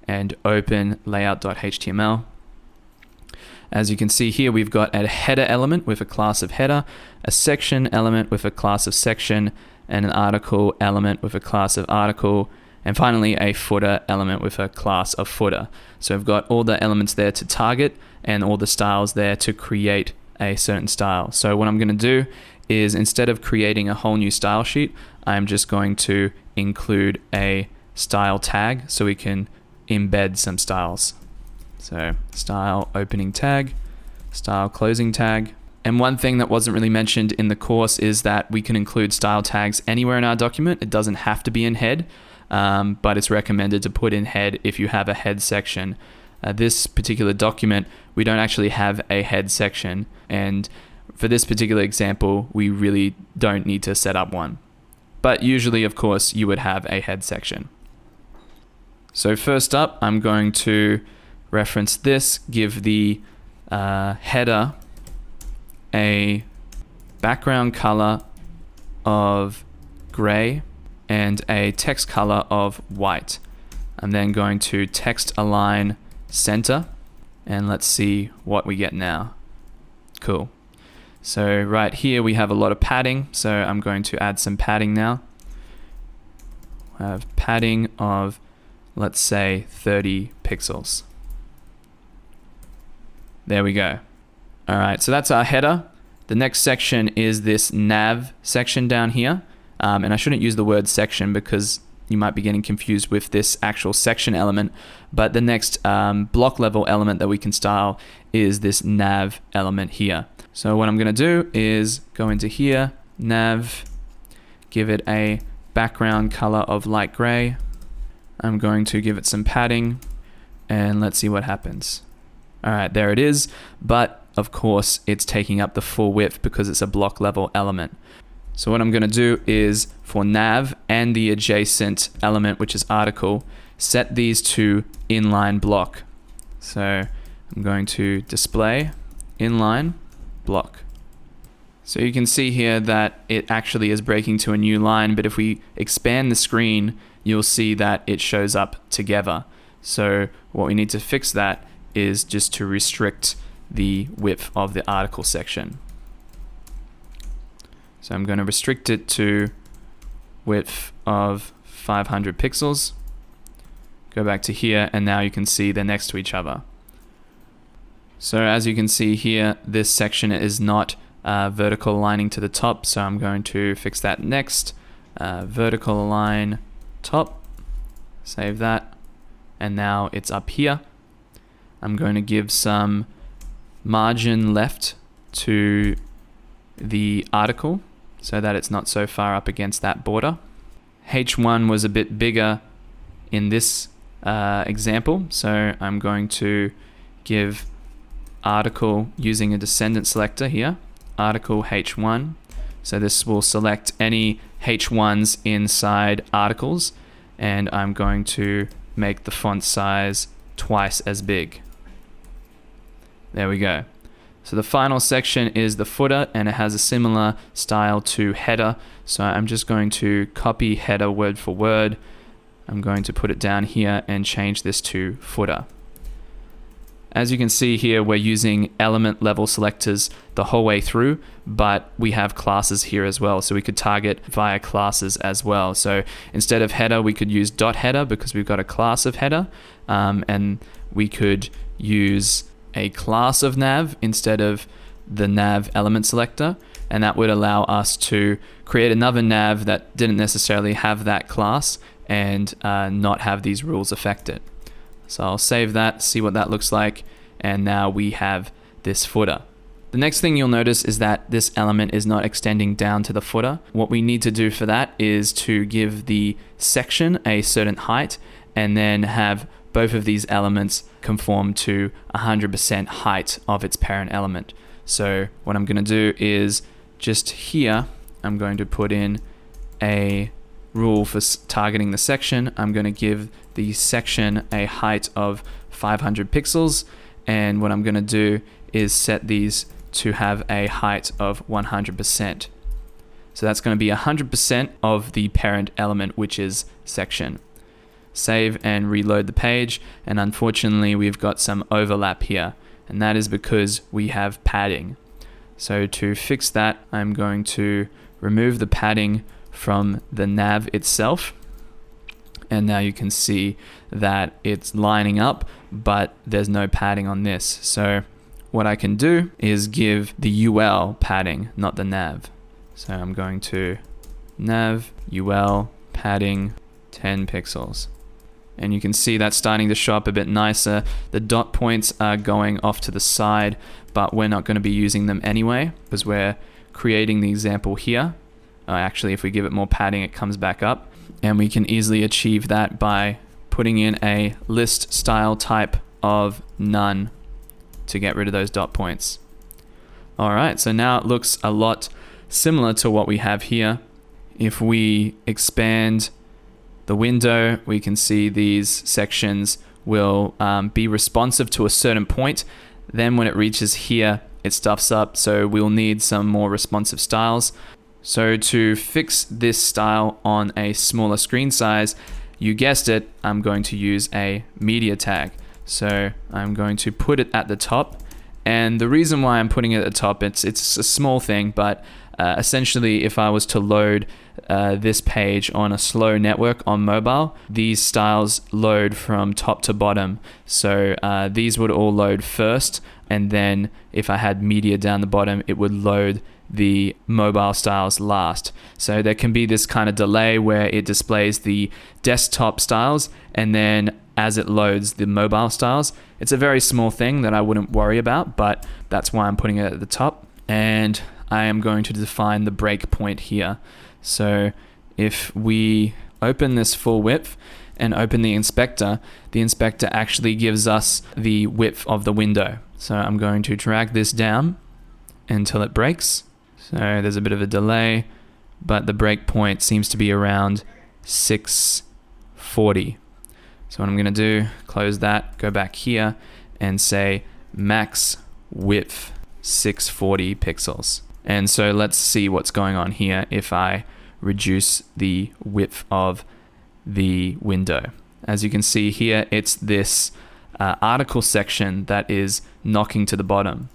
and open layout.html. As you can see here, we've got a header element with a class of header, a section element with a class of section, and an article element with a class of article, and finally a footer element with a class of footer. So I've got all the elements there to target and all the styles there to create a certain style. So what I'm going to do is, instead of creating a whole new style sheet, I'm just going to include a style tag so we can embed some styles. So style opening tag, style closing tag. And one thing that wasn't really mentioned in the course is that we can include style tags anywhere in our document. It doesn't have to be in head, but it's recommended to put in head if you have a head section. This particular document, we don't actually have a head section, and for this particular example, we really don't need to set up one. But usually, of course, you would have a head section. So first up, I'm going to reference this, give the header a background color of gray and a text color of white. I'm then going to text align center, and let's see what we get now. Cool. So right here we have a lot of padding, so I'm going to add some padding now. I have padding of, let's say, 30 pixels. There we go. All right, so that's our header. The next section is this nav section down here. And I shouldn't use the word section because you might be getting confused with this actual section element. But the next block level element that we can style is this nav element here. So what I'm going to do is go into here, nav, give it a background color of light gray. I'm going to give it some padding, and let's see what happens. All right, there it is. But of course, it's taking up the full width because it's a block level element. So what I'm going to do is, for nav and the adjacent element, which is article, set these to inline block. So I'm going to display inline block. So you can see here that it actually is breaking to a new line, but if we expand the screen, you'll see that it shows up together. So what we need to fix that is just to restrict the width of the article section. So I'm going to restrict it to width of 500 pixels. go back to here, and now you can see they're next to each other. So as you can see here, this section is not vertical aligning to the top, so I'm going to fix that next. Vertical align top, save that, and now it's up here. I'm going to give some margin left to the article so that it's not so far up against that border. H1 was a bit bigger in this example, so I'm going to give article using a descendant selector here, article H1. So this will select any H1s inside articles, and I'm going to make the font size twice as big. There we go. So the final section is the footer, and it has a similar style to header. So I'm just going to copy header word for word. I'm going to put it down here and change this to footer. As you can see here, we're using element level selectors the whole way through, but we have classes here as well. So we could target via classes as well. So instead of header, we could use .header because we've got a class of header, and we could use a class of nav instead of the nav element selector, and that would allow us to create another nav that didn't necessarily have that class and not have these rules affect it. So I'll save that, see what that looks like, and now we have this footer. The next thing you'll notice is that this element is not extending down to the footer. What we need to do for that is to give the section a certain height and then have both of these elements conform to 100% height of its parent element. So what I'm going to do is just here, I'm going to put in a rule for targeting the section. I'm going to give the section a height of 500 pixels, and what I'm going to do is set these to have a height of 100%. So that's going to be 100% of the parent element, which is section. Save and reload the page, and unfortunately we've got some overlap here, and that is because we have padding. So to fix that, I'm going to remove the padding from the nav itself, and now you can see that it's lining up, but there's no padding on this. So what I can do is give the UL padding, not the nav. So I'm going to nav UL padding 10 pixels. And you can see that's starting to show up a bit nicer. The dot points are going off to the side, but we're not going to be using them anyway because we're creating the example here. Actually, if we give it more padding, it comes back up. And we can easily achieve that by putting in a list style type of none to get rid of those dot points. All right, so now it looks a lot similar to what we have here. If we expand the window, we can see these sections will be responsive to a certain point. Then when it reaches here, it stuffs up, so we'll need some more responsive styles. So to fix this style on a smaller screen size, you guessed it, I'm going to use a media tag. So I'm going to put it at the top, and the reason why I'm putting it at the top, it's a small thing, but essentially if I was to load this page on a slow network on mobile, these styles load from top to bottom. So these would all load first, and then if I had media down the bottom, it would load the mobile styles last. So there can be this kind of delay where it displays the desktop styles, and then as it loads the mobile styles. It's a very small thing that I wouldn't worry about, but that's why I'm putting it at the top. And I am going to define the breakpoint here. So if we open this full width and open the inspector actually gives us the width of the window. So I'm going to drag this down until it breaks. So there's a bit of a delay, but the breakpoint seems to be around 640. So what I'm going to do, close that, go back here and say max width 640 pixels. And so let's see what's going on here if I reduce the width of the window. As you can see here, it's this article section that is knocking to the bottom.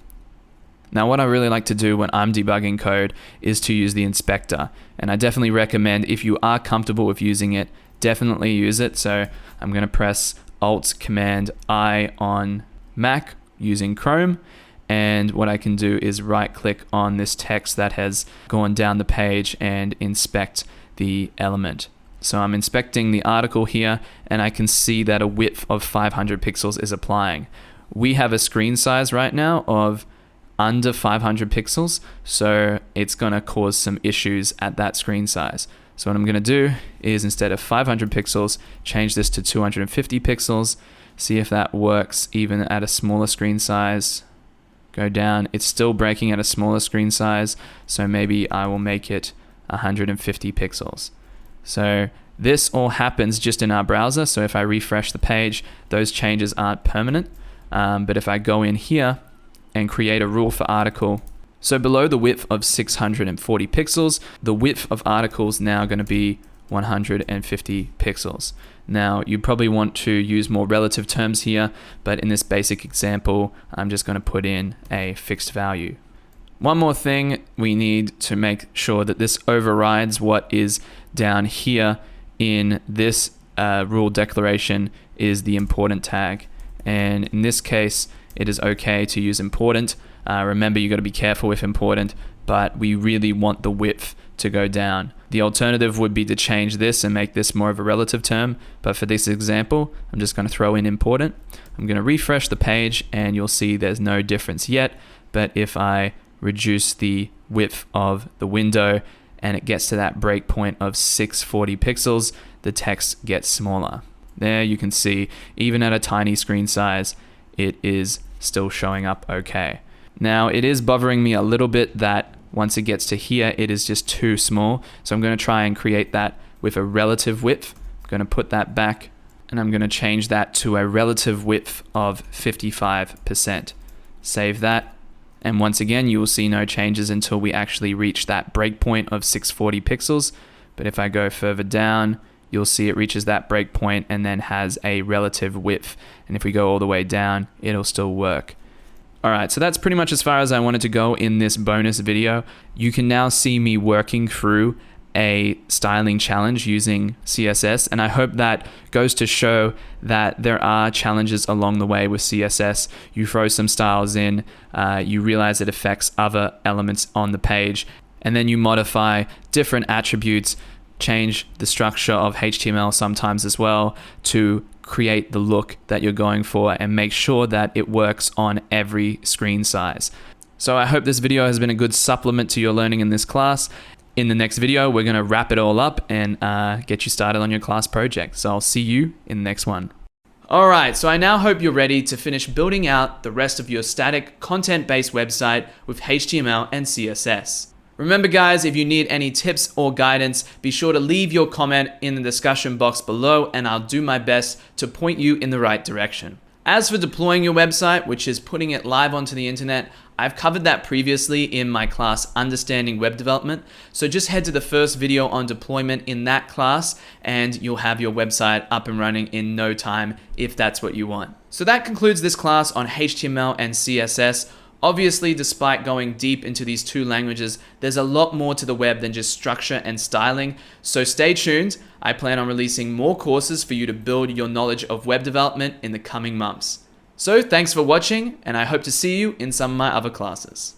Now, what I really like to do when I'm debugging code is to use the inspector. And I definitely recommend, if you are comfortable with using it, definitely use it. So I'm going to press Alt-Command-I on Mac using Chrome. And what I can do is right click on this text that has gone down the page and inspect the element. So I'm inspecting the article here, and I can see that a width of 500 pixels is applying. We have a screen size right now of under 500 pixels, so it's going to cause some issues at that screen size. So what I'm going to do is, instead of 500 pixels, change this to 250 pixels, see if that works even at a smaller screen size. Go down, it's still breaking at a smaller screen size, so maybe I will make it 150 pixels. So this all happens just in our browser, so if I refresh the page, those changes aren't permanent. But if I go in here and create a rule for article, so below the width of 640 pixels, the width of article is now going to be 150 pixels. Now, you probably want to use more relative terms here, but in this basic example, I'm just going to put in a fixed value. One more thing, we need to make sure that this overrides what is down here in this rule declaration is the important tag. And in this case, it is okay to use important. Remember, you got to be careful with important, but we really want the width to go down. The alternative would be to change this and make this more of a relative term, but for this example, I'm just going to throw in important. I'm going to refresh the page, and you'll see there's no difference yet, but if I reduce the width of the window and it gets to that breakpoint of 640 pixels, the text gets smaller. There you can see, even at a tiny screen size, it is still showing up okay. Now, it is bothering me a little bit that once it gets to here, it is just too small. So I'm going to try and create that with a relative width. I'm going to put that back, and I'm going to change that to a relative width of 55%. Save that. And once again, you will see no changes until we actually reach that breakpoint of 640 pixels. But if I go further down, you'll see it reaches that breakpoint and then has a relative width. And if we go all the way down, it'll still work. All right, so that's pretty much as far as I wanted to go in this bonus video. You can now see me working through a styling challenge using CSS, and I hope that goes to show that there are challenges along the way with CSS. You throw some styles in, you realize it affects other elements on the page, and then you modify different attributes, change the structure of HTML sometimes as well to create the look that you're going for and make sure that it works on every screen size. So I hope this video has been a good supplement to your learning in this class. In the next video, we're going to wrap it all up and get you started on your class project. So I'll see you in the next one. Alright, so I now hope you're ready to finish building out the rest of your static content-based website with HTML and CSS. Remember guys, if you need any tips or guidance, be sure to leave your comment in the discussion box below and I'll do my best to point you in the right direction. As for deploying your website, which is putting it live onto the internet, I've covered that previously in my class Understanding Web Development. So just head to the first video on deployment in that class and you'll have your website up and running in no time if that's what you want. So that concludes this class on HTML and CSS. Obviously, despite going deep into these two languages, there's a lot more to the web than just structure and styling. So stay tuned. I plan on releasing more courses for you to build your knowledge of web development in the coming months. So thanks for watching, and I hope to see you in some of my other classes.